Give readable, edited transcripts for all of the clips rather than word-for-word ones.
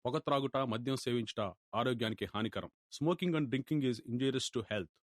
పొగ త్రాగుట, మద్యం సేవించుట ఆరోగ్యానికి హానికరం. Smoking and drinking is injurious to health.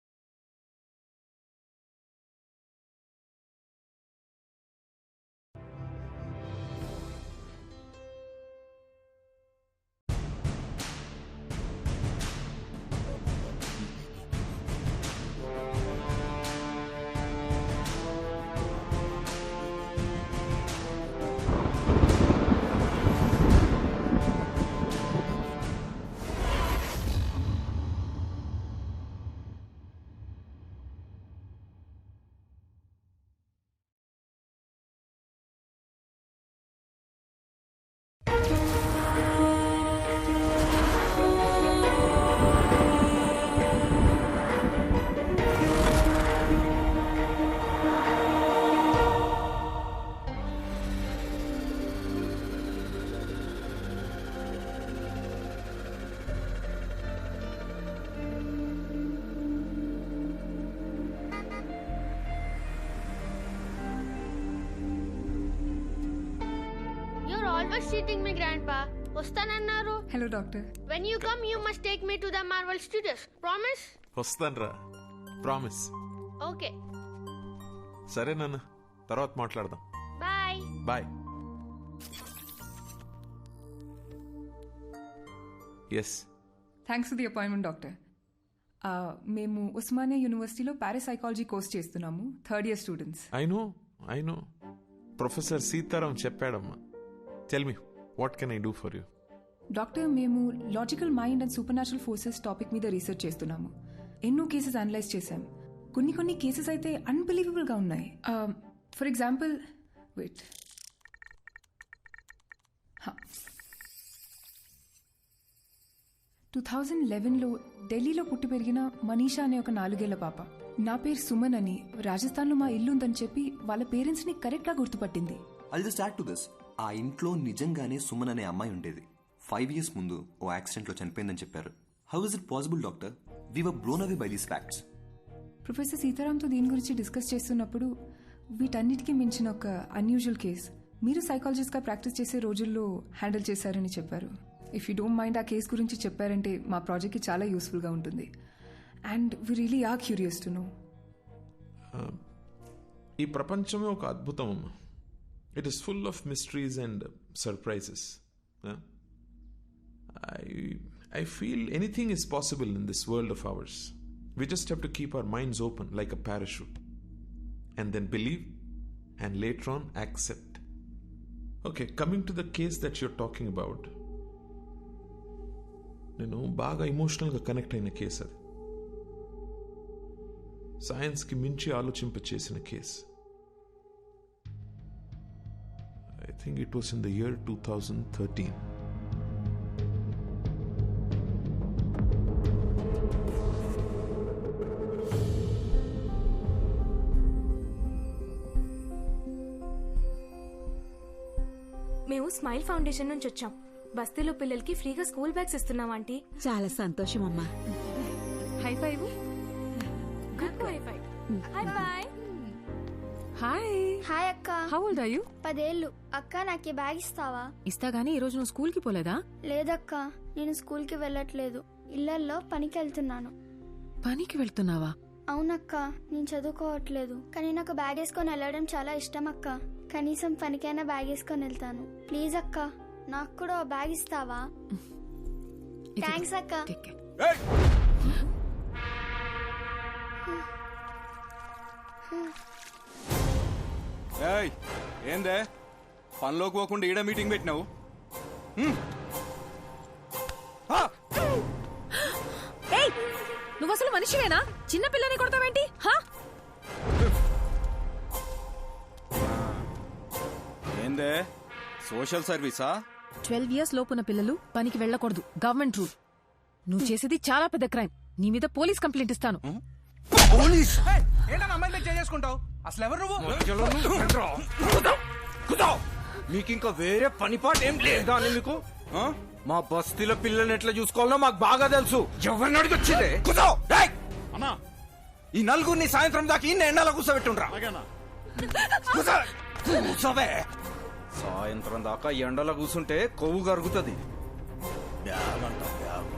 Always cheating me, Grandpa. Vastanannaru. Hello, doctor. When you come, you must take me to the Marvel Studios. Promise? వస్తాన్రా, promise. Okay. సరే నాన్న, తర్వాత మాట్లాడదాం. Bye. Bye. Yes. Thanks for the appointment doctor. మేము ఉస్మానియా యూనివర్సిటీలో parapsychology course చేస్తున్నాము, third year students. I know professor Sitaram చెప్పాడమ్మా. Tell me, what can I do for you? Doctor, మేము logical mind and super natural forces topic మీద research చేస్తున్నాము. ఎన్నో cases analyse చేశాం. కొన్ని కేసెస్ అయితే అన్బిలీవబుల్గా ఉన్నాయి. ఫర్ ఎగ్జాంపుల్, వెయిట్, 2011లో ఢిల్లీలో పుట్టి పెరిగిన మనీషా అనే ఒక 4 ఏళ్ల పాప, నా పేరు సుమన్ అని, రాజస్థాన్లో మా ఇల్లు ఉందని చెప్పి వాళ్ళ పేరెంట్స్ని కరెక్ట్గా గుర్తుపట్టింది. I'll just add to this. ఆ ఇంట్లో నిజంగానే సుమన్ అనే అమ్మాయి ఉండేది. 5 years ముందు ఓ యాక్సిడెంట్లో చనిపోయిందని చెప్పారు. How is it possible doctor? We were blown away by these facts. Professor సీతారాంతో దీని గురించి డిస్కస్ చేస్తున్నప్పుడు వీటన్నిటికీ మించిన ఒక అన్యూజువల్ కేస్ మీరు సైకాలజిస్ట్గా ప్రాక్టీస్ చేసే రోజుల్లో హ్యాండిల్ చేశారని చెప్పారు. ఇఫ్ యూ డోంట్ మైండ్ ఆ కేస్ గురించి చెప్పారంటే మా ప్రాజెక్ట్కి చాలా యూస్ఫుల్గా ఉంటుంది. And we really are curious to know. ఈ ప్రపంచమే ఒక అద్భుతం అమ్మా. It is full of mysteries and surprises. I feel anything is possible in this world of ours. We just have to keep our minds open like a parachute. And then believe and later on accept. Okay, coming to the case that you're talking about. నేను బాగా ఎమోషనల్గా connect అయిన case అది. సైన్స్కి మించి ఆలోచింపచేసిన case. I think it was in the year 2013. మేము smile foundation నుంచి వచ్చాం. బస్తీలో పిల్లలకి ఫ్రీగా స్కూల్ బ్యాగ్స్ ఇస్తున్నాం ఆంటీ. చాలా సంతోషం అమ్మా. High five. High five. Hi boy. Hi. Hi అక్క. How old are you? 10 ఏళ్ళు. అక్క నాకు ఈ బ్యాగ్ ఇస్తావా? ఇస్తా గానీ ఈ రోజు నువ్వు స్కూల్ కి పోలేదా? లేదక్క, నేను స్కూల్ కి వెళ్ళట్లేదు. ఇళ్లల్లో పనికి వెళ్తున్నాను. పనికి వెళ్తున్నావా? అవునక్క, నేను చదువుకోవట్లేదు. కానీ నాకు బ్యాగ్ వేసుకొని వెళ్ళడం చాలా ఇష్టం అక్క. కనీసం పనికైనా బ్యాగ్ వేసుకొని వెళ్తాను. ప్లీజ్ అక్క, నాకు కూడా ఓ బ్యాగ్ ఇస్తావా? థ్యాంక్స్ అక్క. ఏందే పనిలోకి పోకుండా ఈడ మీటింగ్ పెట్టినావు? నువ్వు అసలు మనిషివేనా? చిన్న పిల్లని కొడతావేంటి? ఏందే సోషల్ సర్వీసా? 12 years లోపున్న పిల్లలు పనికి వెళ్ళకూడదు, గవర్నమెంట్ రూల్. నువ్వు చేసేది చాలా పెద్ద క్రైమ్. నీ మీద పోలీస్ కంప్లైంట్ ఇస్తాను. పోలీస్? చేసుకుంటావు అసలు ఎవరు మీకింకా వేరే పని పాట ఏం లేదా అని మీకు? మా బస్తీలో పిల్లల్ని ఎట్లా చూసుకోవాలో మాకు బాగా తెలుసు. ఎవరిని అడిగి వచ్చిందే? అన్నా, ఈ నలుగురిని సాయంత్రం దాకా ఇన్ని ఎండలో కూర్చోబెట్టుండ్రా. కూర్చోవే. సాయంత్రం దాకా ఎండలో కూర్చుంటే కొవ్వు కరుగుతుంది. బ్యాగ్ అంట బ్యాగ్.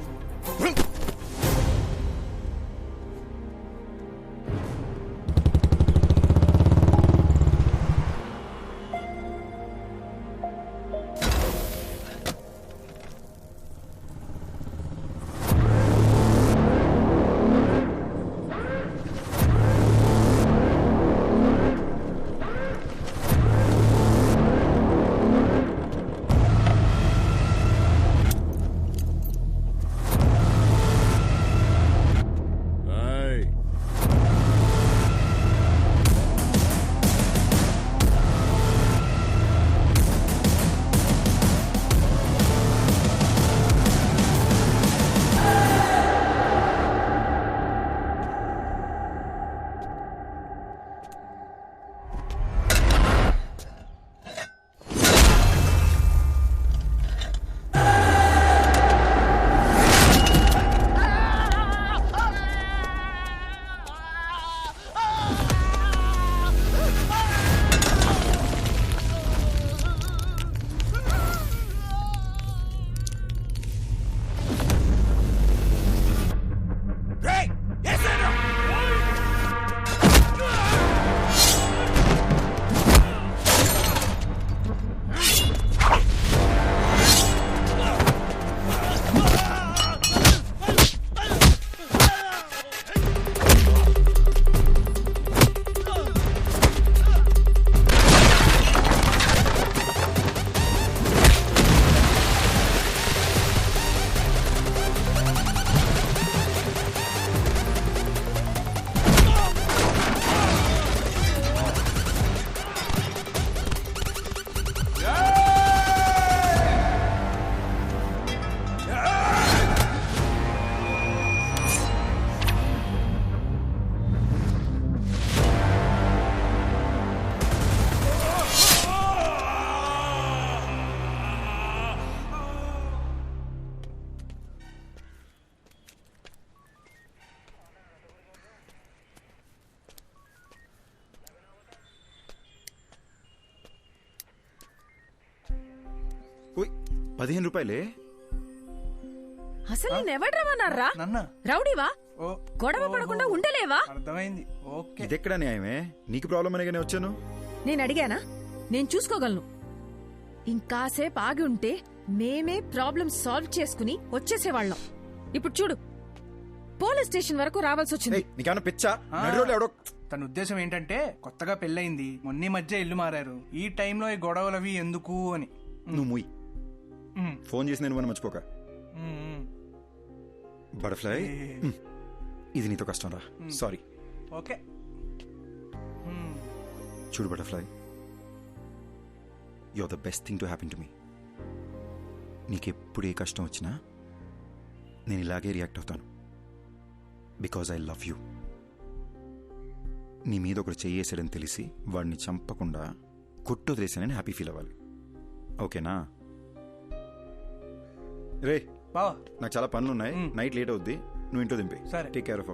₹15 అసలు నేనెవడు రమ్మన్నారా? రౌడీవా? గొడవ పడకుండా ఉండలేవా? అర్థమైంది. ఓకే, ఇదెక్కడ న్యాయమే? నీకు ప్రాబ్లం అనగానే వచ్చాను. నేను అడిగానా? నేను చూసుకోగలను. ఇంకాసేపు ఆగి ఉంటే మేమే ప్రాబ్లం సాల్వ్ చేసుకుని వచ్చేసేవాళ్ళం. ఇప్పుడు చూడు, పోలీస్ స్టేషన్ వరకు రావాల్సి వచ్చింది. నీకేమన్నా పిచ్చా? నడిరోడ్లో ఎవడో. తన ఉద్దేశం ఏంటంటే కొత్తగా పెళ్ళయింది, మొన్న మధ్య ఇల్లు మారారు, ఈ టైంలో ఈ గొడవలవి ఎందుకు అని. నువ్వు ముయ్. ఫోన్ చేసి నేను మర్చిపోక. బటర్ఫ్లై, ఇది నీతో కష్టం రా. సారీ. ఓకే. చూడు butterfly, you are the best thing to happen to me. నీకెప్పుడు ఏ కష్టం వచ్చినా నేను ఇలాగే రియాక్ట్ అవుతాను. Because I love you. నీ మీద ఒకడు చెయ్యేసాడని తెలిసి వాడిని చంపకుండా కొట్టు వదిలేసానని హ్యాపీ ఫీల్ అవ్వాలి. ఓకేనా? రే బావా, నాకు చాలా పనులు ఉన్నాయి. నైట్ లేట్ అవుద్ది, నువ్వు ఇంట్లో దింపే. సరే, టేక్ కేర్ ఆఫ్.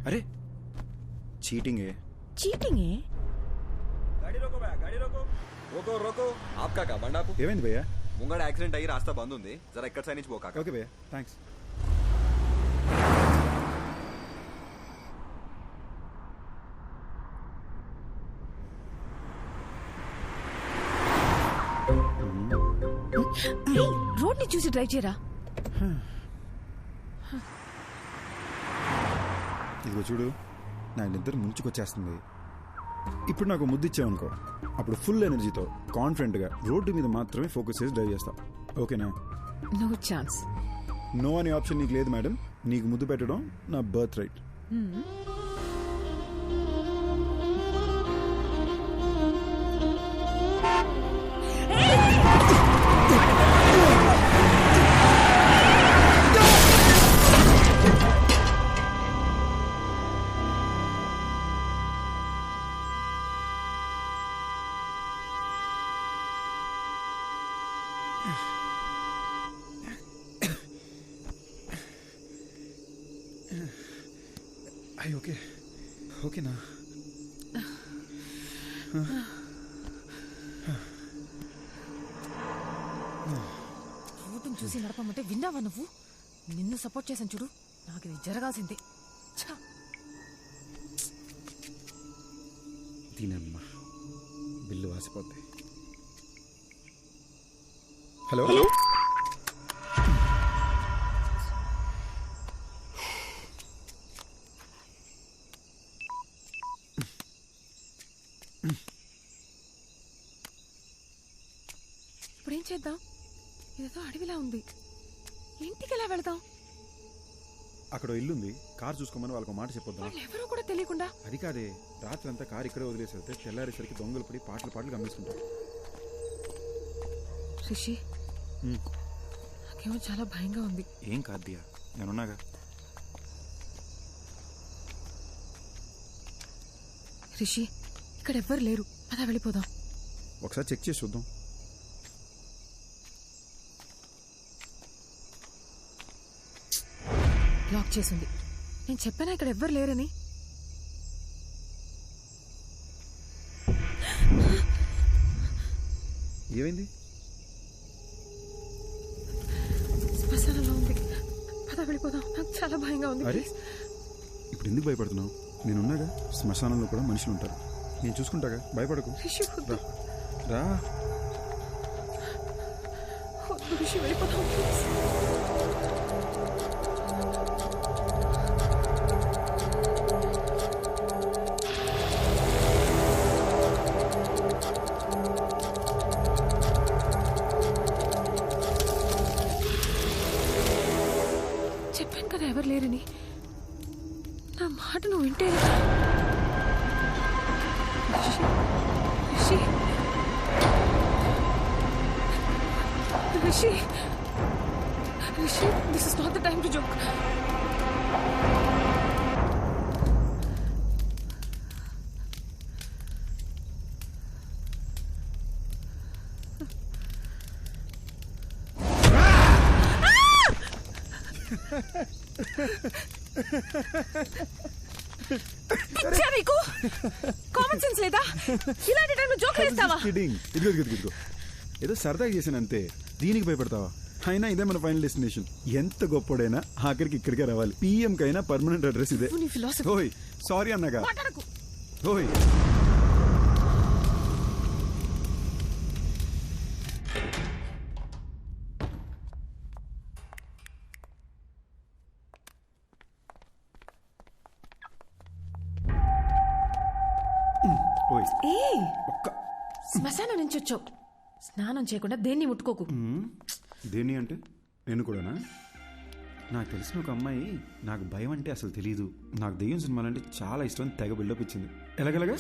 అరే చీటింగే. చీటింగే? ఏమైంది భయ్యా? ముంగడ యాక్సిడెంట్ అయ్యి రాస్తా బంద్ ఉంది, జరా ఇక్కడ సైడ్ నుంచి పోకా. ఓకే భయ్యా, థ్యాంక్స్. రోడ్ ని చూసి డ్రైవ్ చేయరా. ఇదిగో చూడు, నా నిద్ర ముంచుకొచ్చేస్తుంది. ఇప్పుడు నాకు ముద్దు ఇచ్చావనుకో, అప్పుడు ఫుల్ ఎనర్జీతో కాన్ఫిడెంట్గా రోడ్డు మీద మాత్రమే ఫోకస్ చేసి డ్రైవ్ చేస్తా. ఓకేనా? No chance. నో అనే ఆప్షన్ నీకు లేదు మేడం. నీకు ముద్దు పెట్టడం నా బర్త్ రైట్. అయ్యి ఓకే, ఓకేనా? రోడ్డును చూసి నడపమంటే విన్నావా నువ్వు? నిన్ను సపోర్ట్ చేశాను చూడు, నాకు ఇది జరగాల్సిందే. దీనమ్మా బిల్లు వాసిపోద్ది. హలో, ఇప్పుడేం చేద్దాం? ఇదేదో అడవిలా ఉంది, ఇంటికి ఎలా వెళదాం? అక్కడ ఇల్లుంది, కార్ చూసుకోమని వాళ్ళకి మాట చెప్పొద్దాం. వాళ్ళు ఎవరో కూడా తెలియకుండా. అది కాదే, రాత్రి అంతా కారు ఇక్కడే వదిలేసి వెళ్తే తెల్లారేసరికి దొంగలు పడి పాటలు గమనిస్తుంటారు. రిషి, నాకేమో చాలా భయంగా ఉంది. ఏం కాద్దియా, నేనున్నాగా. రిషి, ఇక్కడ ఎవ్వరు లేరు, పద వెళ్ళిపోదాం. ఒకసారి చెక్ చేసి చూద్దాం. లాక్ చేసింది. నేను చెప్పానా ఇక్కడ ఎవ్వరు లేరని? ఏమైంది? శ్మశానంలో ఉంది, పద వెళ్ళిపోదాం. నాకు చాలా భయంగా ఉంది. అరే ఇప్పుడు ఎందుకు భయపడుతున్నావు? నేనున్నాగా. శ్మశానంలో కూడా మనుషులు ఉంటారు, నేను చూసుకుంటాగా, భయపడకు. రా రిషి, వెళ్ళిపోదాం. చెప్పాను కదా ఎవరు లేరని. నా మాట నువ్వు వింటే. Rishi, Rishi, Rishi, this is not the time to joke. నీకు కామన్ సెన్స్ లేదా? ఇలాంటి టైంలో జోక్ వేస్తావా? ఇదిగో ఏదో సరదాగా చేశాను అంతే, దీనికి భయపడతావా? అయినా ఇదే మన ఫైనల్ డెస్టినేషన్. ఎంత గొప్పడైనా ఆఖరికి ఇక్కడికే రావాలి. పిఎం కైనా పర్మనెంట్ అడ్రస్ ఇదే. ఓయ్ సారీ అన్నగా. ఓయ్ శ్మశానం నుంచి వచ్చావు, స్నానం చేయకుండా దేన్ని ముట్టుకోకు. దేన్ని అంటే నేను కూడానా? నాకు తెలిసిన ఒక అమ్మాయి నాకు భయం అంటే అసలు తెలీదు, నాకు దెయ్యం సినిమాలంటే చాలా ఇష్టం, తెగ బిల్డప్ ఇచ్చింది. ఎలాగలగా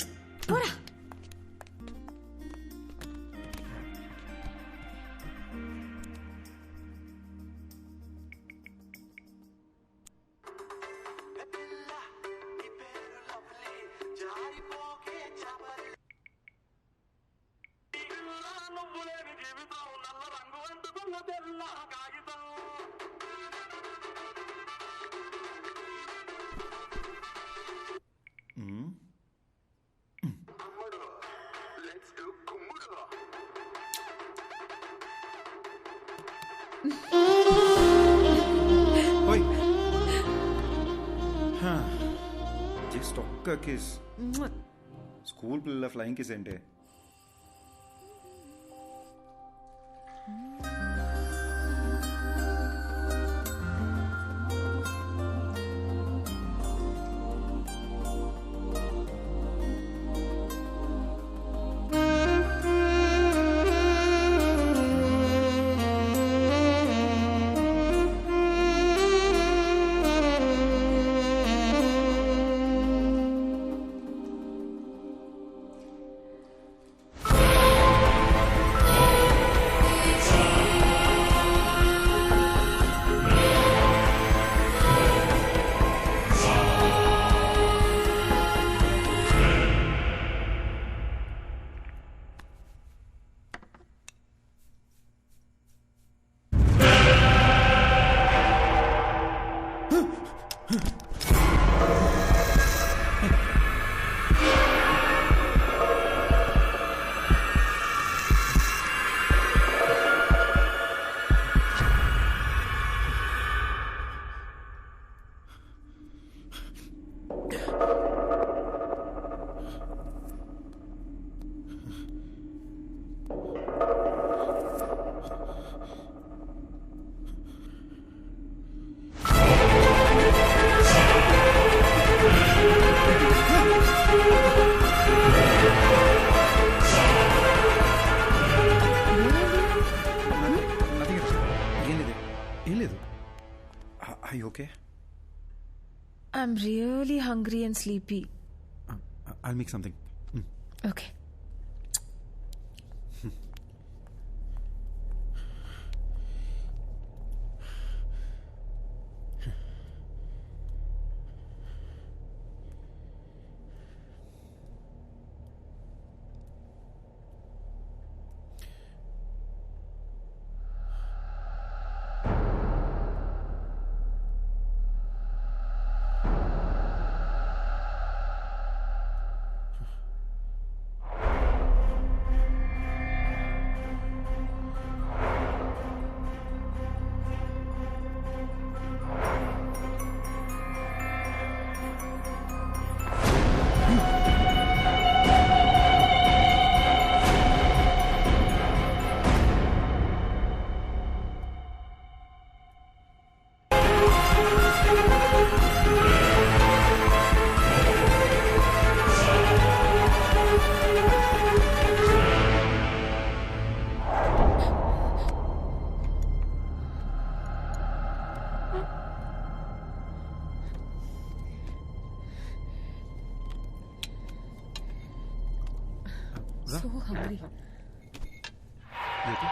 ఒక్క కిస్. స్కూల్ పిల్లల ఫ్లయింగ్ కిస్ ఏంటే? Okay? I'm really hungry and sleepy. I'll make something. Okay. So hungry. You okay?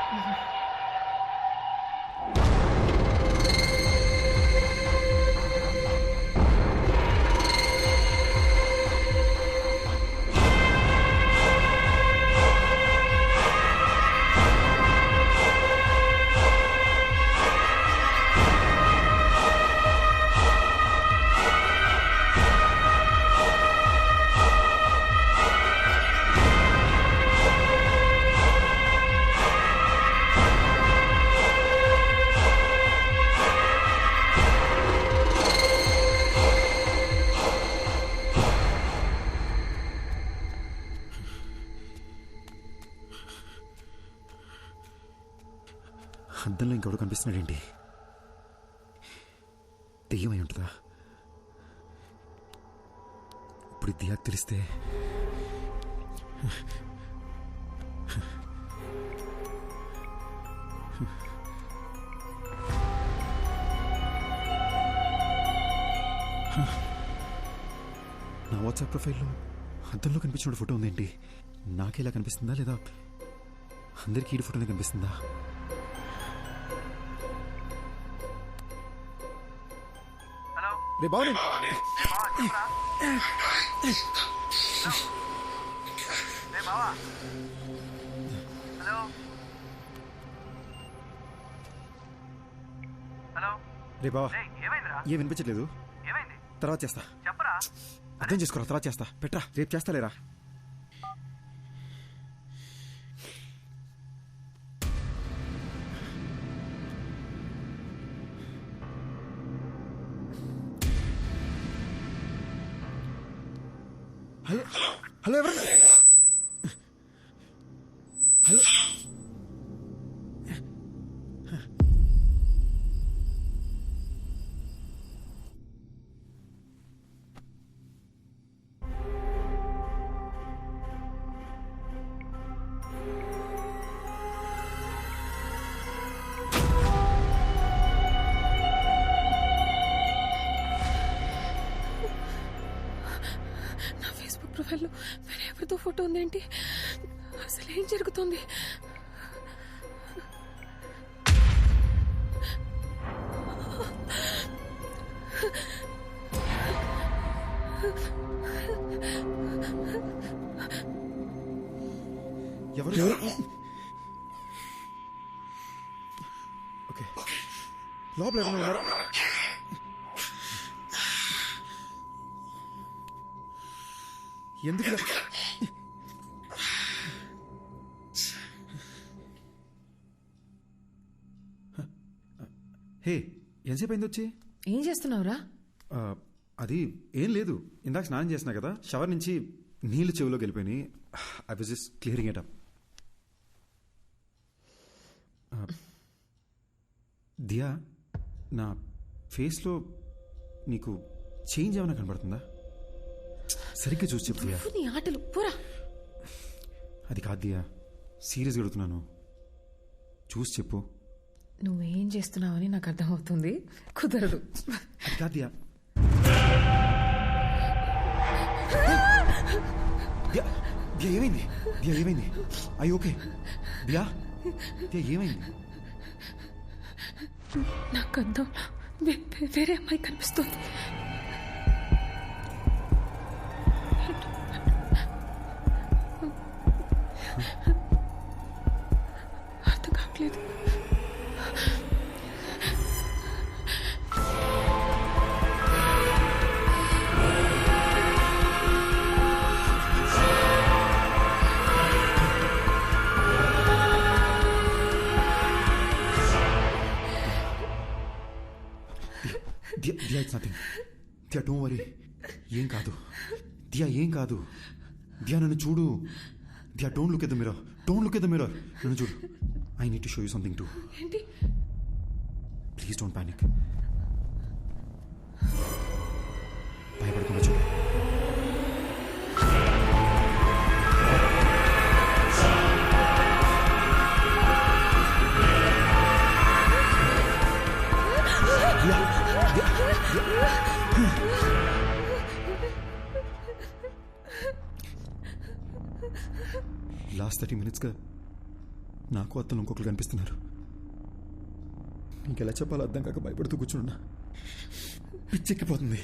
అద్దంలో ఇంకెవడు కనిపిస్తున్నాడేంటి? దెయ్యమై ఉంటుందా? ఇప్పుడు దెయ్యాకు తెలిస్తే నా వాట్సాప్ ప్రొఫైల్లో అద్దంలో కనిపించిన ఫోటో ఉందేంటి? నాకేలా కనిపిస్తుందా లేదా అందరికీ ఈ ఫోటోనే కనిపిస్తుందా? రే బావని రే బావా ఏం వినిపించట్లేదు. తర్వాత చేస్తా. అర్థం చేసుకోరా, తర్వాత చేస్తా. పెట్రా, రేపు చేస్తా లేరా. హలో హలో ఎవరు హలో ప్రొఫైల్లో వేరే ఎవరితో ఫోటో ఉందేంటి? అసలు ఏం జరుగుతుంది? ఎవరు? ఓకే, లోపల ఎవరైనా ఉన్నారా? ఎందుకు హే, ఎంతసేపు అయింది వచ్చి? ఏం చేస్తున్నావురా? అది ఏం లేదు, ఇందాక స్నానం చేసినా కదా, షవర్ నుంచి నీళ్లు చెవిలోకి వెళ్ళిపోయినాయి. I was just clearing it up. Diya, నా ఫేస్లో నీకు చేంజ్ ఏమైనా కనబడుతుందా? సరిగ్గా చూసి చెప్పు దియా. నీ ఆటలు పోరా. అది కాదు దియా, సీరియస్గా అడుగుతున్నాను, చూసి చెప్పు. నువ్వేం చేస్తున్నావని నాకు అర్థమవుతుంది, కుదరదు. అది కాదు దియా. దియా, దియా ఏమైంది? దియా ఏమైంది? అయ్యి ఓకే దియా? దియా ఏమైంది? నాకు అర్థం, వేరే అమ్మాయి కనిపిస్తుంది. అర్థం కావట్లేదు. Diya, it's nothing. Diya, don't worry. ఏం కాదు దియా, ఏం కాదు. దియా, నన్ను చూడు. Diya, don't look at the mirror. Don't look at the mirror. నన్ను చూడు. I need to show you something too. ఏంటి? Please don't panic. భయపడకుండా చూడు. లాస్ట్ 30 minutesగా నాకు అత్తలు ఇంకొకరు కనిపిస్తున్నారు. ఇంకెలా చెప్పాలో అర్థం కాక భయపడుతూ కూర్చున్నా. పిచ్చెక్కిపోతుంది.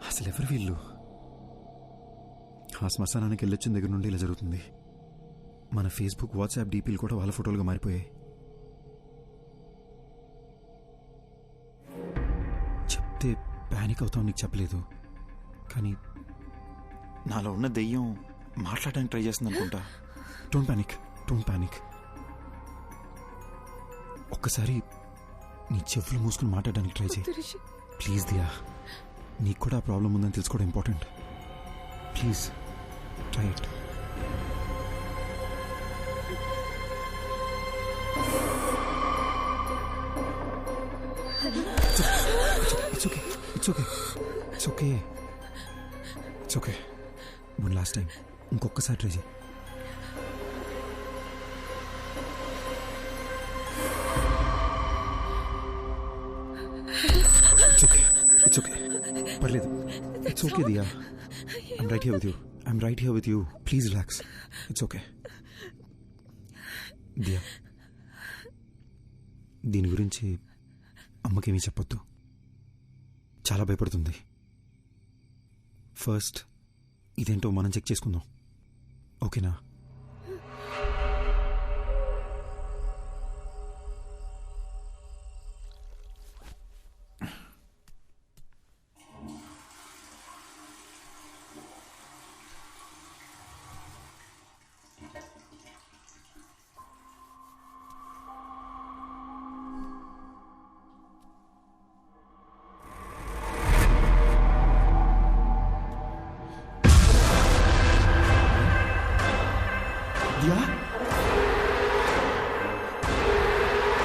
అసలు ఎవరు వీళ్ళు? ఆ శ్మశానానికి వెళ్ళొచ్చిన దగ్గర నుండి ఇలా జరుగుతుంది. మన ఫేస్బుక్, వాట్సాప్ డీపీలు కూడా వాళ్ళ ఫోటోలుగా మారిపోయాయి. చెప్తే ప్యానిక్ అవుతావు, నీకు చెప్పలేదు. కానీ నాలో ఉన్న దెయ్యం మాట్లాడడానికి ట్రై చేస్తుంది అనుకుంటా. Don't panic, don't panic. ఒక్కసారి నీ చెవులు మూసుకుని మాట్లాడడానికి ట్రై చేయి ప్లీజ్. దియా, నీకు కూడా ఆ ప్రాబ్లం ఉందని తెలుసుకోవడం important. Please try it. It's okay, it's okay, it's okay, it's okay. One last time ఇంకొకసారి ట్రై చేయి. ఇట్స్ ఓకే, ఇట్స్ ఓకే, పర్లేదు. It's okay Diya, I'm right here with you. I'm right here with you. Please relax. It's okay Diya. దీని గురించి అమ్మకేమీ చెప్పొద్దు, చాలా భయపడుతుంది. First ఇదేంటో మనం చెక్ చేసుకుందాం, ఓకేనా? దియా,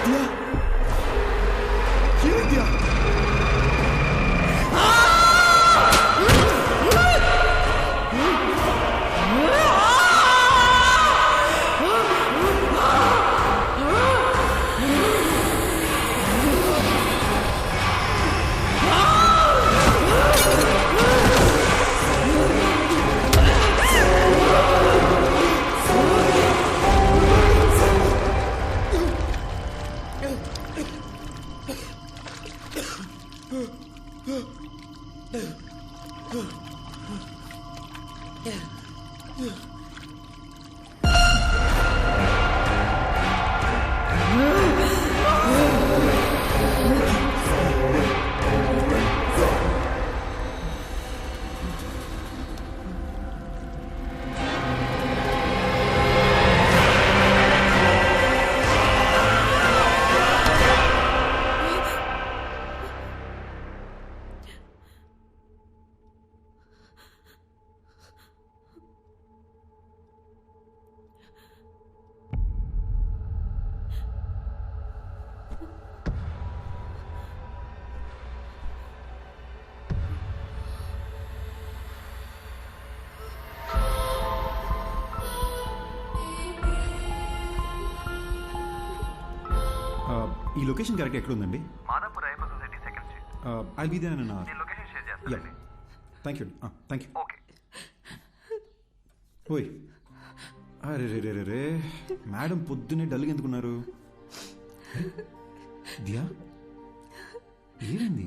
దియా, ఏమైంది దియా? ఈ లొకేషన్ కరెక్ట్ ఎక్కడ ఉందండి? Madhapur Ayyappa society second street. I'll be there in నేను లొకేషన్ షేర్ చేస్తాను. Thank you, thank you. Okay. ఓయ్, అరే రే రే రే రే, మేడం పొద్దున్నే డల్గా ఎందుకున్నారు? దియా, ఏమైంది?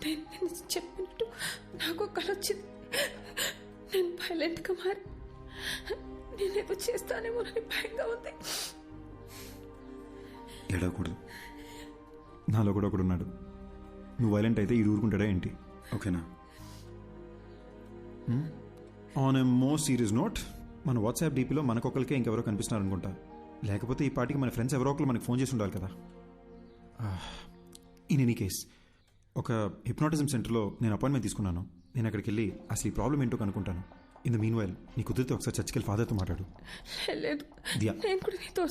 నేను చెప్పినట్టు నాకు కళ వచ్చింది. నేను వైలెంట్గా మారి నేనేదో చేస్తానేమోనని భయంగా ఉంది. ఏడవకూడదు, నాలో కూడా ఒకడు ఉన్నాడు. నువ్వు వైలెంట్ అయితే ఇది ఊరుకుంటాడా ఏంటి? ఓకేనా? On a more serious note, మన వాట్సాప్ డీపీలో మనకొకరికే ఇంకెవరో కనిపిస్తున్నారు అనుకుంటా. లేకపోతే ఈ పార్టీకి మన ఫ్రెండ్స్ ఎవరో ఒకరు మనకి ఫోన్ చేసి ఉండాలి కదా. ఇన్ ఎనీ కేస్, ఒక హిప్నాటిజం సెంటర్లో నేను అపాయింట్మెంట్ తీసుకున్నాను. నేను అక్కడికి వెళ్ళి అసలు ఈ ప్రాబ్లం ఏంటో కనుక్కుంటాను. ఇన్ ద మీన్ వైల్ నీ కుదిరితే ఒకసారి చర్చికి వెళ్ళి ఫాదర్తో మాట్లాడు. Diya,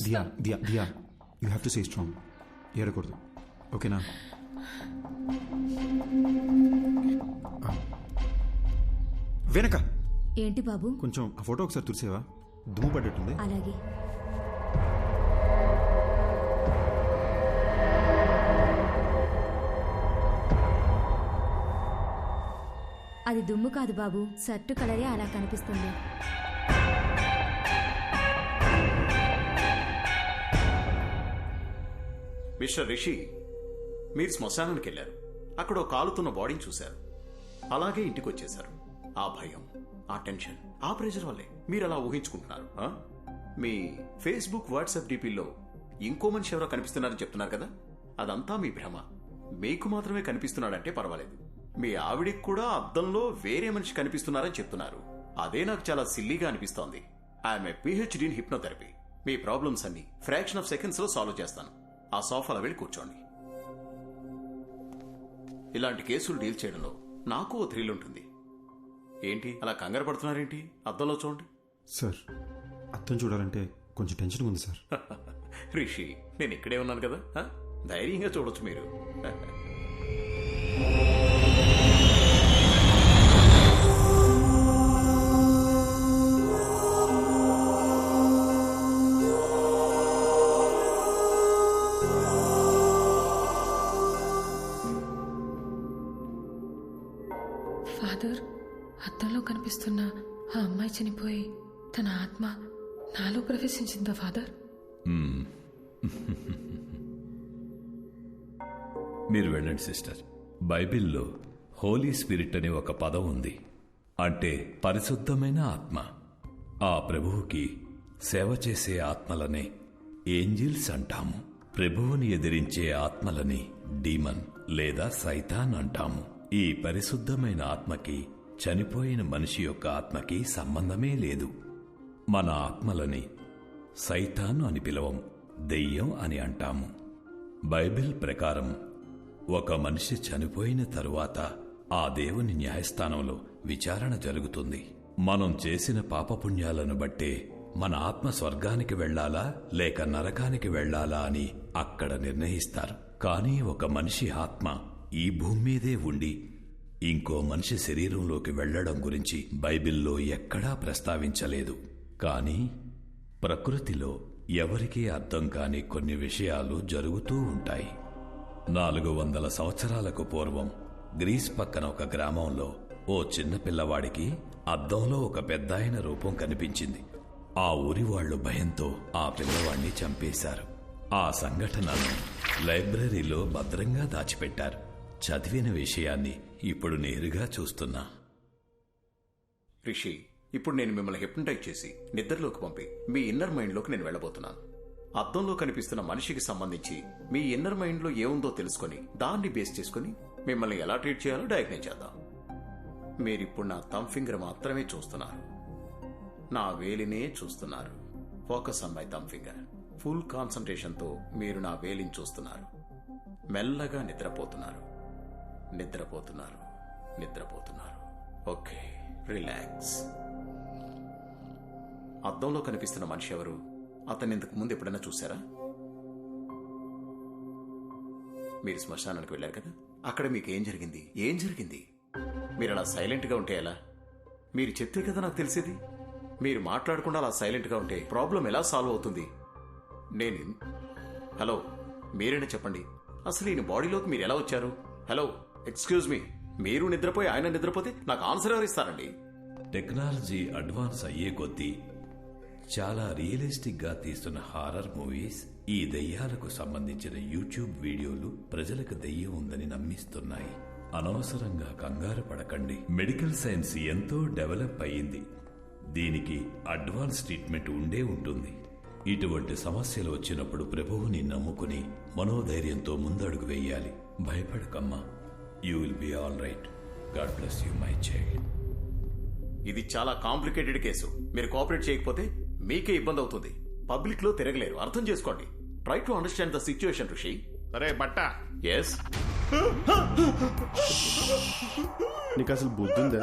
Diya, Diya, Diya, you have to stay strong. ఏడకూడదు, ఓకేనా? వెనక ఏంటి బాబు? కొంచెం ఆ ఫోటో ఒకసారి తుడిసేవా? దుమ్ము పడ్డట్టుంది. అలాగే. అది దుమ్ము కాదు బాబు, షర్టు కలరే అలా కనిపిస్తుంది. మిస్టర్ రిషి, మీరు శ్మశానానికి వెళ్ళారు. అక్కడ ఒక కాలుతున్న బాడీని చూశారు. అలాగే ఇంటికి వచ్చేశారు. ఆ భయం, ఆ టెన్షన్, ఆ ప్రెషర్ వల్లే మీరు అలా ఊహించుకుంటున్నారు. మీ ఫేస్బుక్, వాట్సాప్ డీపీల్లో ఇంకో మనిషి ఎవరో కనిపిస్తున్నారని చెప్తున్నారు కదా, అదంతా మీ భ్రమ. మీకు మాత్రమే కనిపిస్తున్నాడంటే పర్వాలేదు. మీ ఆవిడికి కూడా అద్దంలో వేరే మనిషి కనిపిస్తున్నారని చెప్తున్నారు. అదే నాకు చాలా సిల్లీగా అనిపిస్తోంది. I'm a PhD in hypnotherapy. Me problems అన్ని ఫ్రాక్షన్ ఆఫ్ సెకండ్స్ లో సాల్వ్ చేస్తాను. ఆ సోఫాలో వెళ్ళి కూర్చోండి. ఇలాంటి కేసులు డీల్ చేయడంలో నాకు ఓ థ్రిల్ ఉంటుంది. ఏంటి అలా కంగారు పడుతున్నారేంటి? అద్దంలో చూడండి. సార్, అద్దం చూడాలంటే కొంచెం టెన్షన్ ఉంది సార్. రిషి, నేను ఇక్కడే ఉన్నాను కదా, ధైర్యంగా చూడొచ్చు మీరు. ఫాదర్, అద్దంలో కనిపిస్తున్న ఆ అమ్మాయి చనిపోయి తన ఆత్మ నాలో ప్రవేశించిందా ఫాదర్? మీరు వెళ్ళండి సిస్టర్. బైబిల్లో హోలీ స్పిరిట్ అనే ఒక పదం ఉంది, అంటే పరిశుద్ధమైన ఆత్మ. ఆ ప్రభువుకి సేవ చేసే ఆత్మలనే ఏంజిల్స్ అంటాము. ప్రభువుని ఎదిరించే ఆత్మలని డీమన్ లేదా సైతాన్ అంటాము. ఈ పరిశుద్ధమైన ఆత్మకి చనిపోయిన మనిషి యొక్క ఆత్మకి సంబంధమే లేదు. మన ఆత్మలని సైతాను అని పిలవం, దెయ్యం అని అంటాము. బైబిల్ ప్రకారం ఒక మనిషి చనిపోయిన తరువాత ఆ దేవుని న్యాయస్థానంలో విచారణ జరుగుతుంది. మనం చేసిన పాపపుణ్యాలను బట్టే మన ఆత్మ స్వర్గానికి వెళ్లాలా లేక నరకానికి వెళ్లాలా అని అక్కడ నిర్ణయిస్తారు. కానీ ఒక మనిషి ఆత్మ ఈ భూమి మీదే ఉండి ఇంకో మనిషి శరీరంలోకి వెళ్లడం గురించి బైబిల్లో ఎక్కడా ప్రస్తావించలేదు. కానీ ప్రకృతిలో ఎవరికీ అర్థం కాని కొన్ని విషయాలు జరుగుతూ ఉంటాయి. 400 సంవత్సరాలకు పూర్వం గ్రీస్ పక్కన ఒక గ్రామంలో ఓ చిన్న పిల్లవాడికి అద్దంలో ఒక పెద్దాయన రూపం కనిపించింది. ఆ ఊరి వాళ్లు భయంతో ఆ పిల్లవాడిని చంపేశారు. ఆ సంఘటనను లైబ్రరీలో భద్రంగా దాచిపెట్టారు. చదివిన విషయాన్ని ఇప్పుడు నేరుగా చూస్తున్నా. రిషి, ఇప్పుడు నేను మిమ్మల్ని హిప్నటైజ్ చేసి నిద్రలోకి పంపి మీ ఇన్నర్ మైండ్లోకి నేను వెళ్ళబోతున్నాను. అద్దంలో కనిపిస్తున్న మనిషికి సంబంధించి మీ ఇన్నర్ మైండ్లో ఏముందో తెలుసుకొని దాన్ని బేస్ చేసుకుని మిమ్మల్ని ఎలా ట్రీట్ చేయాలో డయాగ్నైజ్ చేద్దాం. మీరిప్పుడు నా థంబ్ ఫింగర్ మాత్రమే చూస్తున్నారు, నా వేలినే చూస్తున్నారు. Focus on my thumb finger. Full కాన్సంట్రేషన్తో మీరు నా వేలిని చూస్తున్నారు. మెల్లగా నిద్రపోతున్నారు, నిద్రపోతున్నారు, నిద్రపోతున్నారు. Okay, relax. అద్దంలో కనిపిస్తున్న మనిషి ఎవరు? అతన్ని ఇంతకు ముందు ఎప్పుడైనా చూసారా? మీరు శ్మశానానికి వెళ్ళారు కదా, అక్కడ మీకు ఏం జరిగింది? ఏం జరిగింది? మీరు అలా సైలెంట్గా ఉంటే ఎలా? మీరు చెప్తే కదా నాకు తెలిసేది. మీరు మాట్లాడకుండా అలా సైలెంట్గా ఉంటే ప్రాబ్లం ఎలా సాల్వ్ అవుతుంది? హలో, మీరైనా చెప్పండి, అసలు ఈయన బాడీలోకి మీరు ఎలా వచ్చారు? హలో, ఎక్స్క్యూజ్ మీ, మీరు నిద్రపోయి ఆయన నిద్రపోతే నాకు ఆన్సర్ ఎవరు ఇస్తారండి? టెక్నాలజీ అడ్వాన్స్ అయ్యే కొద్దీ చాలా రియలిస్టిక్ గా తీస్తున్న హారర్ మూవీస్, ఈ దెయ్యాలకు సంబంధించిన యూట్యూబ్ వీడియోలు ప్రజలకు దెయ్యం ఉందని నమ్మిస్తున్నాయి. అనవసరంగా కంగారు పడకండి. మెడికల్ సైన్స్ ఎంతో డెవలప్ అయ్యింది. దీనికి అడ్వాన్స్ ట్రీట్మెంట్ ఉండే ఉంటుంది. ఇటువంటి సమస్యలు వచ్చినప్పుడు ప్రభువుని నమ్ముకుని మనోధైర్యంతో ముందడుగు వేయాలి. భయపడకమ్మా, you will be all right. God bless you my child. ఇది చాలా కాంప్లికేటెడ్ కేసు. మీరు కోఆపరేట్ చేయకపోతే మీకే ఇబ్బంది అవుతుంది. పబ్లిక్ లో తిరగలేరు, అర్థం చేసుకోండి. Try to understand the situation ఋషి. అరే బట్ట, ఎస్, నీకు అసలు బుద్ధి ఉందా?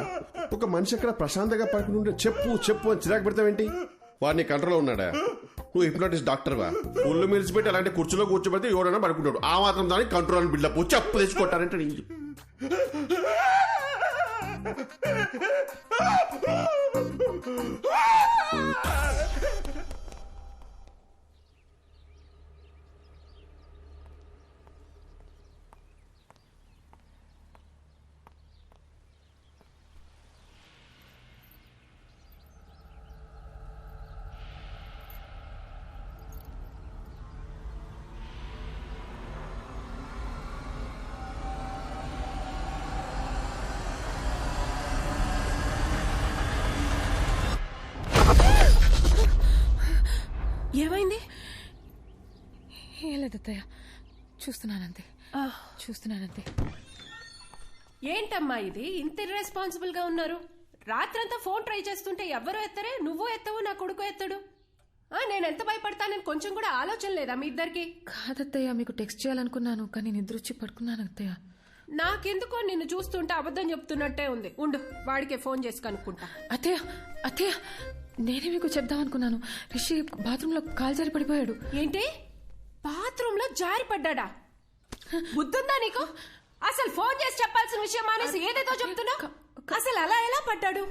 ఒక మనిషి అక్కడ ప్రశాంతంగా పడుకుని ఉంటే చెప్పు చెప్పు అని చిరాకు పెడతావేంటి? వాడిని కంట్రోల్లో ఉన్నాడా? నువ్వు హిప్నోటిస్ట్ డాక్టర్వా? ఒళ్ళు మిలిచిపెట్టి అలాంటి కుర్చీలో కూర్చోబెడితే ఎవరైనా పడుకుంటాడు. ఆ మాత్రం దానికి కంట్రోల్ అని బిల్డప్ చెప్పు తెచ్చుకుంటారంటే ఏమైంది? ఏం లేదు అత్తయ్య, చూస్తున్నానంతే. ఏంటమ్మా ఇది ఇంత ఇర్రెస్పాన్సిబుల్ గా ఉన్నారు? రాత్రంతా ఫోన్ ట్రై చేస్తుంటే ఎవ్వరూ ఎత్తరే, నువ్వు ఎత్తవు, నా కొడుకు ఎత్తడు. నేను ఎంత భయపడతానని కొంచెం కూడా ఆలోచన లేదా మీ ఇద్దరికి? కాదత్తయ్య, మీకు టెక్స్ట్ చేయాలనుకున్నాను కానీ నిద్ర వచ్చి పడుకున్నాను అత్తయ్య. నాకెందుకో నిన్ను చూస్తుంటే అబద్ధం చెప్తున్నట్టే ఉంది. ఉండు, వాడికే ఫోన్ చేసి కనుక్కుంటా. అత్తయ్య నేనే మీకు చెప్దామనుకున్నాను. రిషి బాత్రూంలో కాలు జారి పడిపోయాడు. ఏంటి? బాత్రూంలో జారి పడ్డా? బుద్ధుందా నీకు? అసలు ఫోన్ చేసి చెప్పాల్సిన విషయం మానేసి ఏదేదో చెప్తున్నా. అసలు అలా ఎలా పడ్డాడు?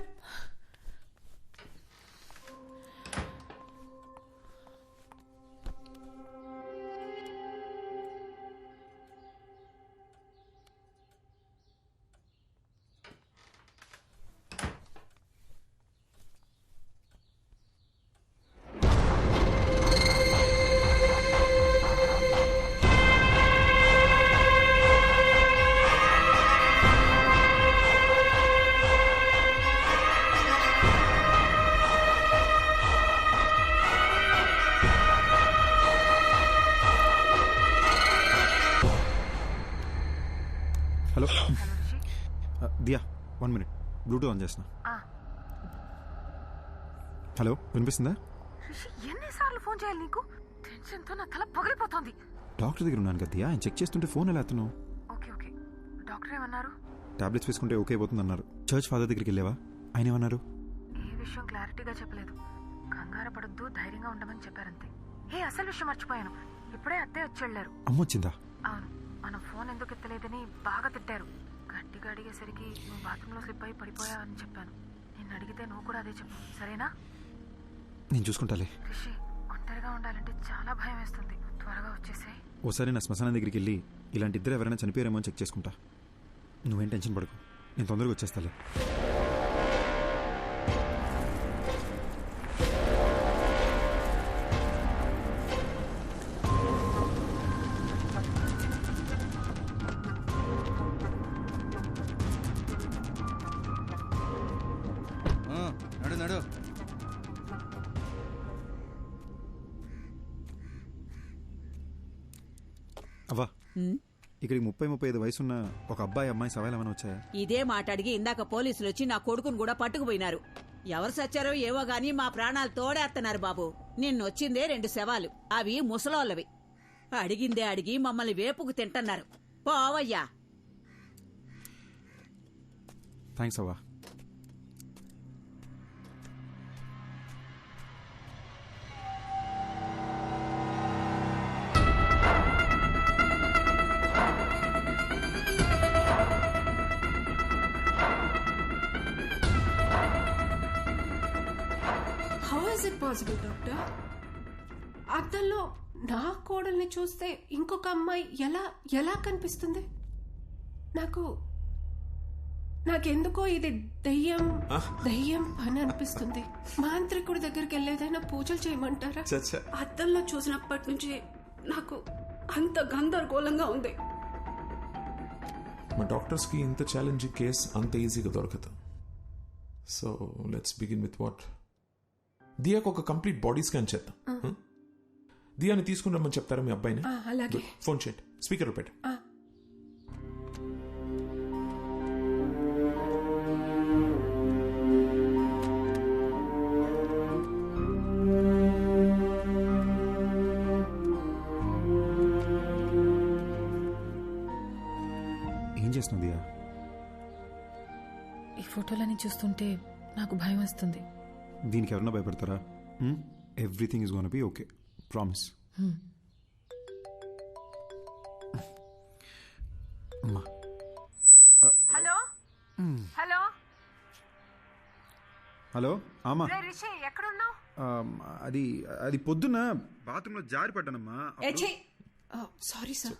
1 minute బ్లూటూత్ ఆన్ చేస్తున్నా. హలో, వినిపిస్తుందా? ఎన్నిసార్లు ఫోన్ చేయాలి నీకు? టెన్షన్తో నా తల పగిలిపోతుంది. డాక్టర్ దగ్గర ఉన్నాను కదా, ఆయన చెక్ చేస్తుంటే ఫోన్ ఎలా ఎత్తున్నావు? ఓకే ఓకే, డాక్టర్ ఏమన్నారు? టాబ్లెట్స్ వేసుకుంటే ఓకే అయిపోతుంది అన్నారు. చర్చ్ ఫాదర్ దగ్గరికి వెళ్ళావా? ఆయన ఏమన్నారు? ఏ విషయం క్లారిటీగా చెప్పలేదు. కంగారు పడొద్దు, ధైర్యంగా ఉండమని చెప్పారంతే. అసలు విషయం మర్చిపోయాను, ఇప్పుడే అత్తయ్య వచ్చి వెళ్ళారు. అమ్మొచ్చిందా? అవును, మనం ఫోన్ ఎందుకు ఎత్తలేదని బాగా తిట్టారు. గట్టిగా అడిగేసరికి నువ్వు బాత్రూంలో స్లిప్ అయి పడిపోయా అని చెప్పాను. నిన్ను అడిగితే నువ్వు కూడా అదే చెప్పు, సరేనా? నేను చూసుకుంటాలే. రిషి, ఒంటరిగా ఉండాలంటే చాలా భయం వేస్తుంది. త్వరగా వచ్చేసాయి. ఓసారి నా శ్మశానం దగ్గరికి వెళ్ళి ఇలాంటి ఇద్దరు ఎవరైనా చనిపోయారేమో అని చెక్ చేసుకుంటా. నువ్వేం టెన్షన్ పడకు, నేను తొందరగా వచ్చేస్తాలే. నడు నడు. అవ్వా, ఇక్కడికి 30-35 వయసున్న ఒక అబ్బాయి అమ్మాయి సవాలు ఏమైనా వచ్చాయా? ఇదే మాట అడిగి ఇందాక పోలీసులు వచ్చి నా కొడుకును కూడా పట్టుకుపోయినారు. ఎవరు సచ్చారో ఏవో గాని మా ప్రాణాలు తోడేస్తున్నారు బాబు. నిన్నొచ్చిందే 2 శవాలు, అవి ముసలోళ్ళవి. అడిగిందే అడిగి మమ్మల్ని వేపుకు తింటున్నారు. పోవయ్యా. థ్యాంక్స్ అవ్వా. How is it possible doctor? అద్దంలో నా కోడల్ని చూస్తే ఇంకొక అమ్మాయి ఎలా కనిపిస్తుంది? నాకెందుకో ఇది దయ్యం పని అనిపిస్తుంది. మాంత్రికుడి దగ్గరికి వెళ్ళేదైనా పూజలు చేయమంటారా? అద్దంలో చూసినప్పటి నుంచి నాకు అంత గందరగోళంగా ఉంది. మా డాక్టర్స్కి ఇంత ఛాలెంజింగ్ కేస్ అంత ఈజీగా దొరకదు. So let's begin with what. దియాకు ఒక కంప్లీట్ బాడీ స్కాన్ చేద్దాం. దియాని తీసుకుని రమ్మని చెప్తారా మీ అబ్బాయిని? అలాగే. ఫోన్ చేయండి, స్పీకర్ పెట్టు. ఏం చేస్తున్నావు దియా? ఈ ఫోటోలని చూస్తుంటే నాకు భయం వస్తుంది. దీనికి ఎవరన్నా భయపడతారా? Everything is gonna be okay, promise. అమ్మా. హలో హలో హలో ఆమా. రిషి, ఎక్కడున్నావు? అది పొద్దున్న బాత్రూంలో జారి పడ్డానమ్మా. Sorry sir.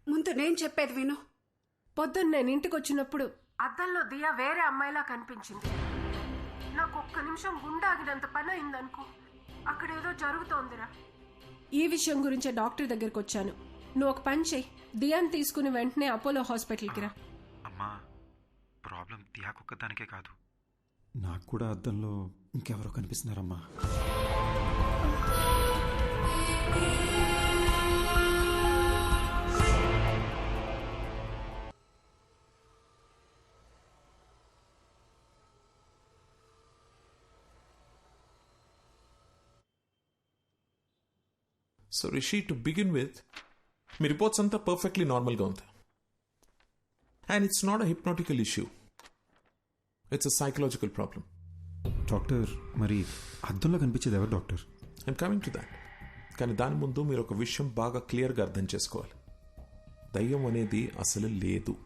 ముందు నేను చెప్పేది విను. పొద్దున్న నేను ఇంటికి వచ్చినప్పుడు అద్దంలో దియా వేరే అమ్మాయిలా కనిపించింది. నాకు ఒక్క నిమిషం గుండాగినంత పని అయిందనుకో. అక్కడ ఏదో జరుగుతోందిరా. ఈ విషయం గురించే డాక్టర్ దగ్గరికి వచ్చాను. నువ్వు ఒక పని చెయ్యి, దియాని తీసుకుని వెంటనే అపోలో హాస్పిటల్కి రా. అమ్మా, ప్రాబ్లం దియాకొక్కదానికే కాదు, నాకు కూడా అద్దంలో ఇంకెవరో కనిపిస్తున్నారమ్మా. So Rishi, to begin with, మీ రిపోర్ట్స్ అంతా పర్ఫెక్ట్లీ నార్మల్గా ఉంది. And it's not a hypnotical issue, it's a psychological problem. Doctor, మరి అద్దంలో కనిపించేది ఎవరు doctor? I'm coming to that. కానీ దాని ముందు మీరు ఒక విషయం బాగా క్లియర్గా అర్థం చేసుకోవాలి. దయ్యం అనేది అసలు లేదు.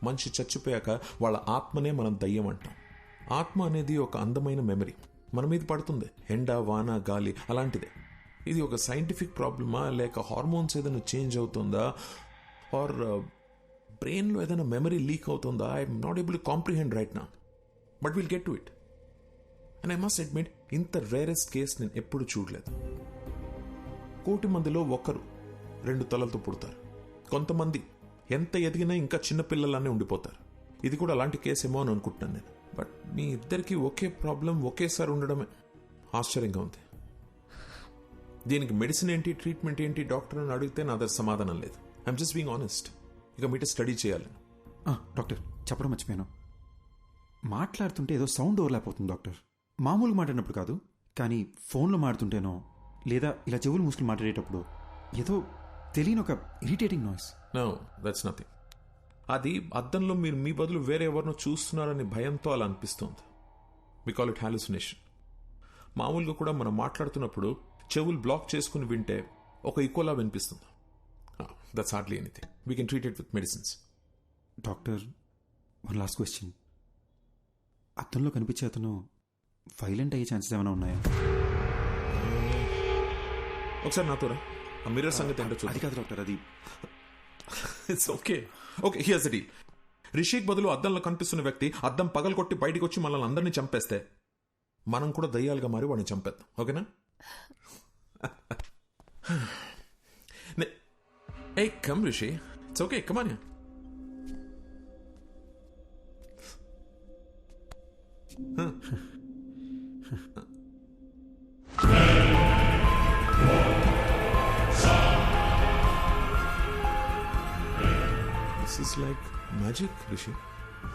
మనిషి చచ్చిపోయాక వాళ్ళ ఆత్మనే మనం దయ్యం అంటాం. ఆత్మ అనేది ఒక అందమైన మెమరీ, మన మీద పడుతుంది, ఎండ, వాన, గాలి అలాంటిదే. ఇది ఒక సైంటిఫిక్ ప్రాబ్లమా, లేక హార్మోన్స్ ఏదైనా చేంజ్ అవుతుందా, ఆర్ బ్రెయిన్లో ఏదైనా మెమరీ లీక్ అవుతుందా? I'm not able to comprehend right now, but will get to it. And I must admit, ఇంత రేరెస్ట్ కేస్ నేను ఎప్పుడు చూడలేదు. 1,000,000 మందిలో 1-2 తలలతో పుడతారు. కొంతమంది ఎంత ఎదిగినా ఇంకా చిన్నపిల్లలానే ఉండిపోతారు. ఇది కూడా అలాంటి కేసు ఏమో అని అనుకుంటున్నాను నేను. బట్ మీ ఇద్దరికి ఒకే ప్రాబ్లం ఒకేసారి ఉండడమే ఆశ్చర్యంగా ఉంది. దీనికి మెడిసిన్ ఏంటి, ట్రీట్మెంట్ ఏంటి డాక్టర్ అని అడిగితే నా దగ్గర సమాధానం లేదు. I'm just being honest. ఇక మీట స్టడీ చేయాలి. డాక్టర్, చెప్పడం మర్చిపోయాను, మాట్లాడుతుంటే ఏదో సౌండ్ ఓవర్లాప్ అవుతుంది డాక్టర్. మామూలుగా మాట్లాడినప్పుడు కాదు, కానీ ఫోన్లో మాట్లాడుతుంటేనో లేదా ఇలా చెవులు మూసుకుని మాట్లాడేటప్పుడు ఏదో తెలియని ఒక irritating noise. No, that's nothing. అది అద్దంలో మీరు మీ బదులు వేరే ఎవరినో చూస్తున్నారని భయంతో అలా అనిపిస్తుంది. We call it hallucination. మామూలుగా కూడా మనం మాట్లాడుతున్నప్పుడు చెవులు బ్లాక్ చేసుకుని వింటే ఒక ఈక్వలా వినిపిస్తుంది. That's hardly anything. We can treat it with medicines. Doctor, one last question. అద్దంలో కనిపించే అతను వైలెంట్ అయ్యే ఛాన్సెస్ ఏమైనా ఉన్నాయా? ఒకసారి నాతో రా. ఆ మిర్రర్ సంగతి ఏంటో చూద్దాం. అది కాదు డాక్టర్, అది it's okay. Okay, here's the deal. Rishik బదులు అద్దంలో కనిపిస్తున్న వ్యక్తి అద్దం పగలగొట్టి బయటికి వచ్చి మనల్ని అందరినీ చంపేస్తే మనం కూడా దయ్యాలుగా మారి వాడిని చంపేద్దాం. ఓకేనా? ఏ come Rishi, it's okay, come on. This is like magic Rishi.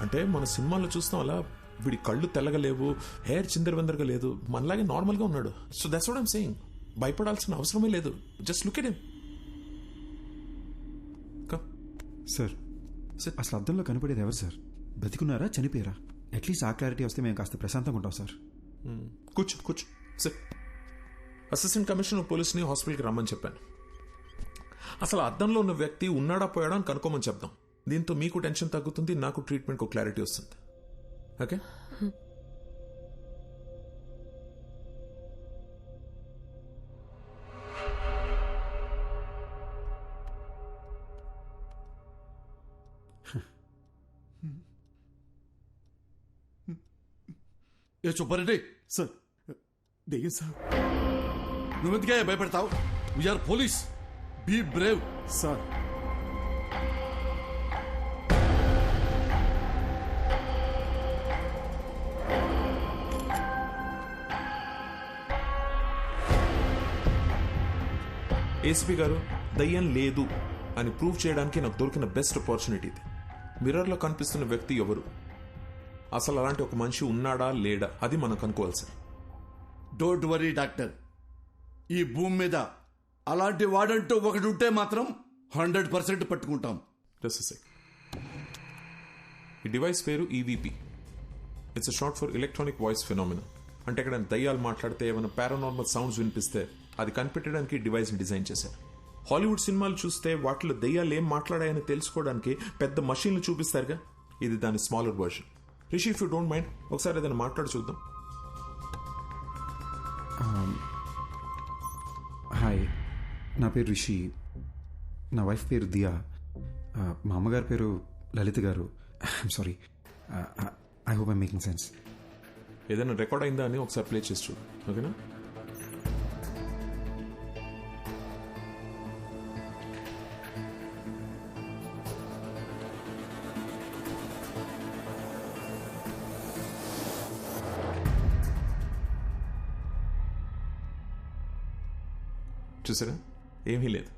అంటే మన సినిమాల్లో చూస్తాం అలా వీడి కళ్ళు తెల్లగలేవు, హెయిర్ చిందరవందరగా లేదు, మనలాగే నార్మల్గా ఉన్నాడు. So that's what I'm saying. భయపడాల్సిన అవసరమే లేదు. Just look at him. Sir, అసలు అద్దంలో కనపడేది ఎవరు సార్? బతికున్నారా, చనిపోయారా? అట్లీస్ట్ ఆ క్లారిటీ వస్తే మేము కాస్త ప్రశాంతంగా ఉంటాం సార్. కూర్చో కూర్చో సార్. అసిస్టెంట్ కమిషనర్ పోలీస్ని హాస్పిటల్కి రమ్మని చెప్పాను. అసలు అద్దంలో ఉన్న వ్యక్తి ఉన్నాడా పోయాడా అని కనుక్కోమని చెప్దాం. దీంతో మీకు టెన్షన్ తగ్గుతుంది, నాకు ట్రీట్మెంట్కి క్లారిటీ వస్తుంది. ఓకే? ఏ సుబ్బారెడ్డి సార్, దెయ్యం సార్. నువ్వెందుకే భయపడతావు? We're police, be brave sir. ACP garu, దయ్యం లేదు అని ప్రూవ్ చేయడానికి నాకు దొరికిన బెస్ట్ ఆపర్చునిటీ ఇది. మిర్రర్లో కనిపిస్తున్న వ్యక్తి ఎవరు, అసలు అలాంటి ఒక మనిషి ఉన్నాడా లేడా, అది మనం కనుక్కోవాల్సింది. డోంట్ వరీ డాక్టర్, ఈ భూమి మీద అలాంటి వాడంటూ ఒకటి ఉంటే మాత్రం 100% పట్టుకుంటాం. ఈ డివైస్ పేరు EVP. It's short for electronic voice phenomena. అంటే ఇక్కడ దయ్యాలు మాట్లాడితే ఏమైనా పారానార్మల్ సౌండ్స్ వినిపిస్తే అది కనిపెట్టడానికి డివైస్ని డిజైన్ చేశారు. హాలీవుడ్ సినిమాలు చూస్తే వాటిలో దయ్యాలు ఏం మాట్లాడాయని తెలుసుకోవడానికి పెద్ద మషీన్లు చూపిస్తారుగా, ఇది దాని smaller version. Rishi, if you don't mind ఒకసారి ఏదైనా మాట్లాడి చూద్దాం. హాయ్, నా పేరు రిషి. నా వైఫ్ పేరు దియా. మా అమ్మగారి పేరు లలిత గారు. I'm sorry, I hope I'm making sense. ఏదైనా రికార్డ్ అయిందా అని ఒకసారి ప్లే చేసి చూడు. ఓకేనా? చూసారా, ఏమీ లేదు.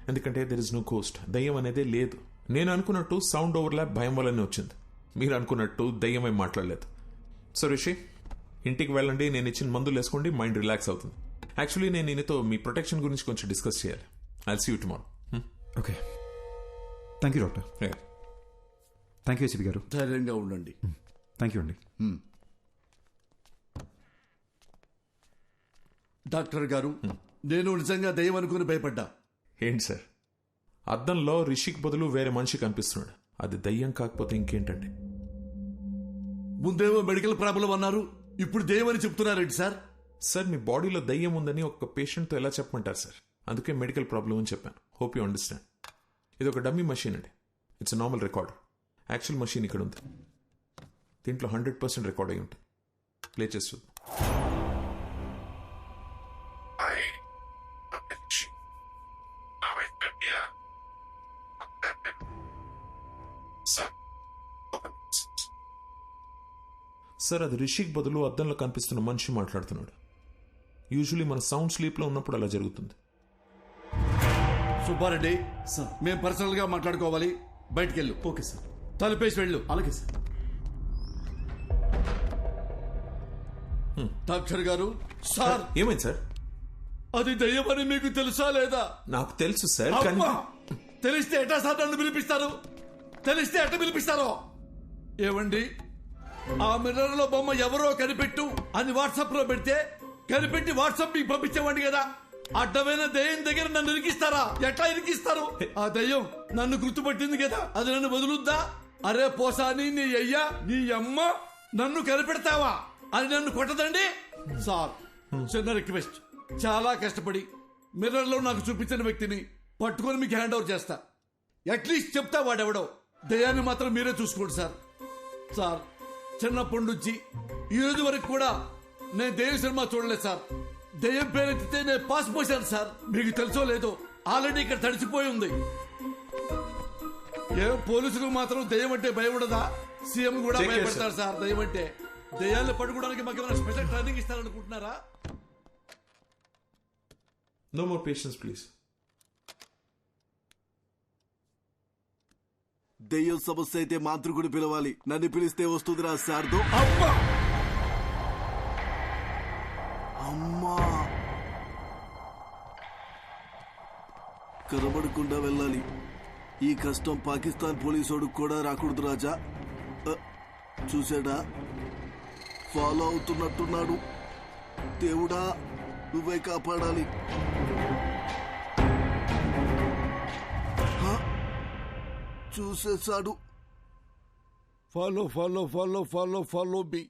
ఎందుకంటే దెర్ ఇస్ నో కోస్ట్. దయ్యం అనేదే లేదు. నేను అనుకున్నట్టు సౌండ్ ఓవర్లాప్ భయం వల్లనే వచ్చింది. మీరు అనుకున్నట్టు దయ్యం ఏం మాట్లాడలేదు. సో రిషి, ఇంటికి వెళ్ళండి, నేను ఇచ్చిన మందులు వేసుకోండి, మైండ్ రిలాక్స్ అవుతుంది. యాక్చువల్లీ నేను ఈయనతో మీ ప్రొటెక్షన్ గురించి కొంచెం డిస్కస్ చేయాలి. I'll see you tomorrow. Okay, thank you doctor. Thank you ACP గారు. ధైర్యంగా ఉండండి. థ్యాంక్ యూ అండి. డాక్టర్ గారు, నేను నిజంగా దయ్యం అనుకుని భయపడ్డా. ఏంటి సార్, అద్దంలో రిషిక్ బదులు వేరే మనిషి కనిపిస్తున్నాడు. అది దయ్యం కాకపోతే ఇంకేంటండి? ముందేమో మెడికల్ ప్రాబ్లం అన్నారు, ఇప్పుడు దయ్యం అని చెప్తున్నారేంటి సార్? సార్, మీ బాడీలో దయ్యం ఉందని ఒక పేషెంట్తో ఎలా చెప్పమంటారు సార్? అందుకే మెడికల్ ప్రాబ్లం అని చెప్పాను. Hope you understand. ఇది ఒక డమ్మీ మషీన్ అండి. It's normal record. Actual machine ఇక్కడ ఉంది. దీంట్లో 100% రికార్డ్ అయి ఉంటుంది. ప్లే చేసి చూద్దాం. సార్, అది రిషిక్ బదులు అద్దంలో కనిపిస్తున్న మనిషి మాట్లాడుతున్నాడు. యూజువలీ మన సౌండ్ స్లీప్లో ఉన్నప్పుడు అలా జరుగుతుంది. సుబ్బారెడ్డి, మేము పర్సనల్ గా మాట్లాడుకోవాలి, బయటికి వెళ్ళు. Okay sir. తలుపేసి వెళ్ళు. అలాగే సార్. డాక్టర్ గారు. సార్ ఏమైంది సార్? అది దయ్యమని మీకు తెలుసా లేదా? నాకు తెలుసు సార్. తెలిస్తే ఎట్టా సార్ నన్ను పిలిపిస్తారు? తెలిస్తే ఎట్ట పిలిపిస్తారో? ఏమండి, ఆ మిర్రర్ లో బొమ్మ ఎవరో కనిపెట్టు అని వాట్సాప్ లో పెడితే కనిపెట్టి వాట్సాప్ మీకు పంపించేవాడి కదా. అడ్డమైన దయ్యం దగ్గర నన్ను ఇరికిస్తారా? ఎట్లా ఇరికిస్తారు? ఆ దయ్యం నన్ను గుర్తుపట్టింది కదా, అది నన్ను వదులుద్దా? అరే పోసాని, నీ అయ్యా నీ అమ్మ నన్ను కనిపెడతావా అని నన్ను కొట్టదండి. సార్, చిన్న రిక్వెస్ట్, చాలా కష్టపడి మిర్రర్ లో నాకు చూపించిన వ్యక్తిని పట్టుకొని మీకు హ్యాండ్ ఓవర్ చేస్తా. అట్లీస్ట్ చెప్తా వాడెవడో. దయ్యాన్ని మాత్రం మీరే చూసుకోండి సార్. సార్, చిన్నప్పటి నుంచి ఈ రోజు వరకు కూడా నేను దయ్యం సినిమా చూడలేదు సార్. దయ్యం పేరెత్తితే నేను పాస్ పోసాను సార్. మీకు తెలుసో లేదో, ఆల్రెడీ ఇక్కడ తడిచిపోయి ఉంది. ఏ పోలీసులు మాత్రం దయ్యం అంటే భయం ఉండదా? సీఎం కూడా భయపడతారు సార్ దయ్యం అంటే. దయ్యాన్ని పట్టుకోవడానికి మాకు ఏమైనా స్పెషల్ ట్రైనింగ్ ఇస్తారనుకుంటున్నారా? No more patience, please. దెయ్యం సమస్య అయితే మాంత్రికుడు పిలవాలి. నన్ను పిలిస్తే వస్తుందిరా శారదో. అమ్మా, కనబడకుండా వెళ్ళాలి. ఈ కష్టం పాకిస్తాన్ పోలీసోడు కూడా రాకూడదు రాజా. చూసాడా, ఫాలో అవుతున్నట్టున్నాడు. దేవుడా, నువ్వే కాపాడాలి. చూసేశాడు. Follow follow follow follow follow me.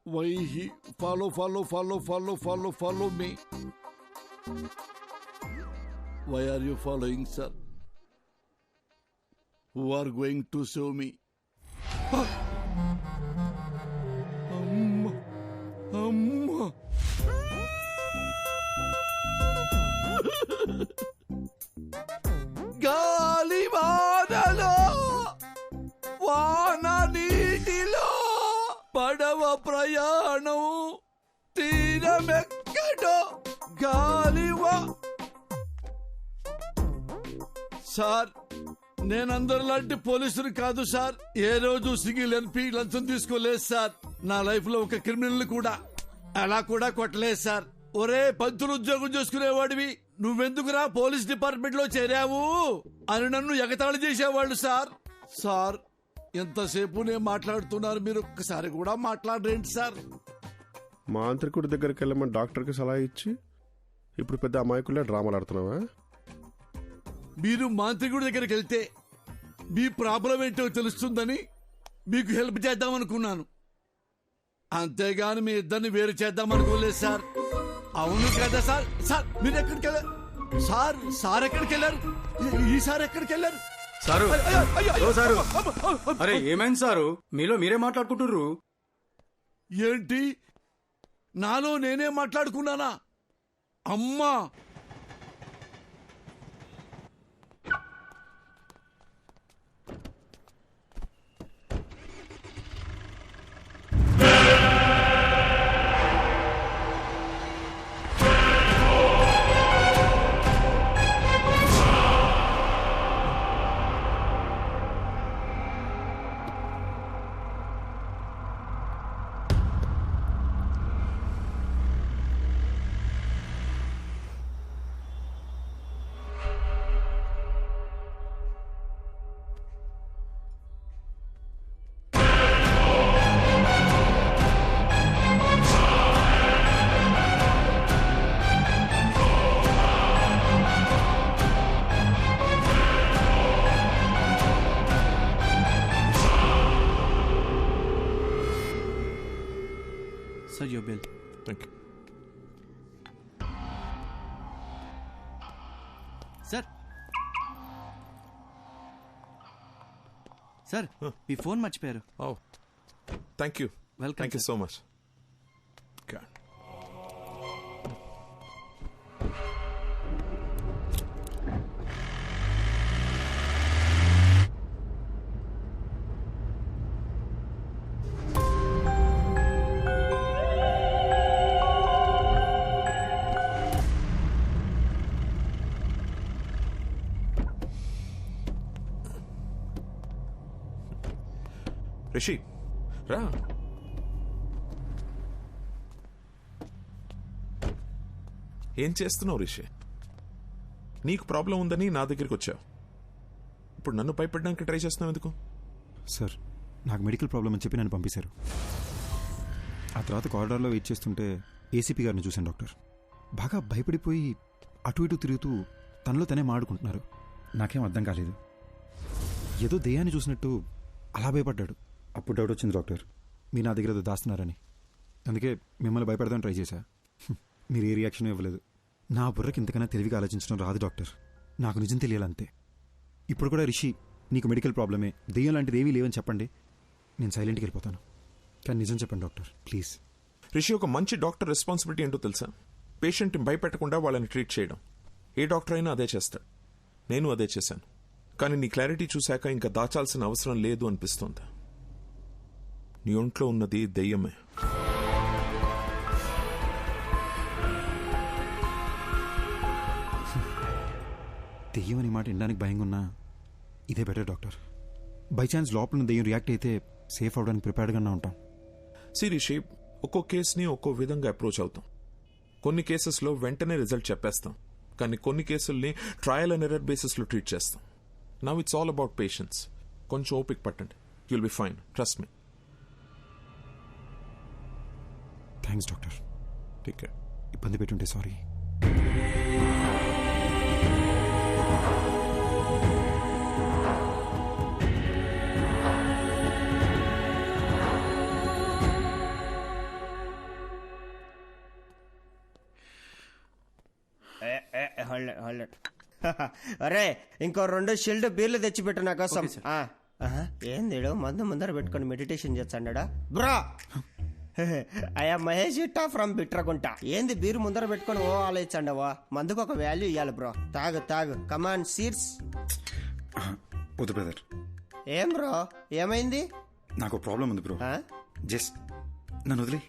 Why he follow follow follow follow follow follow me. Why are you following sir? Who are going to save me? అమ్మా అమ్మా, గాలి వానలో వాన నీటిలో పడవ ప్రయాణం తీరమెక్కడో గాలివా. సార్, నేనందరిలాంటి పోలీసులు కాదు సార్. ఏ రోజు సింగిల్ ఎన్పీ లంచం తీసుకోలేదు సార్. నా లైఫ్ లో ఒక క్రిమినల్ కూడా అలా కూడా కొట్టలేదు సార్. ఒరే, పంతులు ఉద్యోగం చేసుకునేవాడివి, నువ్వెందుకురా పోలీస్ డిపార్ట్మెంట్ లో చేరావు అని నన్ను ఎగతాళి చేసేవాళ్ళు సార్. సార్, ఎంతసేపు నేను మాట్లాడుతున్నారు, మీరు ఒక్కసారి కూడా మాట్లాడరేంటి సార్? మాంత్రికుడి దగ్గరికి వెళ్ళమని డాక్టర్కి సలహా ఇచ్చి ఇప్పుడు పెద్ద అమాయకులే డ్రామాలు ఆడుతున్నావా? మీరు మాంత్రికుడి దగ్గరికి వెళ్తే మీ ప్రాబ్లం ఏంటో తెలుస్తుందని మీకు హెల్ప్ చేద్దామనుకున్నాను. అంతేగాని మీ ఇద్దరిని వేరు చేద్దామనుకోలేదు సార్. అవును కదా సార్? సార్, మీరు ఎక్కడికి వెళ్ళారు సార్? సార్ ఎక్కడికి వెళ్ళారు? ఈసారి ఎక్కడికి వెళ్ళారు సారు? సారు, అరే ఏమైంది సారు? మీలో మీరే మాట్లాడుకుంటుర్రు ఏంటి? నాలో నేనే మాట్లాడుకున్నానా? అమ్మా, Sir, your bill. Thank you. Sir. Sir, me phone మర్చిపోయారు. Oh, thank you. Welcome. Thank you so much. God. Rishi, రా. ఏం చేస్తున్నావు రిషి? నీకు ప్రాబ్లం ఉందని నా దగ్గరికి వచ్చావు. ఇప్పుడు నన్ను భయపడడానికి ట్రై చేస్తున్నావు ఎందుకు? సార్, నాకు మెడికల్ ప్రాబ్లం అని చెప్పి నన్ను పంపించారు. ఆ తర్వాత కారిడార్లో వెయిట్ చేస్తుంటే ఏసీపీ గారిని చూశాను డాక్టర్. బాగా భయపడిపోయి అటు ఇటు తిరుగుతూ తనలో తనే మాడుకుంటున్నారు. నాకేం అర్థం కాలేదు. ఏదో దెయ్యాన్ని చూసినట్టు అలా భయపడ్డాడు. అప్పుడు డౌట్ వచ్చింది డాక్టర్, మీరు నా దగ్గర ఏదో దాస్తున్నారని. అందుకే మిమ్మల్ని భయపెడదామని ట్రై చేశా. మీరు ఏ రియాక్షన్ ఇవ్వలేదు. నా బుర్రకి ఇంతకన్నా తెలివిగా ఆలోచించడం రాదు డాక్టర్. నాకు నిజం తెలియాలంతే. ఇప్పుడు కూడా రిషి నీకు మెడికల్ ప్రాబ్లమే, దెయ్యం లాంటిది ఏమీ లేవని చెప్పండి, నేను సైలెంట్కి వెళ్ళిపోతాను. కానీ నిజం చెప్పండి డాక్టర్ ప్లీజ్. రిషి, ఒక మంచి డాక్టర్ రెస్పాన్సిబిలిటీ ఏంటో తెలుసా? పేషెంట్ని భయపెట్టకుండా వాళ్ళని ట్రీట్ చేయడం. ఏ డాక్టర్ అయినా అదే చేస్తాడు. నేను అదే చేశాను. కానీ నీ క్లారిటీ చూశాక ఇంకా దాచాల్సిన అవసరం లేదు అనిపిస్తోంది. నీ ఒంట్లో ఉన్నది దెయ్యమే. దెయ్యం అనే మాట వినడానికి భయంగా ఉన్నా ఇదే బెటర్ డాక్టర్. బై ఛాన్స్ లోపల దెయ్యం రియాక్ట్ అయితే సేఫ్ అవడానికి ప్రిపేర్డ్గానే ఉంటాం. రిషి, ఒక్కో కేసుని ఒక్కో విధంగా అప్రోచ్ అవుతాం. కొన్ని కేసెస్లో వెంటనే రిజల్ట్ చెప్పేస్తాం, కానీ కొన్ని కేసుల్ని ట్రయల్ అండ్ ఎర్రర్ బేసిస్లో ట్రీట్ చేస్తాం. Now it's all about patience. కొంచెం ఓపిక పట్టండి. You'll be fine, trust me. Thanks doctor. Take care. ఇబ్బంది పెట్టుంటే సారీ. అరే, ఇంకో 2 షిల్డ్ బీర్లు తెచ్చిపెట్టు నా కోసం. ఏంది మందు ముందర పెట్టుకొని మెడిటేషన్ చేస్తాడా బ్రో? అయ్యా మహేష్ ఇట్టా ఫ్రమ్ బిట్రగుంట. ఏంది బీరు ముందర పెట్టుకొని ఓ ఆలోచించండవా? మందుకు ఒక వాల్యూ ఇవ్వాలి బ్రో. తాగు కమాన్ సీర్స్. వద్దు బ్రదర్. ఏం బ్రో, ఏమైంది? నాకు ప్రాబ్లం ఉంది బ్రో. జస్ట్ నన్ను వదిలే.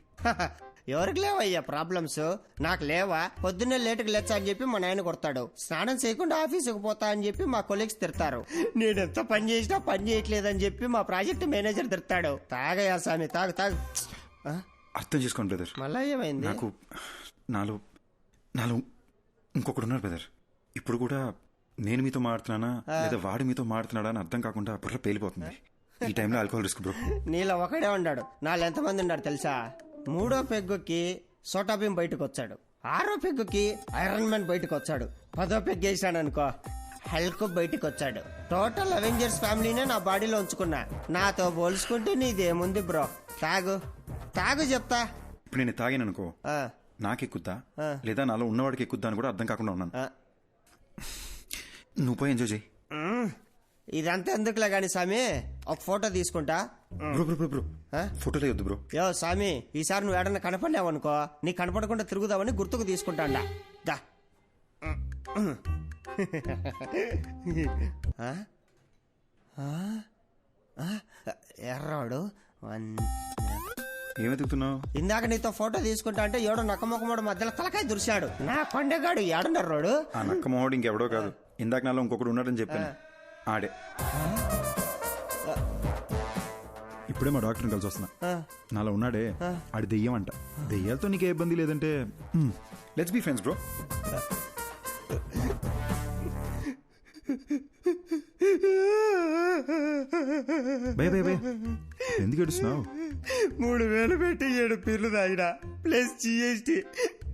ఎవరికి లేవయ్యా ప్రాబ్లమ్స్? నాకు లేవా? పొద్దున్నే లేటుకు లేచా అని చెప్పి మా నాయన కొడతాడు. స్నానం చేయకుండా ఆఫీసుకు పోతా అని చెప్పి మా కొలీగ్స్ తిడతారు. నేనెంత పని చేసినా పని చేయట్లేదని చెప్పి మా ప్రాజెక్ట్ మేనేజర్ తిడతాడు. తాగయ్యా స్వామి, తాగు. అర్థం చేసుకోండి బ్రదర్. మళ్ళా ఏమైంది? నాకు నాలో ఇంకొకడు ఉన్నారు బ్రదర్. ఇప్పుడు కూడా నేను మీతో మాడుతున్నానా లేదా వాడు మీతో మాడుతున్నాడా అని అర్థం కాకుండా బుర్ర పేలిపోతుంది. ఈ టైంలో ఆల్కహాల్ రిస్క్ బ్రో. నీలో ఒకడే ఉన్నాడు. నాలో ఎంతమంది ఉన్నాడు తెలుసా? 3వ పెగ్గుకి సోటాబీన్ బయటకు వచ్చాడు. 6వ పెగ్గుకి ఐరన్ మ్యాన్ బయటకు వచ్చాడు. 10వ పెగ్ వేసాడు అనుకో, హల్క్ బయటకు వచ్చాడు. టోటల్ అవెంజర్స్ ఫ్యామిలీనే నా బాడీలో ఉంచుకున్నా. నాతో పోల్చుకుంటే నీదేముంది బ్రో? తాగు చెప్తా. ఇప్పుడు నేను తాగాను అనుకో, నాకెక్కుద్దా లేదా నాలో ఉన్నవాడికి ఎక్కుద్దా అని కూడా అర్థం కాకుండా ఉన్నాను. నువ్వు పోయి ఎంజాయ్ చేయి. ఇదంతా ఎందుకులే గాని స్వామి, ఒక ఫోటో తీసుకుంటా. బ్రో ఫోటోలే వద్దు బ్రో. యో స్వామి, ఈసారి నువ్వు ఏడన్నా కనపడలేవనుకో, నీకు కనపడకుండా తిరుగుదామని గుర్తుకు తీసుకుంటాండా. దా ఎర్రాడు ఏమెతుకుతున్నావు? ఇందాక నీతో ఫోటో తీసుకుంటా అంటే ఏడో నక్కమొక్కమోడు మధ్యలో తలకాయ దురిశాడు. నా కొండగాడు ఏడున్నర్రోడు. ఆ నక్కమోడు ఇంకెవడో కాదు, ఇందాక నాలో ఇంకొకడు ఉన్నాడని చెప్పాను. ఆడే. ఇప్పుడే మా డాక్టర్ని కలిసి వస్తున్నా. నాలో ఉన్నాడే ఆడి దెయ్యం అంట. దెయ్యాలతో నీకే ఇబ్బంది లేదంటే లెట్స్ బీ ఫ్రెండ్స్ బ్రో. భయ ఎందుకు ఏడుస్తున్నావు? 3000 పెట్టి 7 పీర్లు తాగినా ప్లస్ GST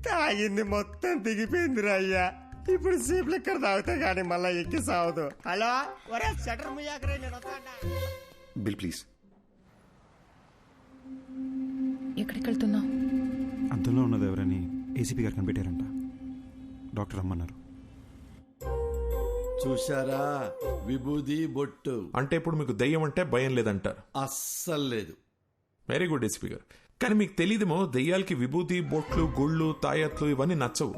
తాగింది మొత్తం దిగిపోయిందిరా అయ్యా. ఇప్పుడు సీప్ లెక్కర్ తాగుతా గానీ మళ్ళా ఎక్కి సావదు. హలో, ఒరే షటర్ ముయ్యాకరే, నేను వస్తాడా? Bill please. ఎక్కడికి వెళ్తున్నావు? అద్దంలో ఉన్నది ఎవరని ఏసీపీ గారు కనిపెట్టారంట. డాక్టర్ రమ్మన్నారు. చూశారా, విభూది బొట్టు. అంటే ఇప్పుడు మీకు దెయ్యం అంటే భయం లేదంటారు? అస్సలు లేదు. వెరీ గుడ్ ఏసీపీ గారు. కానీ మీకు తెలియదేమో, దెయ్యాలకి విభూతి బొట్లు గుళ్ళు తాయత్లు ఇవన్నీ నచ్చవు.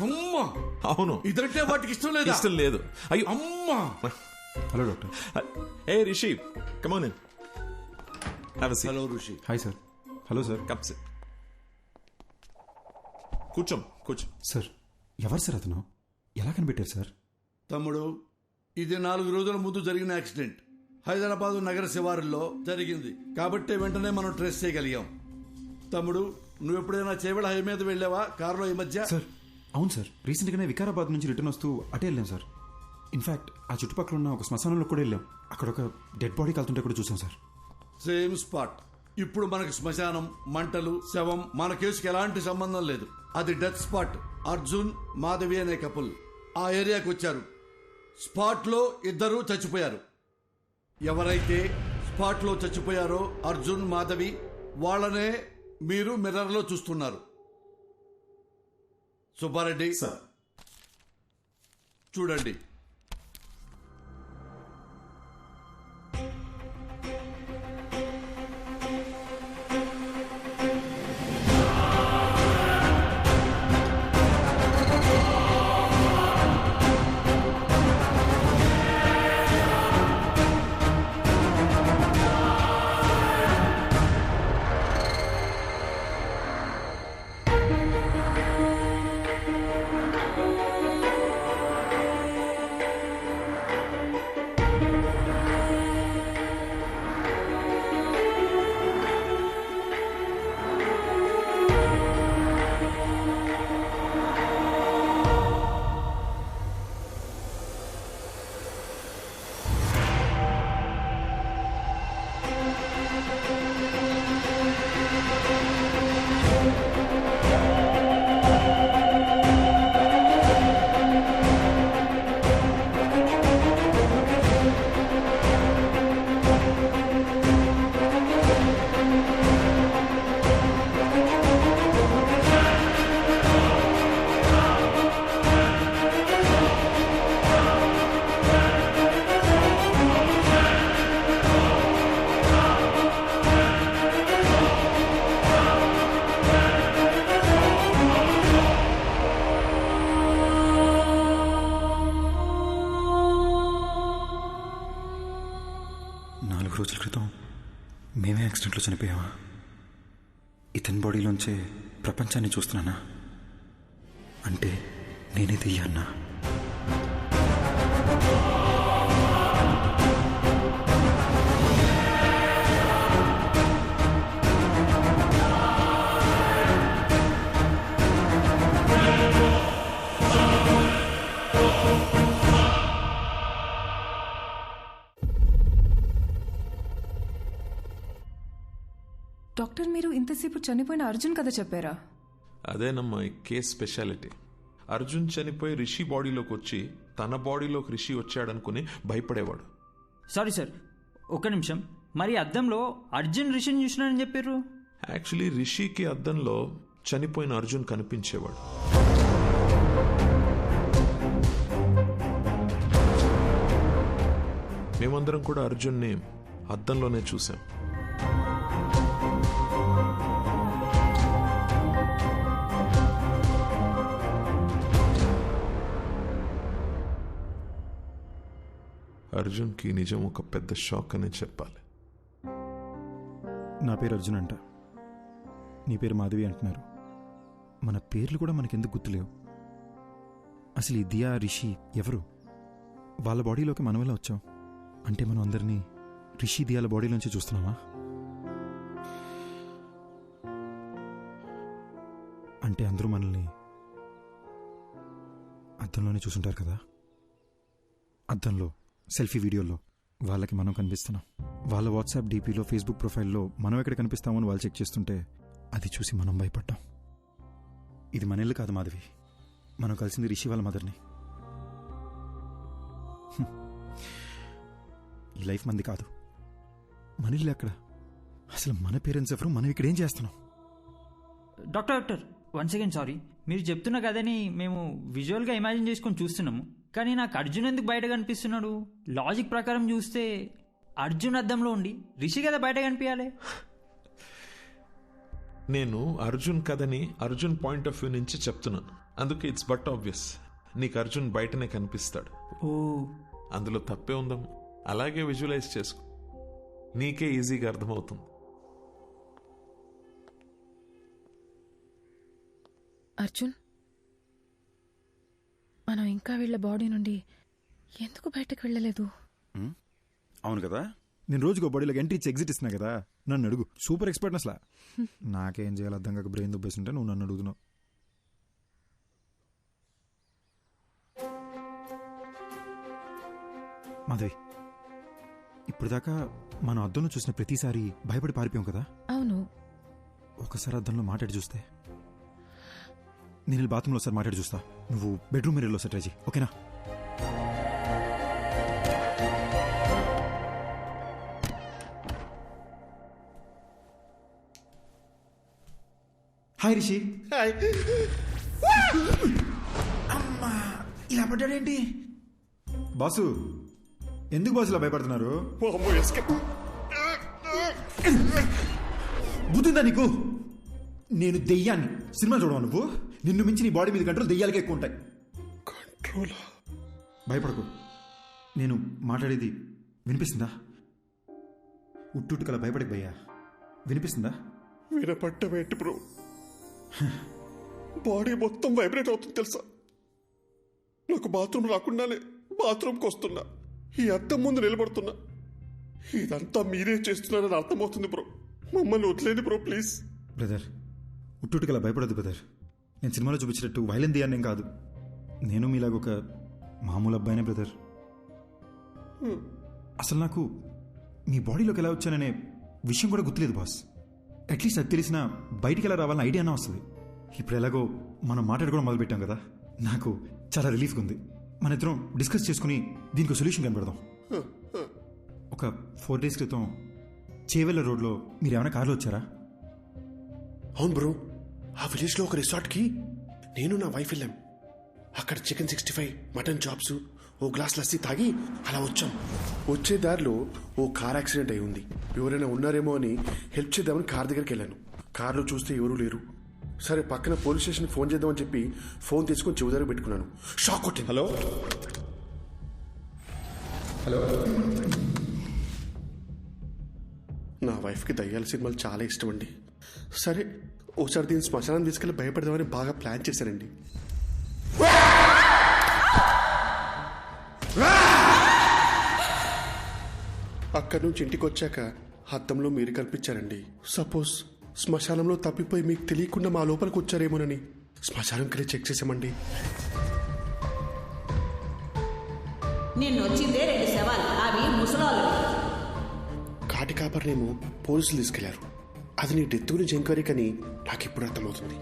అమ్మా, అవును, ఇదంటే వాటికి ఇష్టం లేదు. ఇష్టం లేదు. అయ్యో అమ్మా. Hello doctor. A Rishi, come on in. Have a seat. Hello Rishi. Hi sir. Hello sir. Come SIT. కూర్చో. సార్, ఎవరు సార్ అతను? ఎలా కనిపెట్టారు సార్? తమ్ముడు, ఇది 4 రోజుల ముందు జరిగిన యాక్సిడెంట్. హైదరాబాదు నగర శివారుల్లో జరిగింది. కాబట్టే వెంటనే మనం ట్రేస్ చేయగలిగాం. తమ్ముడు, నువ్వు ఎప్పుడైనా చేవెళ్ళ హై మీద వెళ్ళావా కారులో ఈ మధ్య? సార్ అవును సార్, రీసెంట్గానే వికారాబాద్ నుంచి రిటర్న్ వస్తూ అటే వెళ్ళాం సార్. ఇన్ఫాక్ట్ ఆ చుట్టుపక్కల ఉన్న ఒక శ్మశానంలో కూడా వెళ్ళాం. అక్కడ ఒక డెడ్ బాడీ కలుతుంటే కూడా చూసాం సార్. Same spot. ఇప్పుడు మనకి శ్మశానం, మంటలు, శవం మన కేసుకి ఎలాంటి సంబంధం లేదు. అది డెత్ స్పాట్. అర్జున్ మాధవి అనే కపుల్ ఆ ఏరియాకి వచ్చారు. స్పాట్ లో ఇద్దరు చచ్చిపోయారు. ఎవరైతే స్పాట్ లో చచ్చిపోయారో అర్జున్ మాధవి, వాళ్ళనే మీరు మిర్రర్ లో చూస్తున్నారు. సుబ్బారెడ్డి చూడండి. రోజుల క్రితం మేమే యాక్సిడెంట్లో చనిపోయావా? ఇతని బాడీలోంచే ప్రపంచాన్ని చూస్తున్నానా? అంటే నేనే దెయ్యాన్నా? డాక్టర్, మీరు ఇంతసేపు చనిపోయిన అర్జున్ కథ చెప్పారా? అదేనమ్మా ఈ కేస్ స్పెషాలిటీ. అర్జున్ చనిపోయి రిషి బాడీలోకి వచ్చి తన బాడీలోకి రిషి వచ్చాడనుకుని భయపడేవాడు. సారీ సార్, ఒక్క నిమిషం. మరి అద్దంలో అర్జున్ రిషిని చూసినాడని చెప్పారు. యాక్చువల్లీ రిషికి అద్దంలో చనిపోయిన అర్జున్ కనిపించేవాడు. మేమందరం కూడా అర్జున్ని అద్దంలోనే చూసాం. అర్జున్కి నిజం ఒక పెద్ద షాక్ అనే చెప్పాలి. నా పేరు అర్జున్ అంట, నీ పేరు మాధవి అంటున్నారు. మన పేర్లు కూడా మనకెందుకు గుర్తులేవు? అసలు ఈ దియా, రిషి ఎవరు? వాళ్ళ బాడీలోకి మనం ఎలా వచ్చాం? అంటే మనం అందరినీ రిషి, దియాల బాడీలోంచి చూస్తున్నామా? అంటే అందరూ మనల్ని అద్దంలోనే చూసుంటారు కదా. అద్దంలో సెల్ఫీ వీడియోలో వాళ్ళకి మనం కనిపిస్తున్నాం. వాళ్ళ వాట్సాప్ డీపీలో, ఫేస్బుక్ ప్రొఫైల్లో మనం ఎక్కడ కనిపిస్తామని వాళ్ళు చెక్ చేస్తుంటే అది చూసి మనం భయపడ్డాం. ఇది మన ఇల్లు కాదు మాధవి, మనం కలిసింది రిషి వాళ్ళ మదర్ని. ఈ లైఫ్ మంది కాదు, మన ఇల్లు ఎక్కడ? అసలు మన పేరెంట్స్ ఎవరు? మనం ఇక్కడ ఏం చేస్తున్నాం? Doctor one second, sorry. మీరు చెప్తున్న కథని మేము విజువల్గా ఇమాజిన్ చేసుకొని చూస్తున్నాము, కానీ నాకు అర్జున్ ఎందుకు బయట కనిపిస్తున్నాడు? లాజిక్ ప్రకారం చూస్తే అర్జున్ అద్దంలో ఉండి రిషి కదా బయట కనిపించాలి. నేను అర్జున్ కథని అర్జున్ పాయింట్ ఆఫ్ వ్యూ నుంచి చెప్తున్నాను, అందుకే ఇట్స్ బట్ ఆబ్వియస్ నీకు అర్జున్ బయటనే కనిపిస్తాడు. ఓ, అందులో తప్పే ఉందమ్మా. అలాగే విజువలైజ్ చేసుకో, నీకే ఈజీగా అర్థమవుతుంది. అర్జున్, మనం ఇంకా వీళ్ళ బాడీ నుండి ఎందుకు బయటకు వెళ్ళలేదు? అవును కదా, నేను రోజుకో బాడీలోకి ఎంట్రీ ఇచ్చి ఎగ్జిట్ ఇస్తున్నా కదా, నన్ను అడుగు. సూపర్ ఎక్స్పర్ట్ అసలు. నాకేం చేయాలి అర్థం కాక బ్రెయిన్ దుబ్బేస్తుంటే నువ్వు నన్ను అడుగుతున్నావు. మాధవి, ఇప్పుడు దాకా మనం అద్దంలో చూసిన ప్రతిసారి భయపడి పారిపోయాం కదా. అవును. ఒకసారి అద్దంలో మాట్లాడి చూస్తే. నేను బాత్రూంలో ఒకసారి మాట్లాడి చూస్తా, నువ్వు బెడ్రూమ్ మిర్రర్లో ఒకసారి ట్రై చేయి, ఓకేనా? హాయ్ రిషి. అమ్మా, ఇలా పడ్డాడేంటి? బాసు, ఎందుకు బాసు ఇలా భయపడుతున్నారు? బుద్ధిందా నీకు? నేను దెయ్యాన్ని. సినిమా చూడవా నువ్వు? నిన్ను మించి నీ బాడీ మీద కంట్రోల్ దెయ్యాలకే ఎక్కువ ఉంటాయి. కంట్రోల్? భయపడకు. నేను మాట్లాడేది వినిపిస్తుందా? ఉట్టుకలా భయపడకు భయ్యా. వినిపిస్తుందా? వినపడ్డమేంటి బ్రో? బాడీ మొత్తం వైబ్రేట్ అవుతుంది తెలుసా. నాకు బాత్రూమ్ రాకుండానే బాత్రూమ్కి వస్తున్నా, ఈ అద్దం ముందు నిలబడుతున్నా. ఇదంతా మీరే చేస్తున్నారని అర్థమవుతుంది బ్రో. మమ్మల్ని వదిలేండి బ్రో ప్లీజ్. బ్రదర్, ఉట్టుకలా భయపడద్దు బ్రదర్. నేను సినిమాలో చూపించినట్టు వైలెన్ దియాన్నేం కాదు. నేను మీలాగొక మామూలు అబ్బాయినే బ్రదర్. అసలు నాకు మీ బాడీలోకి ఎలా వచ్చాననే విషయం కూడా గుర్తులేదు బాస్. అట్లీస్ట్ అది తెలిసినా బయటికి ఎలా రావాలని ఐడియా అన్నా వస్తుంది. ఇప్పుడు ఎలాగో మనం మాట్లాడుకోవడం మొదలుపెట్టాం కదా, నాకు చాలా రిలీఫ్గా ఉంది. మన ఇద్దరం డిస్కస్ చేసుకుని దీనికి సొల్యూషన్ కనబడదాం. ఒక 4 days క్రితం చేవెళ్ళ రోడ్లో మీరు ఏమైనా కార్లో వచ్చారా? అవును బ్రో, ఆ విలేజ్లో ఒక రిసార్ట్కి నేను నా వైఫ్ వెళ్ళాం. అక్కడ చికెన్ 65, మటన్ చాప్స్, ఓ గ్లాస్ లస్సీ తాగి అలా వచ్చాం. వచ్చే దారిలో ఓ కార్ యాక్సిడెంట్ అయి ఉంది. ఎవరైనా ఉన్నారేమో అని హెల్ప్ చేద్దామని కార్ దగ్గరికి వెళ్ళాను. కార్లో చూస్తే ఎవరూ లేరు. సరే పక్కన పోలీస్ స్టేషన్ ఫోన్ చేద్దామని చెప్పి ఫోన్ తీసుకొని చెవి దగ్గర పెట్టుకున్నాను. షాక్ కొట్టింది. Hello hello. నా వైఫ్కి దయ్యాల సినిమాలు చాలా ఇష్టం అండి. సరే ఓసారి దీన్ని శ్మశానం తీసుకెళ్ళి భయపడదామని బాగా ప్లాన్ చేశానండి. అక్కడి నుంచి ఇంటికి వచ్చాక అద్దంలో మీరు కనిపించారండి. సపోజ్ శ్మశానంలో తప్పిపోయి మీకు తెలియకుండా మా లోపలికి వచ్చారేమోనని శ్మశానంకి చెక్ చేసామండి. నిన్నొచ్చిందే 2 శవాలు, అవి ముసలాళ్ళు. కాటి కాపర్నేమో పోలీసులు తీసుకెళ్లారు. అది నీ డెత్ గురించి ఎంక్వైరీ కానీ నాకు ఇప్పుడు అర్థమవుతుంది.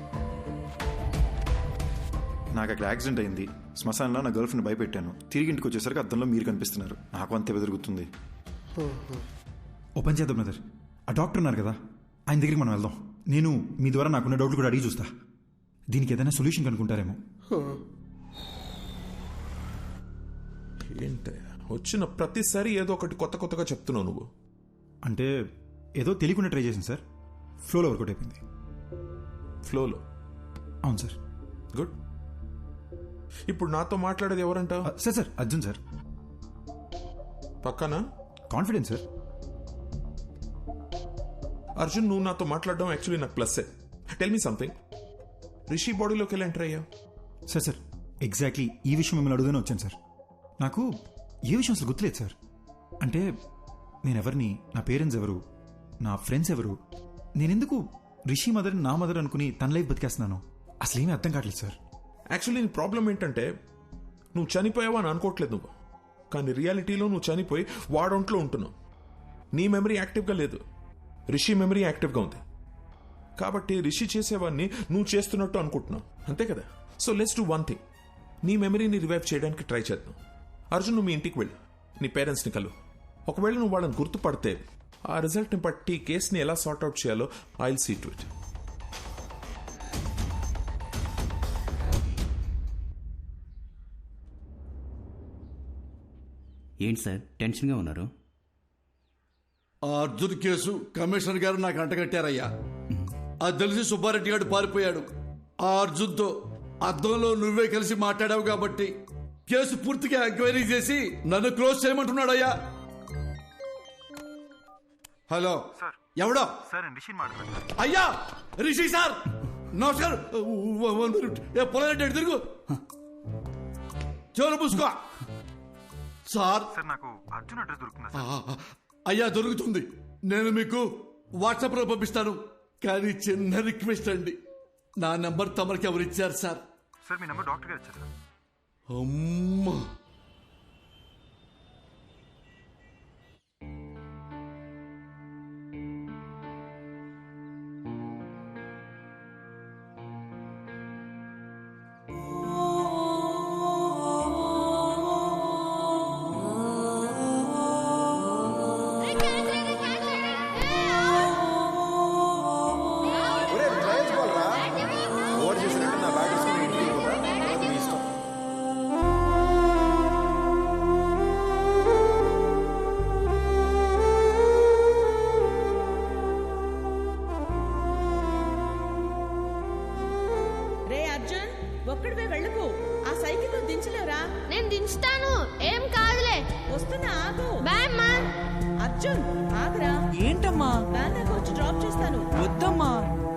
నాకు అక్కడ యాక్సిడెంట్ అయింది. శ్మశానంలో నా గర్ల్ ఫ్రెండ్ భయపెట్టాను. తిరిగి ఇంటికి వచ్చేసరికి అద్దంలో మీరు కనిపిస్తున్నారు. నాకు అంతే బెదురుగుతుంది. ఓపెన్ చేద్దాం బ్రదర్. ఆ డాక్టర్ ఉన్నారు కదా, ఆయన దగ్గరికి మనం వెళ్దాం. నేను మీ ద్వారా నాకున్న డౌట్లు కూడా అడిగి చూస్తా. దీనికి ఏదైనా సొల్యూషన్ కనుక్కుంటారేమో. ఏంటి వచ్చిన ప్రతిసారి ఏదో ఒకటి కొత్త కొత్తగా చెప్తున్నావు నువ్వు. అంటే ఏదో తెలియకుండా ట్రై చేసింది సార్. ఫ్లోలో వర్కౌట్ అయిపోయింది. ఫ్లోలో? అవును సార్. గుడ్. ఇప్పుడు నాతో మాట్లాడేది ఎవరంట? Sir sir Arjun sir. పక్కన కాన్ఫిడెన్స్ సార్. అర్జున్, నువ్వు నాతో మాట్లాడడం యాక్చువల్లీ నాకు ప్లస్సే. Tell me something. రిషి బాడీలోకి ఎలా ఎంటర్ అయ్యా? సార్ సార్ ఎగ్జాక్ట్లీ ఈ విషయం మిమ్మల్ని అడుగుతూనే వచ్చాను సార్. నాకు ఏ విషయం అసలు గుర్తులేదు సార్. అంటే నేనెవరిని, నా పేరెంట్స్ ఎవరు, నా ఫ్రెండ్స్ ఎవరు, నేనెందుకు రిషి మదర్ నా మదర్ అనుకుని తన లైఫ్ బతికేస్తున్నాను, అసలు ఏమీ అర్థం కావట్లేదు సార్. యాక్చువల్లీ నీ ప్రాబ్లం ఏంటంటే నువ్వు చనిపోయావా అని అనుకోవట్లేదు నువ్వు, కానీ రియాలిటీలో నువ్వు చనిపోయి వాడొంట్లో ఉంటున్నావు. నీ మెమరీ యాక్టివ్గా లేదు, రిషి మెమరీ యాక్టివ్గా ఉంది. కాబట్టి రిషి చేసేవాడిని నువ్వు చేస్తున్నట్టు అనుకుంటున్నావు, అంతే కదా. So let's do one thing. నీ మెమరీని రివైవ్ చేయడానికి ట్రై చేద్దాం. అర్జున్, నువ్వు మీ ఇంటికి వెళ్ళు, నీ పేరెంట్స్ని కలు. ఒకవేళ నువ్వు వాళ్ళని గుర్తుపడితే ఆ రిజల్ట్ని బట్టి కేసుని ఎలా సార్ట్అవుట్ చేయాలో I will see to it. ఏంటి సార్ టెన్షన్గా ఉన్నారు? ఆ అర్జున్ కేసు కమిషనర్ గారు నాకు అంటగట్టారయ్యా. అది తెలిసి సుబ్బారెడ్డి గారు పారిపోయాడు. ఆ అర్జున్తో అద్దంలో నువ్వే కలిసి మాట్లాడావు కాబట్టి కేసు పూర్తిగా ఎంక్వైరీ చేసి నన్ను క్లోజ్ చేయమంటున్నాడయ్యా. హలో, ఎవడో? అయ్యా రిషి సార్, నమస్కారం. 1 minute. పొలారెడ్డి తిరుగు, చెవులు పూసుకో. సార్ నాకు అర్జున్ అడ్రస్ దొరుకుతుందా? అయ్యా దొరుకుతుంది, నేను మీకు వాట్సాప్లో పంపిస్తాను. కానీ చిన్న రిక్వెస్ట్ అండి, నా నెంబర్ తమరికి ఎవరు ఇచ్చారు సార్? సార్ మీ నెంబర్ డాక్టర్ గారు ఇచ్చారు సార్. అమ్మా, ఒక్కడివే వెళ్ళకు, ఆ సైకిల్ దించలేవురా? నేను దించుతాను, ఏం కాదులే. వస్తున్నా, ఆగు. బాయ్ అమ్మా. అర్జున్ ఆగరా. ఏంటమ్మా? వ్యాన్ దగ్గర వచ్చి డ్రాప్ చేస్తాను. వద్దమ్మా,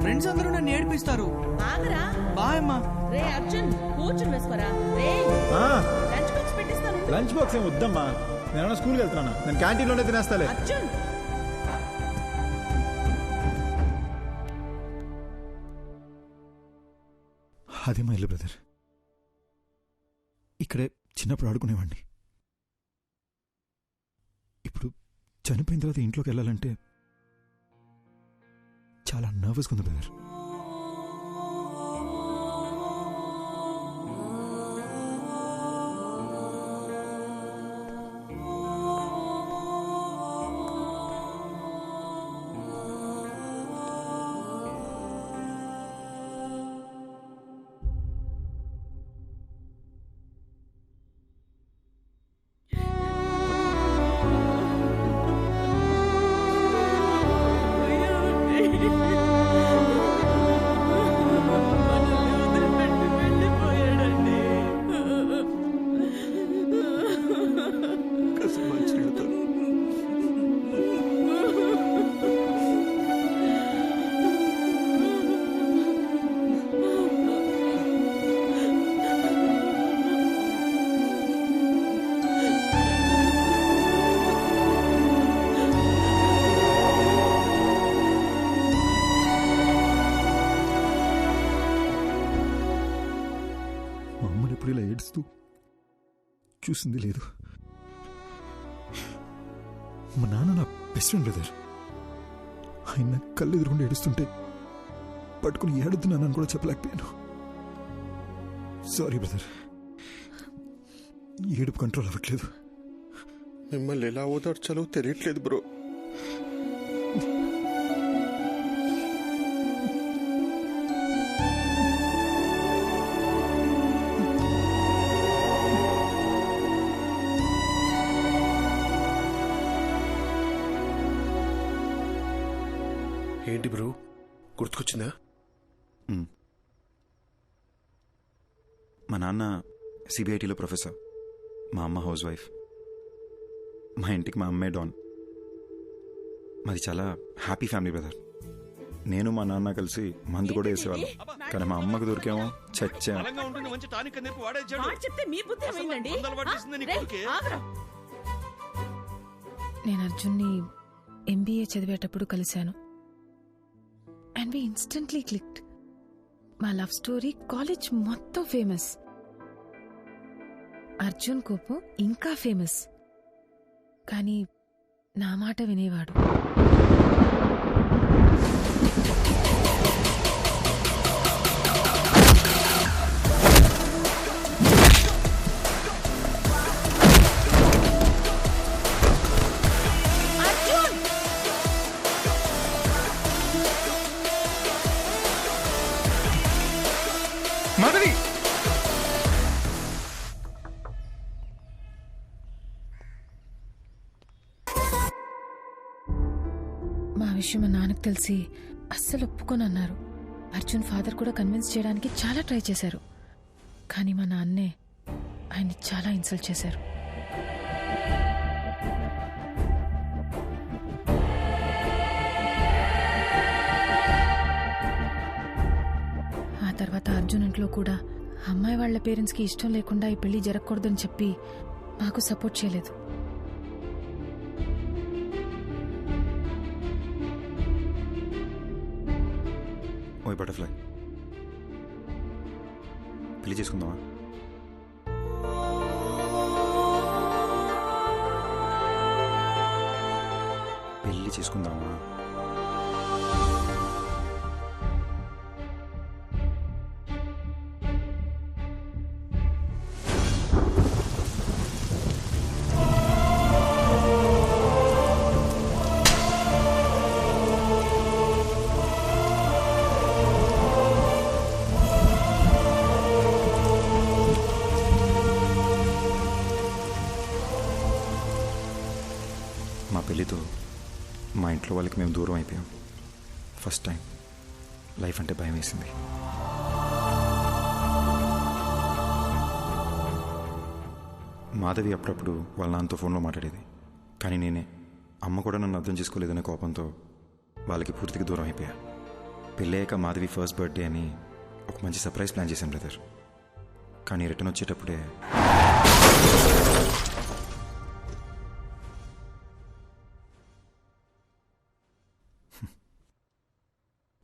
ఫ్రెండ్స్ అందరూ నన్ను ఏడిపిస్తారు. ఆగరా. బాయ్ అమ్మా. రే అర్జున్, కూర్చుని వేసుకోరా. రే లంచ్ బాక్స్ పెట్టిస్తాను. లంచ్ బాక్స్ ఏం వద్దమ్మా, నేను స్కూల్కి వెళ్తున్నా, నేను క్యాంటీన్లోనే తినేస్తాలే. అర్జున్ అదే మా ఇల్లు బ్రదర్, ఇక్కడే చిన్నప్పుడు ఆడుకునేవాడిని. ఇప్పుడు చనిపోయిన తర్వాత ఇంట్లోకి వెళ్ళాలంటే చాలా నర్వస్గా ఉంది బ్రదర్. ఇలా ఏడుస్తూ చూసింది లేదు. మా నాన్న నా బెస్ట్ ఫ్రెండ్ బ్రదర్, ఆయన కళ్ళు ఎదురుకుండా ఏడుస్తుంటే పట్టుకుని ఏడుతున్నానని కూడా చెప్పలేకపోయాను. సారీ బ్రదర్, ఏడుపు కంట్రోల్ అవ్వట్లేదు. మిమ్మల్ని ఎలా ఓదార్చాలో తెలియట్లేదు బ్రో. ఏంటి బ్రో, గుర్తుకొచ్చిందా? మా నాన్న సిబిఐటీలో ప్రొఫెసర్, మా అమ్మ హౌస్ వైఫ్. మా ఇంటికి మా అమ్మే డాన్. మాది చాలా హ్యాపీ ఫ్యామిలీ బ్రదర్. నేను మా నాన్న కలిసి మందు కూడా వేసేవాళ్ళం, కానీ మా అమ్మకు దొరికేమో చచ్చా. నేను అర్జున్ని ఎంబీఏ చదివేటప్పుడు కలిశాను. And we instantly clicked. మా లవ్ స్టోరీ కాలేజ్ మొత్తం ఫేమస్. అర్జున్ కోపం ఇంకా ఫేమస్. కానీ నా మాట వినేవాడు. మాధవి, మా విషయం మా నాన్నకు తెలిసి అస్సలు ఒప్పుకోనన్నారు. అర్జున్ ఫాదర్ కూడా కన్విన్స్ చేయడానికి చాలా ట్రై చేశారు, కానీ మా నాన్నే ఆయన్ని చాలా ఇన్సల్ట్ చేశారు. ఆ తర్వాత అర్జున్ ఇంట్లో కూడా అమ్మాయి వాళ్ల పేరెంట్స్కి ఇష్టం లేకుండా ఈ పెళ్లి జరగకూడదని చెప్పి మాకు సపోర్ట్ చేయలేదు. ఓయ్ బటర్ఫ్లై, పెళ్లి చేసుకుందామా? పెళ్లి చేసుకుందామా? మా పెళ్ళితో మా ఇంట్లో వాళ్ళకి మేము దూరం అయిపోయాం. ఫస్ట్ టైం లైఫ్ అంటే భయం వేసింది. మాధవి అప్పుడప్పుడు వాళ్ళ నాన్నతో ఫోన్లో మాట్లాడేది, కానీ నేనే అమ్మ కూడా నన్ను అర్థం చేసుకోలేదనే కోపంతో వాళ్ళకి పూర్తిగా దూరం అయిపోయా. పెళ్ళయ్యాక మాధవి ఫస్ట్ బర్త్డే అని ఒక మంచి సర్ప్రైజ్ ప్లాన్ చేశాను బ్రదర్. కానీ రిటర్న్ వచ్చేటప్పుడే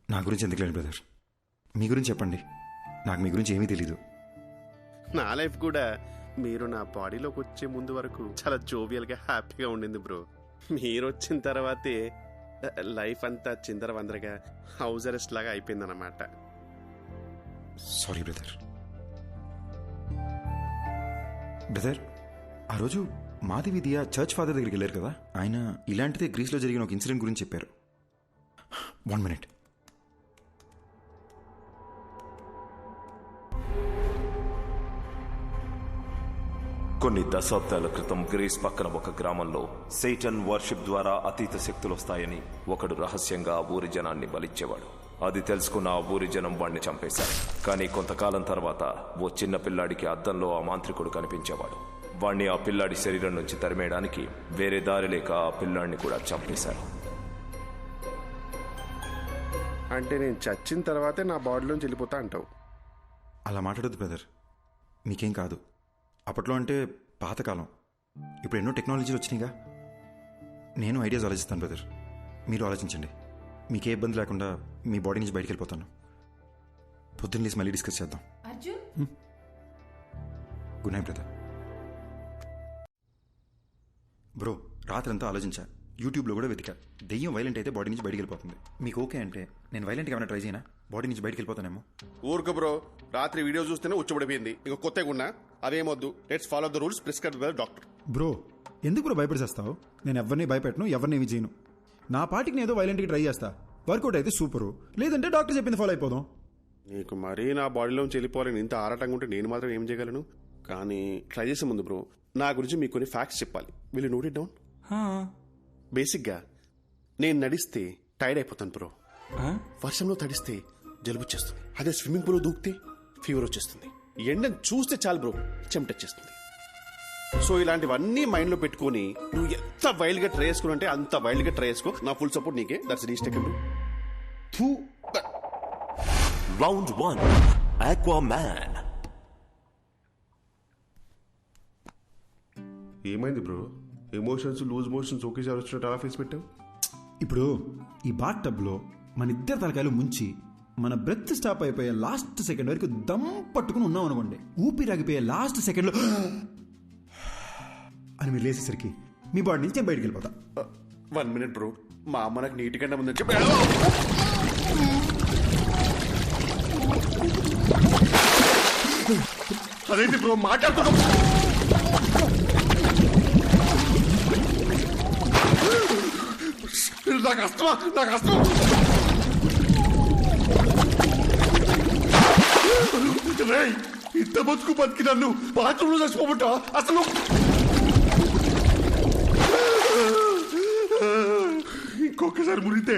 నా గురించి ఎందుకు లేదు బ్రదర్, మీ గురించి చెప్పండి. నాకు మీ గురించి ఏమీ తెలీదు. నా లైఫ్ కూడా మీరు నా బాడీలోకి వచ్చే ముందు వరకు చాలా జోవియల్గా హ్యాపీగా ఉండింది బ్రో. మీరు వచ్చిన తర్వాతే లైఫ్ అంతా చిందర వందరగా హౌస్ అరెస్ట్ లాగా అయిపోయిందన్నమాట. Sorry brother. బ్రదర్, ఆ రోజు మాధవి దియా చర్చ్ ఫాదర్ దగ్గరికి వెళ్ళారు కదా, ఆయన ఇలాంటిదే గ్రీస్లో జరిగిన ఒక ఇన్సిడెంట్ గురించి చెప్పారు. 1 minute. కొన్ని దశాబ్దాల క్రితం గ్రీస్ పక్కన ఒక గ్రామంలో సైటన్ వర్షిప్ ద్వారా అతీత శక్తులు వస్తాయని ఒకడు రహస్యంగా ఆ ఊరి జనాన్ని బలిచ్చేవాడు. అది తెలుసుకున్న ఆ ఊరి జనం వాడిని చంపేశారు. కానీ కొంతకాలం తర్వాత ఓ చిన్న పిల్లాడికి అద్దంలో ఆ మాంత్రికుడు కనిపించేవాడు. వాణ్ణి ఆ పిల్లాడి శరీరం నుంచి తరిమేయడానికి వేరే దారి లేక ఆ పిల్లాడిని కూడా చంపేశారు. అంటే నేను చచ్చిన తర్వాతే నా బాడీలోంచి వెళ్ళిపోతా అంటావు? అలా మాట్లాడొద్దు బ్రదర్, మీకేం కాదు. అప్పట్లో అంటే పాతకాలం, ఇప్పుడు ఎన్నో టెక్నాలజీలు వచ్చినాయిగా. నేను ఐడియాస్ ఆలోచిస్తాను బ్రదర్, మీరు ఆలోచించండి. మీకే ఇబ్బంది లేకుండా మీ బాడీ నుంచి బయటికి వెళ్ళిపోతాను. పొద్దున్న లేసి మళ్ళీ డిస్కస్ చేద్దాం. Good night brother. బ్రో, రాత్రంతా ఆలోచించా, యూట్యూబ్లో కూడా వెతికా. దెయ్యం వైలెంట్ అయితే బాడీ నుంచి బయటికి వెళ్ళిపోతుంది. మీకు ఓకే అంటే నేను వైలెంట్గా ఏమైనా ట్రై చేయనా? బాడీ నుంచి బయటికి వెళ్ళిపోతానేమో. ఊరుకు బ్రో, రాత్రి వీడియో చూస్తేనే ఉచ్చబడిపోయింది. ఇక కొత్తగా ఉన్నా అదేమొద్దు. Let's follow the rules prescribed by doctor. Bro, ఎందుకు బ్రో భయపడిచేస్తావు? నేను ఎవరిని భయపెట్టను, ఎవరిని ఏమి చేయను. నా పాటికి నేను ఏదో వైలెంట్గా ట్రై చేస్తా. వర్కౌట్ అయితే సూపరు, లేదంటే డాక్టర్ చెప్పింది ఫాలో అయిపోదాం. నీకు మరీ నా బాడీలోంచి వెళ్ళిపోవాలని ఇంత ఆరాటంగా ఉంటే నేను మాత్రం ఏం చేయగలను? కానీ ట్రై చేసే ముందు బ్రో, నా గురించి మీకు కొన్ని ఫ్యాక్ట్స్ చెప్పాలి. Will you note it down? బేసిక్గా నేను నడిస్తే టైర్డ్ అయిపోతాను బ్రో. వర్షంలో తడిస్తే జలుబు వచ్చేస్తుంది. అదే స్విమ్మింగ్ పూల్ దూకితే ఫీవర్ వచ్చేస్తుంది. ఎండను చూస్తే చాలు బ్రో చెమటొచ్చేస్తుంది. సో ఇలాంటివన్నీ మైండ్ లో పెట్టుకుని నువ్వు ఎంత వైల్డ్ గా ట్రై చేసుకుని అంటే అంత వైల్డ్ గా ట్రై చేసుకో. నా ఫుల్ సపోర్ట్ నీకే. దట్స్ రీస్టేకబుల్. Round 1 Aquaman. ఏమైంది బ్రో? ఎమోషన్స్ లూజ్ మోషన్స్ ఒకేసారి వచ్చినట్టు అలా ఫేస్ పెట్టావు. ఇప్పుడు ఈ బాత్ టబ్లో మన ఇద్దరు తలకాయలు ముంచి మన బ్రెత్ స్టాప్ అయిపోయే లాస్ట్ సెకండ్ వరకు దమ్ పట్టుకుని ఉన్నాం అనుకోండి. ఊపిరాగిపోయే లాస్ట్ సెకండ్లో అని మీరు లేసేసరికి మీ బాడీ నుంచి బయటికి వెళ్ళిపోతా. 1 minute బ్రో, మా అమ్మ నాకు నీటి కన్నా ముందని చెప్పి అదేంటి బ్రో మాట్లాడుతున్నా? నాకు అస్తమా, నాకు అస్తమా. ఇంత బతుకు బతికి నన్ను బాత్రూంలో చచ్చిపోబట్టా అసలు? ఇంకొకసారి మురిగితే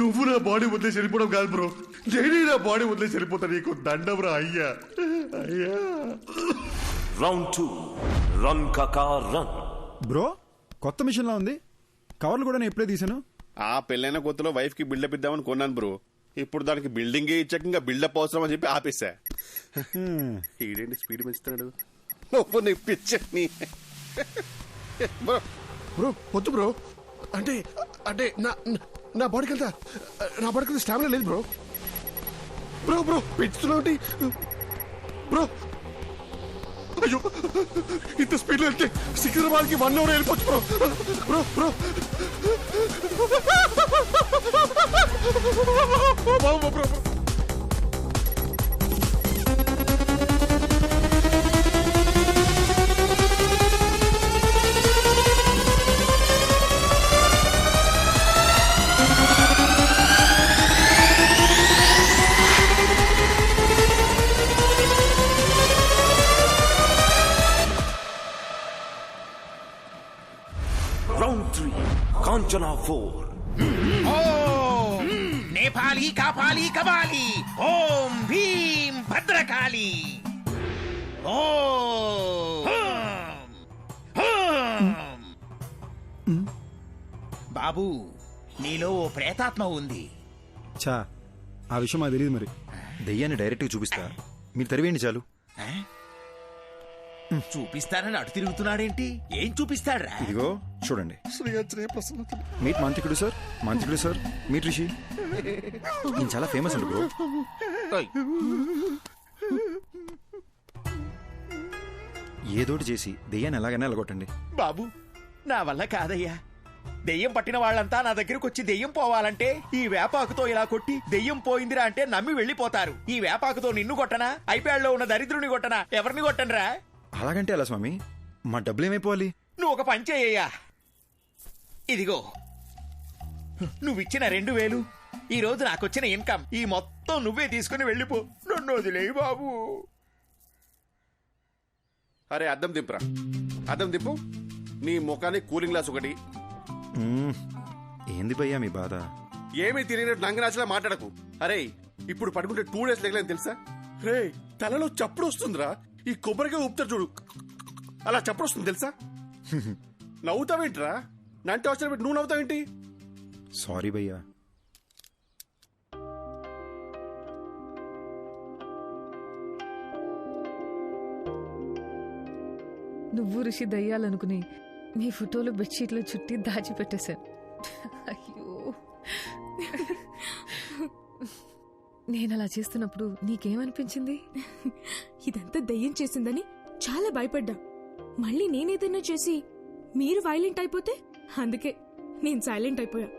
నువ్వు నా బాడీ వదిలేసి వెళ్ళిపోవడం కాదు బ్రో, నేను నా బాడీ వదిలేసి వెళ్ళిపోతా. నీకు దండం రా అయ్యా, అయ్యా. రౌండ్ 2 రన్ కాకా రన్. బ్రో, కొత్త మిషన్ లా ఉంది. కవర్లు కూడా నేను ఎప్పుడే తీసాను. ఆ పెళ్ళైన కొత్తలో వైఫ్ కి బిల్డప్ ఇద్దామని కొన్నాను బ్రో. ఇప్పుడు దానికి బిల్డింగ్ ఇచ్చాక ఇంకా బిల్డప్ అవసరం అని చెప్పి ఆపేశా. ఈడేంటి స్పీడ్ పెంచుతాడు? పిచ్చని బ్రో. బ్రో వద్దు బ్రో. అంటే అంటే నా బాడీకి అంతా స్టామినా లేదు బ్రో. బ్రో బ్రో పెంచుతున్నావు బ్రో. అయ్యో ఇంత స్పీడ్లో వెళ్తే సికింద్రాబాద్కి 1 hour వెళ్ళిపోవచ్చు bro. Bro bro bro bro. Round 3, Kanchana 4. Om నేపాలి కాపాలి కబాలి ఓం భీం భద్రకాళి ఓం బాబు నీలో ఓ ప్రేతాత్మ ఉంది. చా ఆ విషయం మాకు తెలియదు మరి. దెయ్యాన్ని డైరెక్ట్గా చూపిస్తా, మీరు తరివేయండి చాలు. చూపిస్తానని అటు తిరుగుతున్నాడేంటి? ఏం చూపిస్తాడ్రా? ఇదిగో చూడండి. మీట్ మాంత్రికుడు సార్, మాంత్రికుడు సార్, మీట్ రిషి. ఈయన చాలా ఫేమస్ అండి బ్రో. ఏదోటి చేసి దెయ్యాన్ని ఎలాగైనా ఎలగొట్టండి. బాబు నా వల్ల కాదయ్యా. దెయ్యం పట్టిన వాళ్ళంతా నా దగ్గరకు వచ్చి దెయ్యం పోవాలంటే ఈ వేపాకుతో ఇలా కొట్టి దెయ్యం పోయిందిరా అంటే నమ్మి వెళ్ళిపోతారు. ఈ వేపాకుతో నిన్ను కొట్టనా, ఐప్యాడ్లో ఉన్న దరిద్రుని కొట్టనా, ఎవరిని కొట్టనరా? అలాగంటే ఎలా స్వామి, మా డబ్బులు ఏమైపోవాలి? నువ్వు ఒక పని చేయ్యా. ఇదిగో నువ్విచ్చిన 2000 ఈ రోజు నాకొచ్చిన ఇన్కమ్, ఈ మొత్తం నువ్వే తీసుకుని వెళ్ళిపో. నన్ను వదిలేయి బాబు. అరే అద్దం దింపురా, అద్దం దింపు. నీ ముఖానికి కూలింగ్ గ్లాస్ ఒకటి. ఏంది భయ్యా మీ బాధ? ఏమీ తిరిగినట్టు నంగనాచలా మాట్లాడకు. అరే ఇప్పుడు పడుకుంటే 2 days లేకలేని తెలుసా? రే తలలో చప్పుడు వస్తుందిరా. ఈ కొబ్బరిగా ఊపుతారు చూడు, అలా చప్పుడు వస్తుంది తెలుసా? నవ్వుతావేంట్రా? నంటే అవసరం పెట్టి నువ్వు నవ్వుతావేంటి? సారీ భయ్యా. నువ్వు ఋషి దయ్యాలనుకుని మీ ఫోటోలు బెడ్షీట్లో చుట్టి దాచిపెట్టేశాను. అయ్యో, నేను అలా చేస్తున్నప్పుడు నీకేమనిపించింది? ఇదంతా దయ్యం చేసిందని చాలా భయపడ్డా. మళ్ళీ నేనేదన్నా చేసి మీరు వైలెంట్ అయిపోతే అందుకే నేను సైలెంట్ అయిపోయా.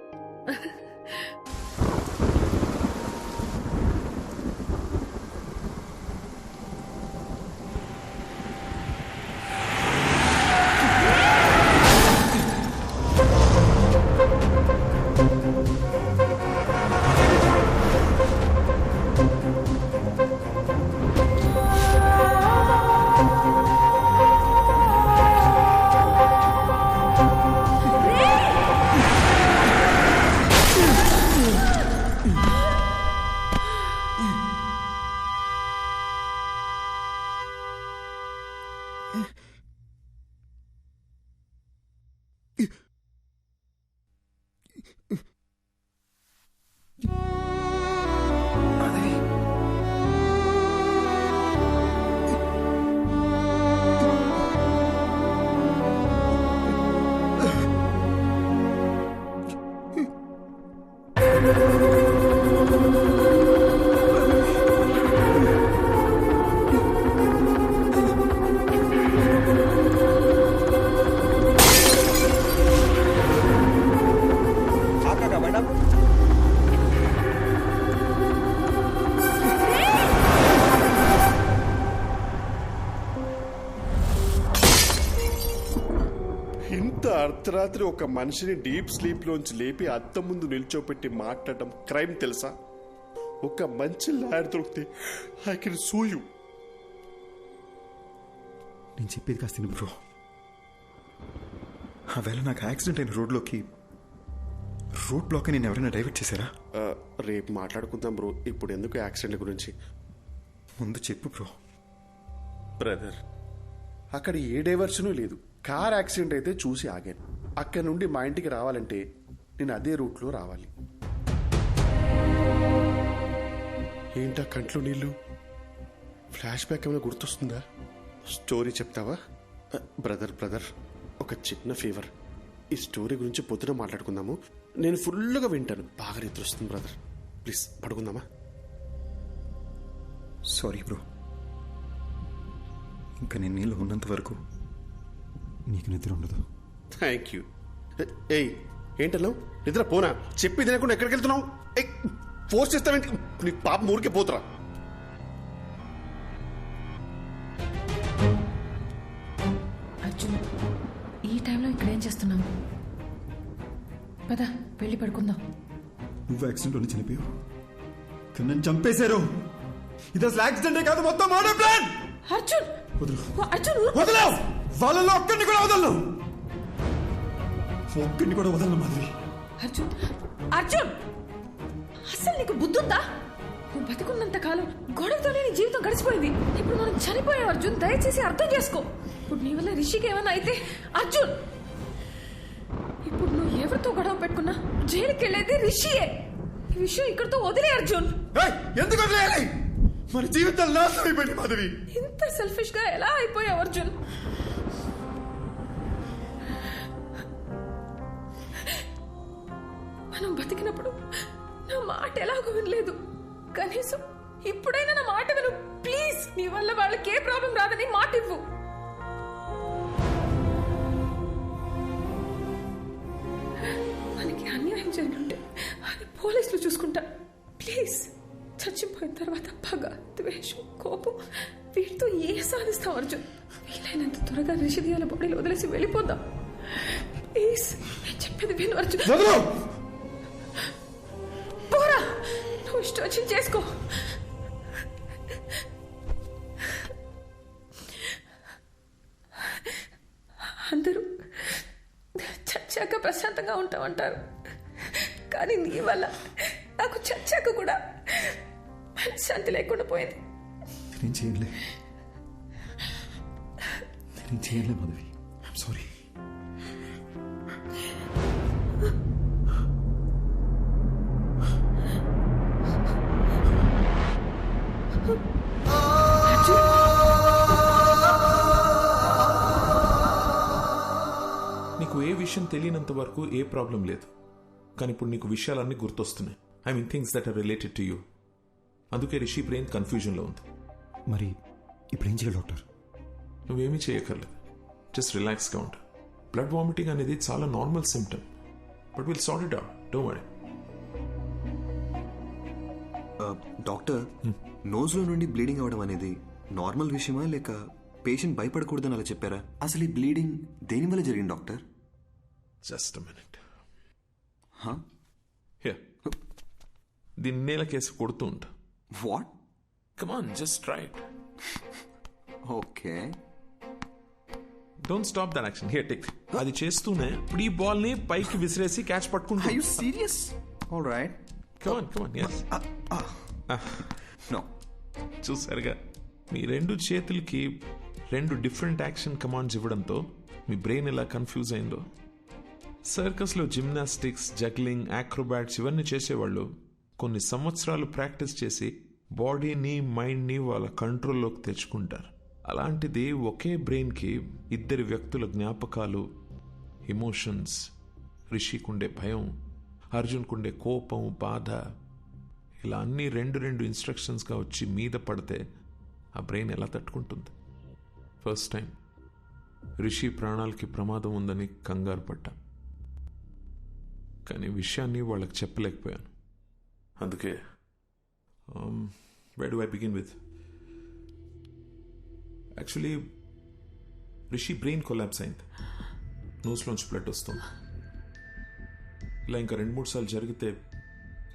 అర్ధరాత్రి ఒక మనిషిని డీప్ స్లీప్ లోంచి లేపి అద్దం ముందు నిల్చోపెట్టి మాట్లాడటం క్రైమ్ తెలుసా? ఒక మంచి లాయర్ దొరికితే ఐ కెన్ సూ యూ. నేను చెప్పేది కాస్త బ్రో. ఆ వేళ నాకు యాక్సిడెంట్ అయిన రోడ్లోకి రోడ్ బ్లాక్ నేను ఎవరైనా డైవర్ట్ చేశారా? రేపు మాట్లాడుకుందాం బ్రో, ఇప్పుడు ఎందుకు యాక్సిడెంట్ గురించి? ముందు చెప్పు బ్రో. బ్రదర్, అక్కడ ఏ డైవర్షను లేదు. కార్ యాక్సిడెంట్ అయితే చూసి ఆగాను. అక్కడ నుండి మా ఇంటికి రావాలంటే నేను అదే రూట్లో రావాలి. ఏంటా కంట్లో నీళ్ళు? ఫ్లాష్ బ్యాక్ ఏమైనా గుర్తొస్తుందా? స్టోరీ చెప్తావా? బ్రదర్ ఒక చిన్న ఫేవర్. ఈ స్టోరీ గురించి పొద్దున మాట్లాడుకుందాము. నేను ఫుల్గా వింటాను. బాగా నిద్ర వస్తుంది బ్రదర్. ప్లీజ్ పడుకుందామా? Sorry bro. ఇంకా నేను నీళ్ళు ఉన్నంత వరకు నీకు నిద్ర ఉండదు. Thank you. ఏయ్ ఏంటన్నావు? నిద్ర పోనా? చెప్పి తినకుండా ఎక్కడికి వెళ్తున్నావు? ఫోర్స్ చేస్తావేంటి? నీ పాప ఊరికే పోతురా. అర్జున్, ఈ టైంలో ఇక్కడ ఏం చేస్తున్నావు? పద వెళ్ళి పడుకుందాం. నువ్వు యాక్సిడెంట్లోనే చనిపోయావు, కానీ నన్ను చంపేశారు. ఇది అసలు యాక్సిడెంటే కాదు, మొత్తం మర్డర్ ప్లాన్. అర్జున్ అర్జున్ వదలవు. వాళ్ళలో ఒక్కడిని కూడా వదలను. ఒక్కడిని కూడా వదలను మాధవి. అర్జున్ అర్జున్, అసలు నీకు బుద్ధుందా? నువ్వు బతుకున్నంత కాలం గొడవతోనే నీ జీవితం గడిచిపోయింది. ఇప్పుడు మనం చనిపోయాం అర్జున్, దయచేసి అర్థం చేసుకో. ఇప్పుడు నీ వల్ల రిషికి ఏమన్నా అయితే అర్జున్, ఇప్పుడు నువ్వు ఎవరితో గొడవ పెట్టుకున్నా జైలుకి వెళ్ళేది రిషియే. ఈ విషయం ఇక్కడితో వదిలే అర్జున్. ఎందుకు వదిలేయాలి? మన జీవితం నాశనం అయిపోయింది మాధవి. ఇంత సెల్ఫిష్ గా ఎలా అయిపోయావు అర్జున్? మనం బతికినప్పుడు నా మాట ఎలాగో వినలేదు. కనీసం ఇప్పుడైనా నా మాట విను ప్లీజ్. నీ వల్ల వాళ్ళకి ఏ ప్రాబ్లం రాదని మాట ఇవ్వు. మనకి అన్యాయం జరుగుంటే అది పోలీసులు చూసుకుంటా. ప్లీజ్, చచ్చిపోయిన తర్వాత పగ, ద్వేషం, కోపం వీటితో ఏ సాధిస్తాం అర్జున్? వీలైనంత త్వరగా రిషిదియాల బాడీలో వదిలేసి వెళ్ళిపోదాం ప్లీజ్. నేను చెప్పేది విను అర్జున్. పోరా, నువ్వు ఇష్టం వచ్చి చేసుకో. అందరూ చచ్చాక ప్రశాంతంగా ఉంటామంటారు, కానీ నీ వల్ల నాకు చచ్చాక కూడా శాంతి లేకుండా పోయింది. నేను చేయలే మాధవి. I'm sorry. నీకు ఏ విషయం తెలియనంత వరకు ఏ ప్రాబ్లం లేదు, కానీ ఇప్పుడు నీకు విషయాలన్నీ గుర్తొస్తున్నాయి. I mean things that are related to you. అందుకే రిషి బ్రెయిన్ కన్ఫ్యూజన్లో ఉంది. మరి ఇప్పుడు ఏం చేయాలి డాక్టర్? నువ్వేమీ చేయక్కర్లేదు, జస్ట్ రిలాక్స్గా ఉంటా. బ్లడ్ వామిటింగ్ అనేది చాలా normal symptom, but will sort it out, don't worry. Doctor, నోజ్లో నుండి బ్లీడింగ్ అవడం అనేది నార్మల్ విషయమా, లేక పేషెంట్ భయపడకూడదని అలా చెప్పారా? అసలు ఈ బ్లీడింగ్ దేని వల్ల జరిగింది డాక్టర్? Just minute. దీన్ని నేల కేసు కొడుతూ ఉంటా. What? Come on, just try it. Okay, don't stop that action. Here take. అది చేస్తూనే ఇప్పుడు ఈ బాల్ ని పైకి విసిరేసి క్యాచ్ పట్టుకుంటా. Are you serious? Alright, come on come on. yes. No. చూసారుగా, మీ రెండు చేతులకి రెండు డిఫరెంట్ యాక్షన్ కమాండ్స్ ఇవ్వడంతో మీ బ్రెయిన్ ఎలా కన్ఫ్యూజ్ అయిందో. సర్కస్లో జిమ్నాస్టిక్స్, జగ్లింగ్, యాక్రోబాట్స్ ఇవన్నీ చేసేవాళ్ళు కొన్ని సంవత్సరాలు ప్రాక్టీస్ చేసి బాడీని, మైండ్ని వాళ్ళ కంట్రోల్లోకి తెచ్చుకుంటారు. అలాంటిది ఒకే బ్రెయిన్కి ఇద్దరి వ్యక్తుల జ్ఞాపకాలు, ఎమోషన్స్, రిషికుండే భయం, అర్జున్కుండే కోపం, బాధ, ఇలా అన్నీ రెండు ఇన్స్ట్రక్షన్స్గా వచ్చి మీద పడితే ఆ బ్రెయిన్ ఎలా తట్టుకుంటుంది? ఫస్ట్ టైం రిషి ప్రాణాలకి ప్రమాదం ఉందని కంగారు పడ్డా, కానీ విషయాన్ని వాళ్ళకి చెప్పలేకపోయాను. అందుకే where do I begin with? Actually Rishi brain collapse అయింది, నోస్లోంచి బ్లడ్ వస్తుంది. ఇలా ఇంకా 2-3 సార్లు జరిగితే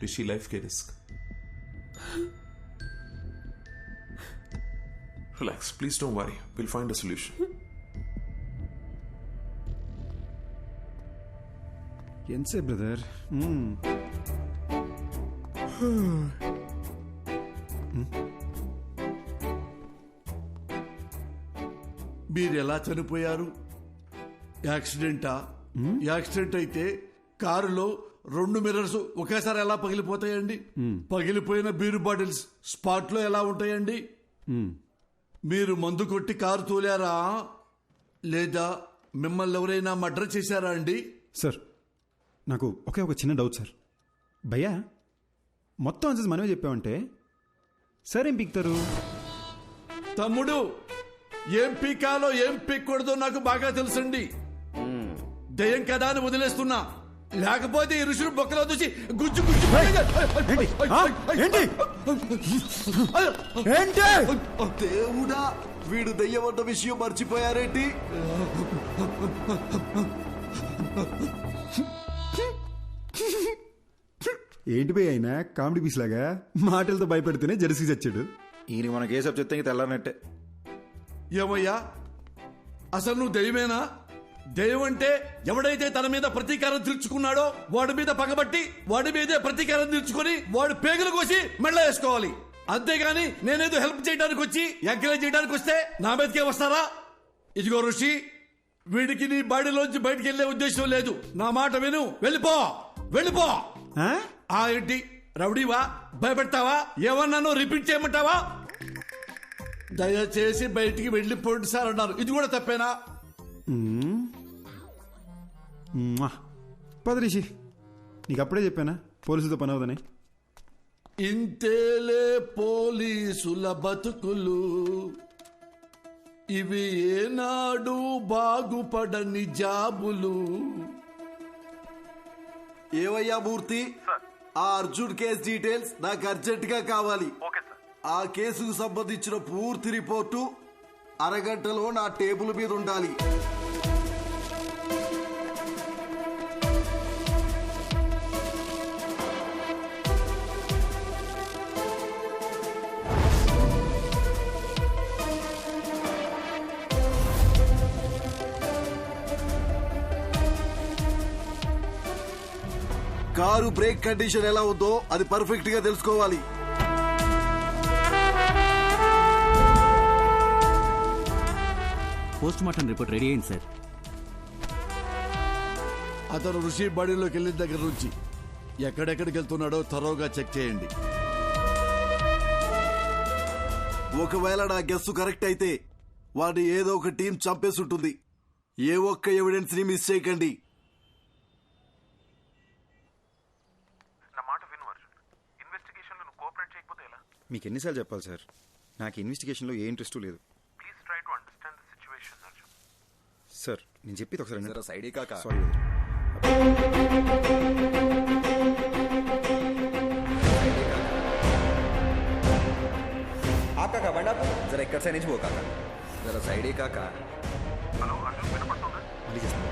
రిషి లైఫ్కే risk. Relax, please don't worry, will find a solution. ఎంతసేపు బ్రదర్? మీరు ఎలా చనిపోయారు? యాక్సిడెంటా? యాక్సిడెంట్ అయితే కారులో 2 మిర్రర్స్ ఒకేసారి ఎలా పగిలిపోతాయండి? పగిలిపోయిన బీరు బాటిల్స్ స్పాట్ లో ఎలా ఉంటాయండి? మీరు మందు కొట్టి కారు తోలారా, లేదా మిమ్మల్ని ఎవరైనా మర్డర్ చేశారా అండి? సార్, నాకు ఒక చిన్న డౌట్ సార్. భయ్యా, మొత్తం ఆన్సర్స్ మనమే చెప్పామంటే సార్ ఏం పీక్తారు? తమ్ముడు, ఏం పీకాలో ఏం పీక్కూడదో నాకు బాగా తెలుసండి. దయ్యం కదా అని వదిలేస్తున్నా, లేకపోతే ఈ ఋషులు బొక్కలో చూసి గుజ్జు గుజ్జు. దేవుడా, వీడు దయ్యమన్న విషయం మర్చిపోయారేంటి? ఏంటి పోయి అయినా కామెడీ పీస్ లాగా మాటలతో భయపెడితేనే జెర్సీ చచ్చాడు. ఈయన మనకి ఏ సబ్ చెప్తే తెల్లారనట్టే. ఏమయ్యా, అసలు నువ్వు దయ్యమేనా? దయ్యం అంటే ఎవడైతే తన మీద ప్రతీకారం తీర్చుకున్నాడో వాడి మీద పగబట్టి వాడి మీదే ప్రతీకారం తీర్చుకుని వాడు పేగులు కోసి మెళ్ళ వేసుకోవాలి. అంతేగాని నేనేదో హెల్ప్ చేయడానికి వచ్చి ఎంకరేజ్ చేయడానికి వస్తే నా మీదకే వస్తారా? ఇదిగో ఋషి, వీడికి నీ బాడీలోంచి బయటికి వెళ్లే ఉద్దేశం లేదు. నా మాట విను, వెళ్ళిపో వెళ్ళిపో. ఏంటి రౌడీవా? భయపెడతావా? ఏమన్నానో రిపీట్ చేయమంటావా? దయచేసి బయటికి వెళ్ళిపోండి సార్ అన్నారు. ఇది కూడా తప్పేనా? పద రిషి, నీకు అప్పుడే చెప్పానా పోలీసులతో పని అవదని. ఇంతేలే పోలీసుల బతుకులు, ఇవి ఏనాడు బాగుపడని జాబులు. ఏవయ్యా మూర్తి, ఆ అర్జున్ కేసు డీటెయిల్స్ నాకు అర్జెంట్ గా కావాలి. ఆ కేసుకు సంబంధించిన పూర్తి రిపోర్టు అరగంటలో నా టేబుల్ మీద ఉండాలి. కారు బ్రేక్ కండిషన్ ఎలా ఉందో అది పర్ఫెక్ట్ గా తెలుసుకోవాలి. పోస్ట్ మార్టం రిపోర్ట్ రెడీ అయింది సార్. అతను ఋషి బాడీలోకి వెళ్ళిన దగ్గర నుంచి ఎక్కడెక్కడికి వెళ్తున్నాడో తరోగా చెక్ చేయండి. ఒకవేళ నా గెస్సు కరెక్ట్ అయితే వాడిని ఏదో ఒక టీం చంపేసి ఉంటుంది. ఏ ఒక్క ఎవిడెన్స్ ని మిస్ చేయకండి. మీకు ఎన్నిసార్లు చెప్పాలి సార్, నాకు ఇన్వెస్టిగేషన్లో ఏ ఇంట్రెస్ట్ లేదు. సార్ నేను చెప్పేది ఒకసారి సైడ్ కాక. సారీ కాకా బండా జర ఎక్కడ సైడ్ నుంచి పో కాక, జర సైడే కాక. మళ్ళీ చేస్తాను.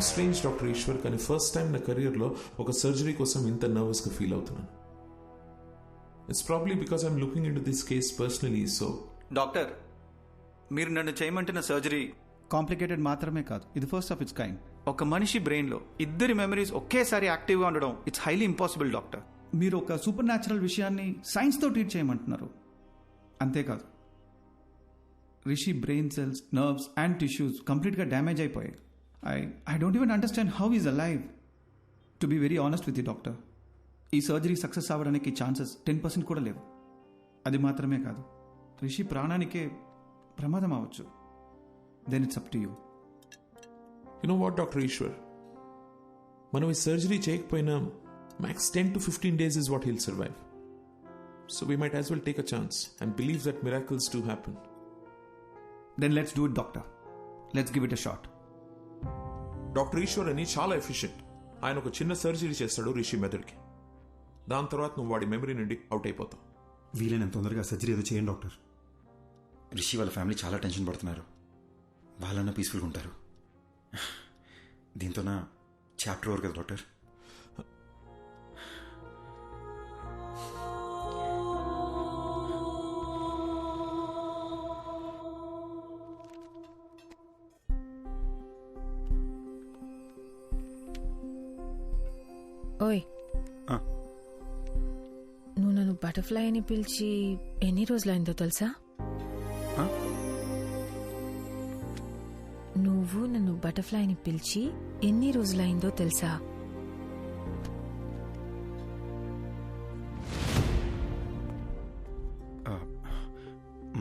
స్ట్రేంజ్ డాక్టర్ ఈశ్వర్, కానీ ఫస్ట్ టైం నా కెరియర్లో ఒక సర్జరీ కోసం ఇంత నర్వస్గా ఫీల్ అవుతున్నాను. It's probably because I'm looking in to this case personally. So doctor, మీరు నన్ను చేయమంటున్న సర్జరీ కాంప్లికేటెడ్ మాత్రమే కాదు, ఇది ఫస్ట్ ఆఫ్ ఇట్స్ కైండ్. ఒక మనిషి బ్రెయిన్లో ఇద్దరి మెమరీస్ ఒకేసారి యాక్టివ్గా ఉండడం ఇట్స్ హైలీ ఇంపాసిబుల్ డాక్టర్. మీరు ఒక సూపర్ న్యాచురల్ విషయాన్ని సైన్స్తో ట్రీట్ చేయమంటున్నారు. అంతేకాదు, Rishi brain cells, nerves and tissues కంప్లీట్గా డ్యామేజ్ అయిపోయాయి. I don't even understand how he's alive. To be very honest with you, doctor, ఈ సర్జరీ సక్సెస్ అవ్వడానికి ఛాన్సెస్ 10% కూడా లేవు. అది మాత్రమే కాదు, రిషి ప్రాణానికే ప్రమాదం అవ్వచ్చు. Then it's up to you. You know what doctor Eshwar, మనం ఈ సర్జరీ చేయకపోయినా max 10 to 15 days is what he'll survive. So we might as well take a chance and believe that miracles do happen. Then let's do it, doctor. Let's give it a shot. Doctor Eshwar అని చాలా efficient. ఆయన ఒక చిన్న surgery చేస్తాడు రిషి మెదడుకి. దాని తర్వాత నువ్వు వాడి మెమరీ నుండి అవుట్ అయిపోతావు. వీలైనంత తొందరగా సర్జరీ ఏదో చేయండి డాక్టర్. రిషి వాళ్ళ ఫ్యామిలీ చాలా టెన్షన్ పడుతున్నారు. వాళ్ళన్నా పీస్ఫుల్గా ఉంటారు. దీంతో నా చాప్టర్ ఓవర్ కదా డాక్టర్. ఓయ్, నువ్వు నన్ను బటర్ఫ్లై అని పిలిచి ఎన్ని రోజులైందో తెలుసా? నువ్వు నన్ను బటర్ఫ్లైని పిలిచి ఎన్ని రోజులైందో తెలుసా?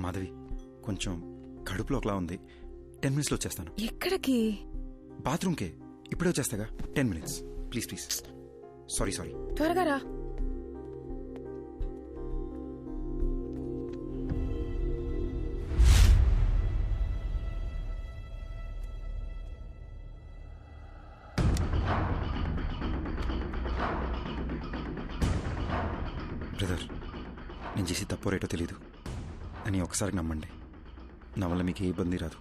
మాధవి, కొంచెం కడుపులో ఒకలా ఉంది. 10 minutesలో వచ్చేస్తాను. ఎక్కడికి? బాత్రూమ్కే. ఇప్పుడే వచ్చేస్తాగా. 10 minutes ప్లీజ్ ప్లీజ్. సారీ. త్వరగా రా. బ్రదర్, నేను చేసి తప్పో రేటో తెలీదు అని ఒకసారి నమ్మండి. నా వల్ల మీకు ఏ ఇబ్బంది రాదు.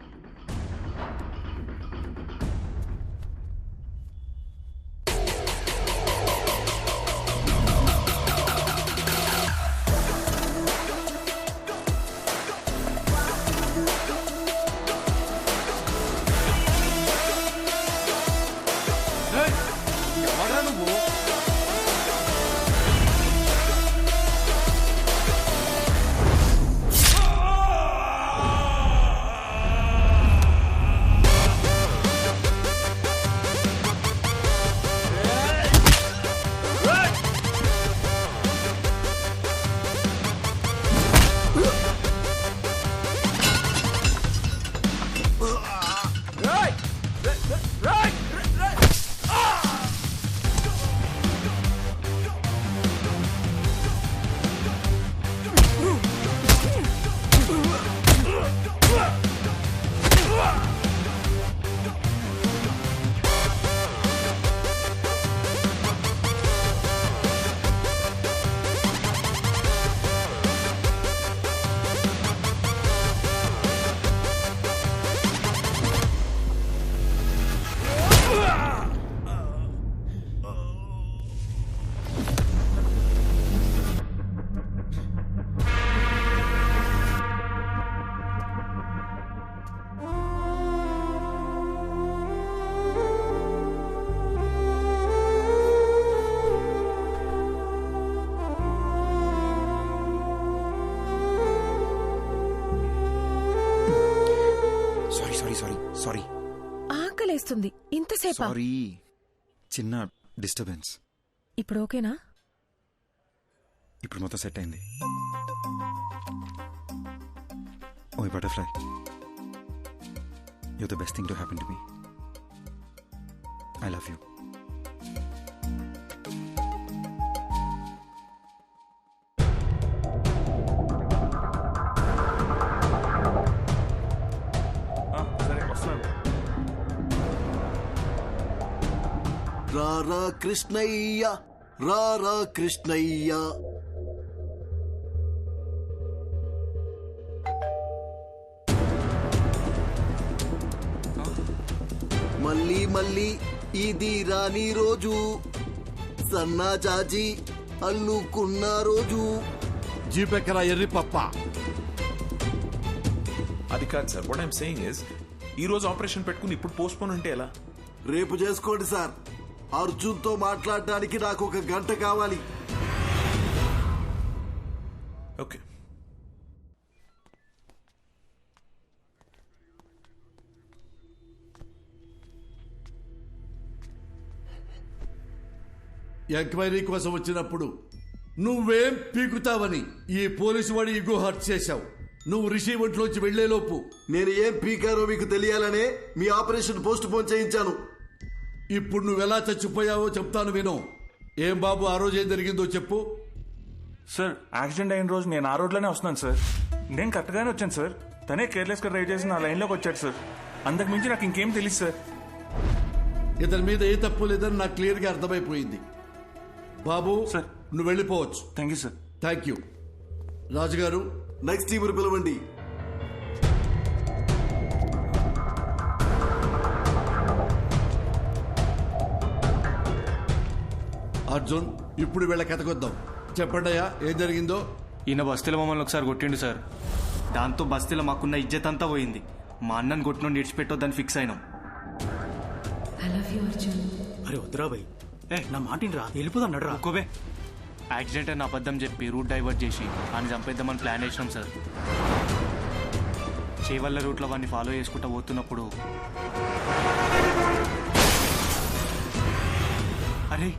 సారీ. ఆకలేస్తుంది. ఇంతసేపా? సారీ, చిన్న డిస్టర్బెన్స్. ఇప్పుడు ఓకేనా? ఇప్పుడు మొత్తం సెట్ అయింది. ఓయ్ butterfly, you're the best thing to happen to me. I love you. రారా కృష్ణయ్య, రారా కృష్ణయ్య. మళ్ళీ మళ్ళీ ఇది రాని రోజు, సన్నా చాచి అల్లుకున్న రోజు. జీపెక్కరా ఎర్రి పప్ప. అది కాదు sir, what I'm saying is ఈ రోజు ఆపరేషన్ పెట్టుకుని ఇప్పుడు పోస్ట్పోన్ అంటే ఎలా? రేపు చేసుకోండి సార్. అర్జున్తో మాట్లాడడానికి నాకు 1 గంట కావాలి. ఓకే. ఎంక్వైరీ కోసం వచ్చినప్పుడు నువ్వేం పీకుతావని ఈ పోలీసు వాడి ఇగో హర్ట్ చేశావు. నువ్వు రిషి ఒంట్లోంచి వెళ్లేలోపు నేను ఏం పీకారో మీకు తెలియాలనే మీ ఆపరేషన్ పోస్ట్ పోన్ చేయించాను. ఇప్పుడు నువ్వెలా చచ్చిపోయావో చెప్తాను విను. ఏం బాబు, ఆ రోజు ఏం జరిగిందో చెప్పు. సార్, యాక్సిడెంట్ అయిన రోజు నేను ఆ రోడ్లోనే వస్తున్నాను సార్. నేను కరెక్ట్గానే వచ్చాను సార్. తనే కేర్లెస్గా డ్రైవ్ చేసి నా లైన్లోకి వచ్చాడు సార్. అంతకు మించి నాకు ఇంకేం తెలియదు సార్. ఇతని మీద ఏ తప్పు లేదని నాకు క్లియర్గా అర్థమైపోయింది. బాబు సార్, నువ్వు వెళ్ళిపోవచ్చు. Thank you sir. Thank you. రాజుగారు, నెక్స్ట్ టీం పిలవండి. అర్జున్, ఇప్పుడు వీళ్ళ కథకొద్దాం. చెప్పండి అయ్యా, ఏం జరిగిందో. ఈయన బస్తీలో మమ్మల్ని ఒకసారి కొట్టిండు సార్. దాంతో బస్తీలో మాకున్న ఇజ్జత్ అంతా పోయింది. మా అన్నను కొట్టిన విడిచిపెట్టొద్దని ఫిక్స్ అయినాం. అరే వద్దురా భయ్, నా మాటిని రా, వెళ్ళిపోదాం నడరా. ఒక్కోవే యాక్సిడెంట్ అని అబద్ధం చెప్పి రూట్ డైవర్ట్ చేసి ఆయన చంపేద్దామని ప్లాన్ చేసినాం సార్. చేవల్ల రూట్లో వాడిని ఫాలో చేసుకుంటూ పోతున్నప్పుడు అరే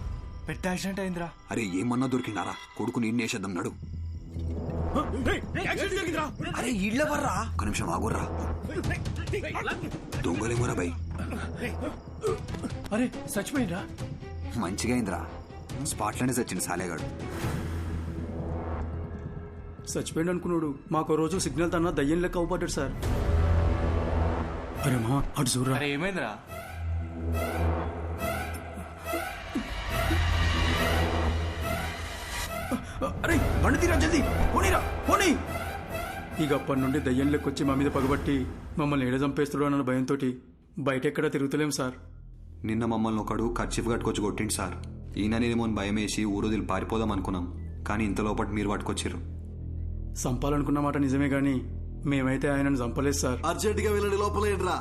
పెద్ద యాక్సిడెంట్ అయిందిరా. అరే ఏమన్నా దొరికిండారా? కొడుకుని ఇన్నేసేద్దాం నడు. అరే ఇళ్ళెవర్రా? ఒక నిమిషం ఆగుర్రా. దొంగలేమోరా బై. అరే చచ్చిపోయిందా? మంచిగా అయిందిరా. స్పాట్లోనే చచ్చింది సాలేగాడు. చచ్చిపోయింది అనుకున్నాడు. మాకు రోజు సిగ్నల్ తన్నా దయ్యం లెక్క అవుపడ్డాడు సార్. అరే మా అటు చూడరా. అరే ఏమైందిరా? అరే బండి తీరా జల్దీ పోనీరా పోనీ. ఇక అప్పటి నుండి దయ్యం లెక్కొచ్చి మా మీద పగబట్టి మమ్మల్ని ఏడ చంపేస్తాడు అన్న భయంతో బయట ఎక్కడా తిరుగుతలేం సార్. నిన్న మమ్మల్ని ఒకడు కర్చీఫ్ కట్టుకొచ్చి కొట్టిండు సార్. ఈయననేమో భయం వేసి ఊరోదిలు పారిపోదాం అనుకున్నాం. కానీ ఇంతలోపటి మీరు పట్టుకొచ్చారు. చంపాలనుకున్న మాట నిజమే గాని మేమైతే ఆయనను చంపలేదు సార్. అర్జెంట్ గా వెళ్ళండి, లోపల ఏంట్రా?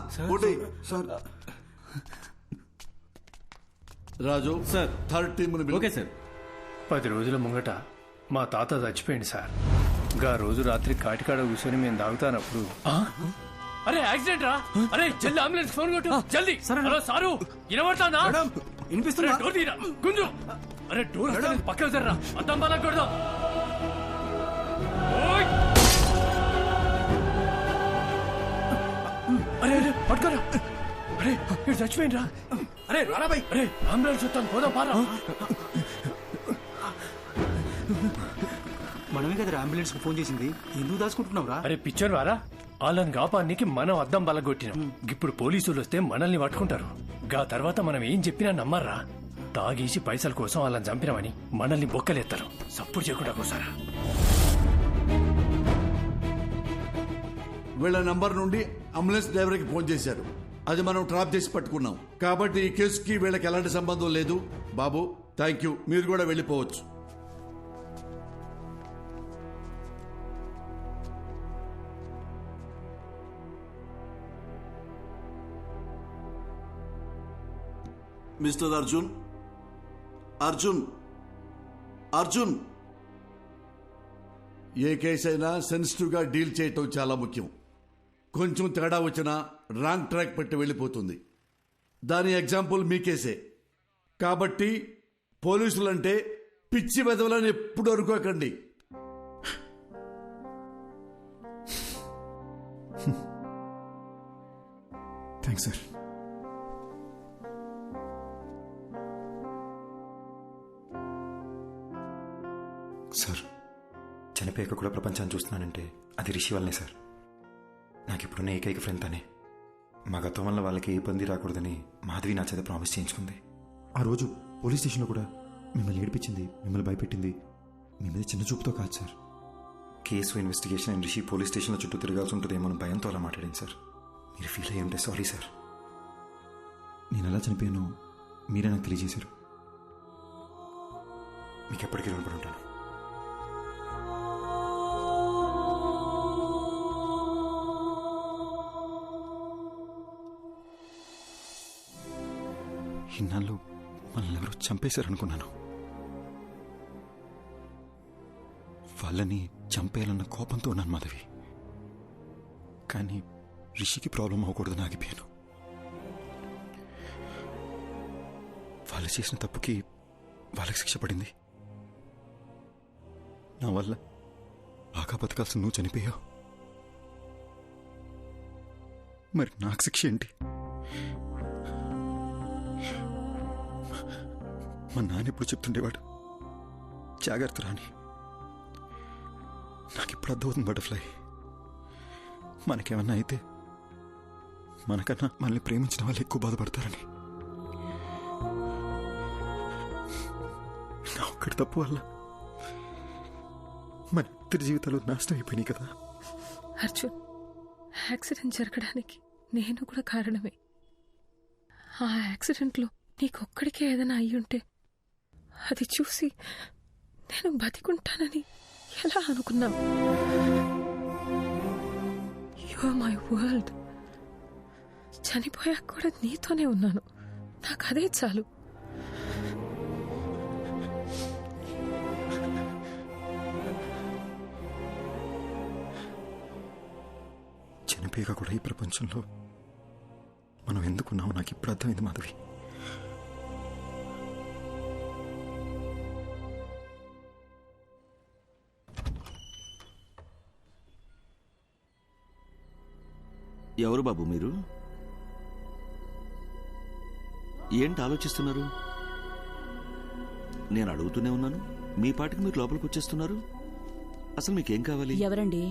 Raju sir, third team. Okay sir. 10 రోజుల ముంగట మా తాత చచ్చిపోయింది సార్. గా రోజు రాత్రి కాటికాడ కూర్చొని మేము తాగుతానప్పుడు అరే యాక్సిడెంట్ రా. అరే జల్ది అంబులెన్స్ ఫోన్ కొట్టు జల్ది. హలో సారు వినబడతానా? వినిపిస్తున్నా. డోర్ తీరా గుంజు. అరే డోర్ పక్కకు జర్రా. అద్దం బాగా కొడదాం. అరే అరే పట్టుకోరా. అరే ఇక్కడ చచ్చిపోయిండ్రా. అరే రారా బై. అరే అంబులెన్స్ వస్తాను పోదాం పారా. మనమే కదా అంబులెన్స్ ఫోన్ చేసింది. ఎందుకు దాచుకుంటున్నావు రా? అరే పిక్చర్ వారా. వాళ్ళని కాపానికి మనం అద్దం బలగొట్టినాం. ఇప్పుడు పోలీసులు వస్తే మనల్ని పట్టుకుంటారు. గా తర్వాత మనం ఏం చెప్పినా నమ్మర్రా. తాగేసి పైసల కోసం వాళ్ళని చంపినామని మనల్ని బొక్కలేస్తారు. సపోర్ట్ చేయకుండా కోసారా. వీళ్ళ నంబర్ నుండి అంబులెన్స్ డ్రైవర్కి ఫోన్ చేశారు. అది మనం ట్రాప్ చేసి పట్టుకున్నాం. కాబట్టి ఈ కేసుకి వీళ్ళకి ఎలాంటి సంబంధం లేదు. బాబు థ్యాంక్ యూ, మీరు కూడా వెళ్ళిపోవచ్చు. మిస్టర్ అర్జున్, అర్జున్, అర్జున్. ఏ కేసు అయినా సెన్సిటివ్ గా డీల్ చేయటం చాలా ముఖ్యం. కొంచెం తేడా వచ్చినా రాంగ్ ట్రాక్ పెట్టి వెళ్ళిపోతుంది. దాని ఎగ్జాంపుల్ మీ కేసే. కాబట్టి పోలీసులంటే పిచ్చి వెదవలని ఎప్పుడు అనుకోకండి. Thanks sir. సార్ చనిపోయాక కూడా ప్రపంచాన్ని చూస్తున్నానంటే అది రిషి వల్లనే సార్. నాకు ఇప్పుడున్న ఏకైక ఫ్రెండ్ తనే. మా గతం వల్ల వాళ్ళకి ఏ ఇబ్బంది రాకూడదని మాధవి నా చేత ప్రామిస్ చేయించుకుంది. ఆ రోజు పోలీస్ స్టేషన్లో కూడా మిమ్మల్ని ఏడిపించింది, మిమ్మల్ని భయపెట్టింది మీ మీద చిన్న చూపుతో కాదు sir. Case investigation and Rishi police స్టేషన్లో చుట్టూ తిరగాల్సి ఉంటుందేమో భయంతో అలా మాట్లాడింది సార్. మీరు ఫీల్ అయ్యి ఉంటే సారీ సార్. నేను ఎలా చనిపోయానో మీరే నాకు తెలియజేశారు. మీకు ఎప్పటికీ రుణపడి ఉంటాను. ఇన్నాళ్ళు మనల్ని ఎవరో చంపేశారనుకున్నాను. వాళ్ళని చంపేయాలన్న కోపంతో ఉన్నాను మాధవి. కానీ రిషికి ప్రాబ్లం అవ్వకూడదని ఆగిపోయాను. వాళ్ళు చేసిన తప్పుకి వాళ్ళకి శిక్ష పడింది. నా వల్ల బాగా బతకాల్సిన నువ్వు చనిపోయావు. మరి నాకు శిక్ష ఏంటి? మా నాన్న ఎప్పుడు చెప్తుండేవాడు, జాగ్రత్త రాని. నాకు ఇప్పుడు అర్థమవుతుంది బటర్ఫ్లై. మనకేమన్నా అయితే మనకన్నా మనల్ని ప్రేమించిన వాళ్ళు ఎక్కువ బాధపడతారని. నా ఒక్కడి తప్పు వల్ల మన ఇద్దరి జీవితాలు నాశనం అయిపోయినాయి కదా. అర్జున్, యాక్సిడెంట్ జరగడానికి నేను కూడా కారణమే. ఆ యాక్సిడెంట్లో నీకొక్కడికే ఏదైనా అయ్యుంటే అది చూసి నేను బతికుంటానని ఎలా అనుకున్నావు? You are my world. చనిపోయాక కూడా నీతోనే ఉన్నాను. నాకు అదే చాలు. చనిపోయాక కూడా ఈ ప్రపంచంలో మనం ఎందుకున్నామో నాకు ఇప్పుడు అర్థమైంది మాధవి. ఎవరు బాబు మీరు? ఏంటి ఆలోచిస్తున్నారు? నేను అడుగుతూనే ఉన్నాను, మీ పాటికి మీరు లోపలికి వచ్చేస్తున్నారు. అసలు మీకేం కావాలి? ఎవరండి?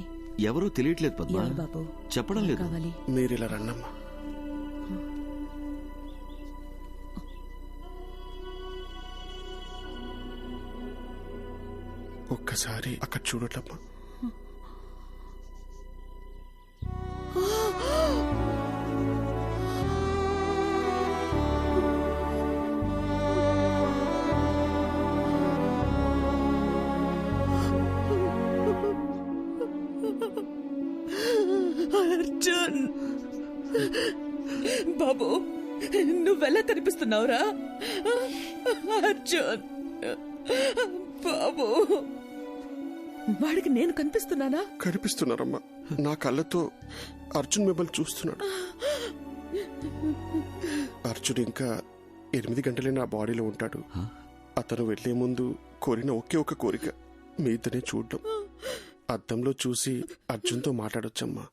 ఎవరో తెలియట్లేదు పద్మ. ఎవరు బాబు? చెప్పడం లేదు. కావాలి. మీరు ఇలా రండమ్మా. ఒక్కసారి అక్కడ చూడట్లమ్మా. అర్జున్ బాబు, నువ్వెలా కనిపిస్తున్నావురా? అర్జున్ బాబు, వాడికి నేను కనిపిస్తున్నానా? కనిపిస్తున్నారమ్మా. నా కళ్ళతో అర్జున్ మిమ్మల్ని చూస్తున్నాడు. అర్జున్ ఇంకా 8 గంటలే నా బాడీలో ఉంటాడు. అతను వెళ్లే ముందు కోరిన ఒకే ఒక కోరిక మీ ఇద్దరిని చూడడం. అద్దంలో చూసి అర్జున్తో మాట్లాడొచ్చమ్మా.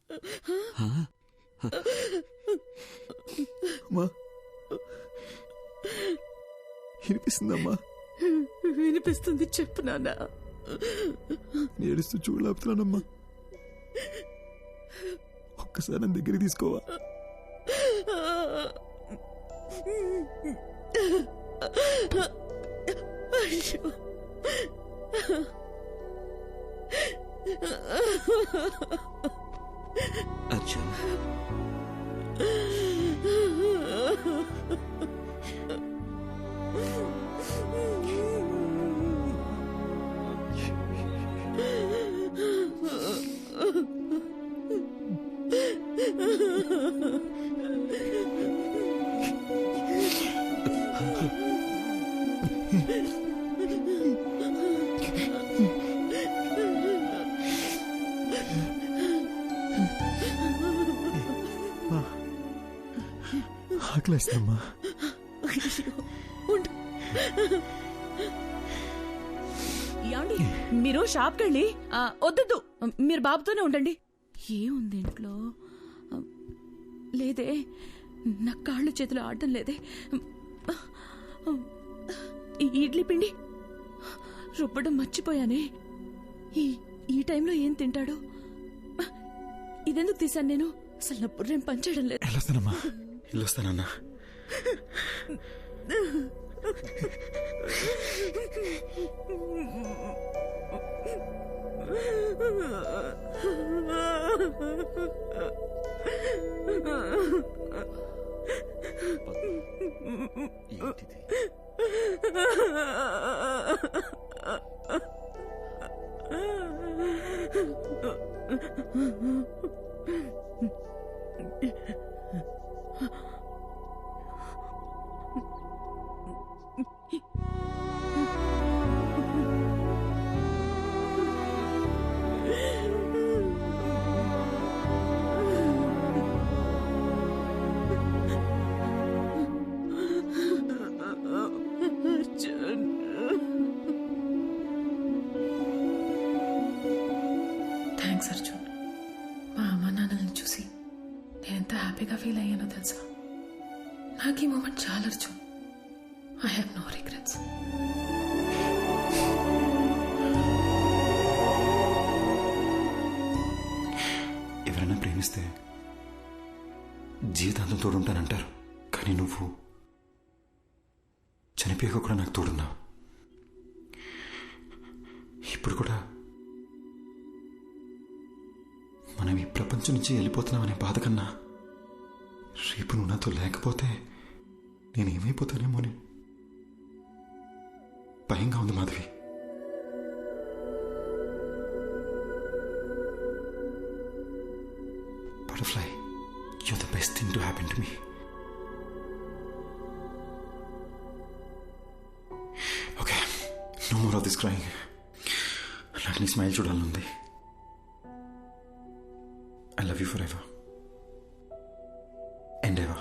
వినిపిస్తుందమ్మా? వినిపిస్తుంది, చెప్పు నాన్న. ఏడుస్తూ చూడలేపుతున్నానమ్మా. ఒక్కసారి నా దగ్గరికి తీసుకోవా? అయ్యో, అర్జున్, ఆకలేస్తుందమ్మా. ఏమండి, మీరు షాప్కి వెళ్ళి వద్దు, మీరు బాబుతోనే ఉండండి. ఏముంది ఇంట్లో? లేదే, నా కాళ్ళు చేతులు ఆడటం లేదే. ఈ ఇడ్లీ పిండి రుబ్బడం మర్చిపోయానే. ఈ టైంలో ఏం తింటాడు? ఇదెందుకు తీశాను నేను? అసలు నా బుర్రేం పనిచేయడం లేదు. వెళ్ళొస్తానన్నా. థ్యాంక్స్ అర్జున్. మా అమ్మ నాన్నలను చూసి నేను ఎంత హ్యాపీగా ఫీల్ అయ్యానో తెలుసా? నాకు ఈ మూమెంట్ చాలా Arjun. I have no regrets. ఎవరైనా ప్రేమిస్తే జీవితాంతం తోడుంటానంటారు, కానీ నువ్వు చనిపోయాక కూడా నాకు తోడున్నావు. ఇప్పుడు కూడా మనం ఈ ప్రపంచం నుంచి వెళ్ళిపోతున్నామనే బాధ కన్నా రేపు నువ్వు నాతో లేకపోతే నేనేమైపోతానేమో అని భయంగా ఉంది Madhavi. Butterfly, you're the best thing to happen to me. Okay, no more of this crying. నాకు నీ స్మైల్ చూడాలనుంది. I love you forever and ever.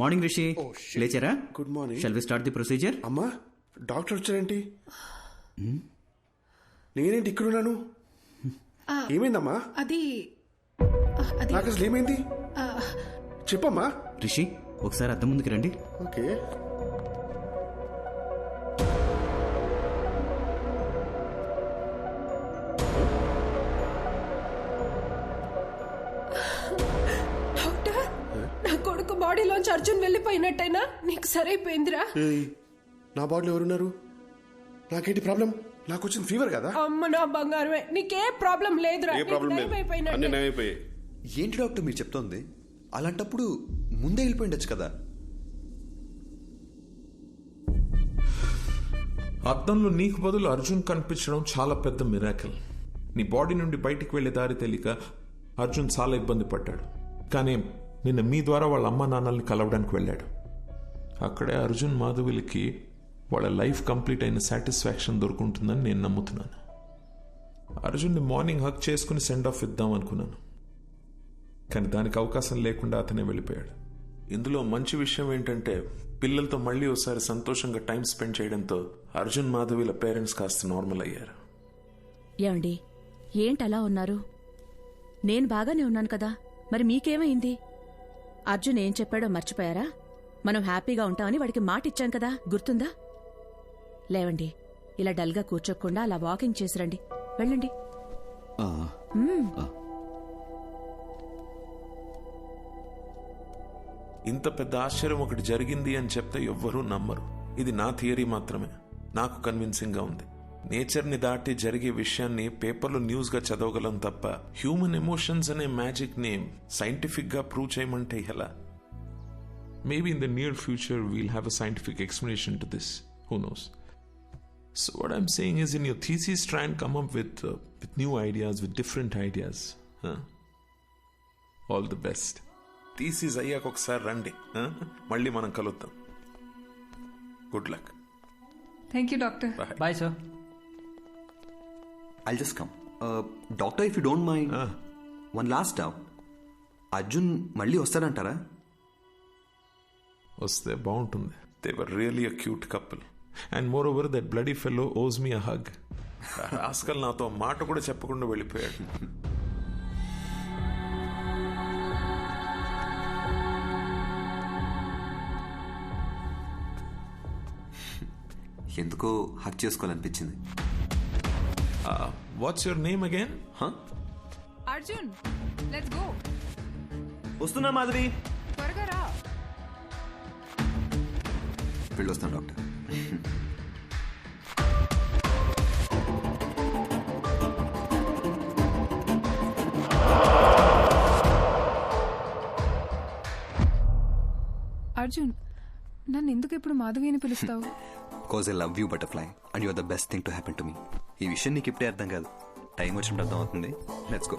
Morning Rishi, లేచారా? Good morning. Shall we start the procedure? అమ్మా, డాక్టర్ వచ్చారేంటి? నేనేంటి ఇక్కడ ఉన్నాను? ఏమైందమ్మా? అది నాకు అసలు ఏమైంది చెప్పమ్మా. రిషి, ఒకసారి అద్దం ముందుకు రండి. ఓకే. డాక్టర్, నా కొడుకు బాడీలోంచి అర్జున్ వెళ్ళిపోయినట్టయినా నీకు సరైపోయిందిరా. నా బాడీలో ఎవరున్నారు? నాకేంటి ప్రాబ్లం? నాకు వచ్చిన ఫీవర్ కదా. అమ్మ నా బంగారమే, నీకే ప్రాబ్లం లేదురా. ఏ ప్రాబ్లం లేదు, అన్ని నయమైపోయాయి. ఏంటి డాక్టర్ మీరు చెప్తోంది? అలాంటప్పుడు ముందే వెళ్ళిపోయిండొచ్చు కదా. అద్దంలో నీకు బదులు అర్జున్ కనిపించడం చాలా పెద్ద మిరాకిల్. నీ బాడీ నుండి బయటికి వెళ్లే దారి తెలియక అర్జున్ చాలా ఇబ్బంది పడ్డాడు. కానీ నిన్న మీ ద్వారా వాళ్ళ అమ్మ నాన్నల్ని కలవడానికి వెళ్ళాడు. అక్కడే అర్జున్ మాధవిలకి వాళ్ళ లైఫ్ కంప్లీట్ అయిన సాటిస్ఫాక్షన్ దొరుకుంటుందని నేను నమ్ముతున్నాను. అర్జున్ని మార్నింగ్ హక్ చేసుకుని సెండ్ ఆఫ్ ఇద్దాం అనుకున్నాను, కానీ దానికి అవకాశం లేకుండా అతనే వెళ్ళిపోయాడు. ఇందులో మంచి విషయం ఏంటంటే పిల్లలతో మళ్ళీ ఒకసారి సంతోషంగా టైం స్పెండ్ చేయడంతో అర్జున్ మాధవిల పేరెంట్స్ కాస్త నార్మల్ అయ్యారు. ఏమండి, ఏంటలా ఉన్నారు? నేను బాగానే ఉన్నాను కదా, మరి మీకేమైంది? అర్జున్ ఏం చెప్పాడో మర్చిపోయారా? మనం హ్యాపీగా ఉంటామని వాడికి మాట ఇచ్చాం కదా, గుర్తుందా? లేవండి, ఇలా డల్గా కూర్చోకుండా అలా వాకింగ్ చేసిరండి. వెళ్ళండి. ఇంత పెద్ద ఆశ్చర్యం ఒకటి జరిగింది అని చెప్తే ఎవ్వరూ నమ్మరు. ఇది నా థియరీ మాత్రమే, నాకు కన్విన్సింగ్ గా ఉంది. నేచర్ని దాటి జరిగే విషయాన్ని పేపర్లో న్యూస్ గా చదవగలం తప్ప హ్యూమన్ ఎమోషన్స్ అనే మ్యాజిక్ ని సైంటిఫిక్ గా ప్రూవ్ చేయమంటే ఎలా? Maybe in the near future we'll have a scientific explanation to this. Who knows? So what I'm saying is, in your thesis, try and come up with new ideas, with different ideas. All the best. Thesis అయ్యాక ఒకసారి రండి, మళ్ళీ మనం కలుద్దాం. Good luck. Thank you, doctor. Bye, sir. I'll just come. Doctor, if you don't mind, one last doubt. Arjun మళ్ళీ వస్తాడంటారా? వస్తే బాగుంటుంది. They were really a cute couple. And moreover, that bloody fellow owes me a hug. Rascal నాతో మాట కూడా చెప్పకుండా వెళ్ళిపోయాడు. ఎందుకో Haq చేసుకోవాలనిపించింది. What's your name again? Arjun, let's go. వస్తున్నా మాధవి. త్వరగా రా. వెళ్ళొస్తాను డాక్టర్. అర్జున్, నన్ను ఎందుకు ఇప్పుడు మాధవి అని పిలుస్తావు? Because I love you butterfly and you are the best thing to happen to me. ఈ విషయం నీకు ఇప్పుడే అర్థం కాదు, టైం వచ్చినప్పుడు అర్థం అవుతుంది. Let's go.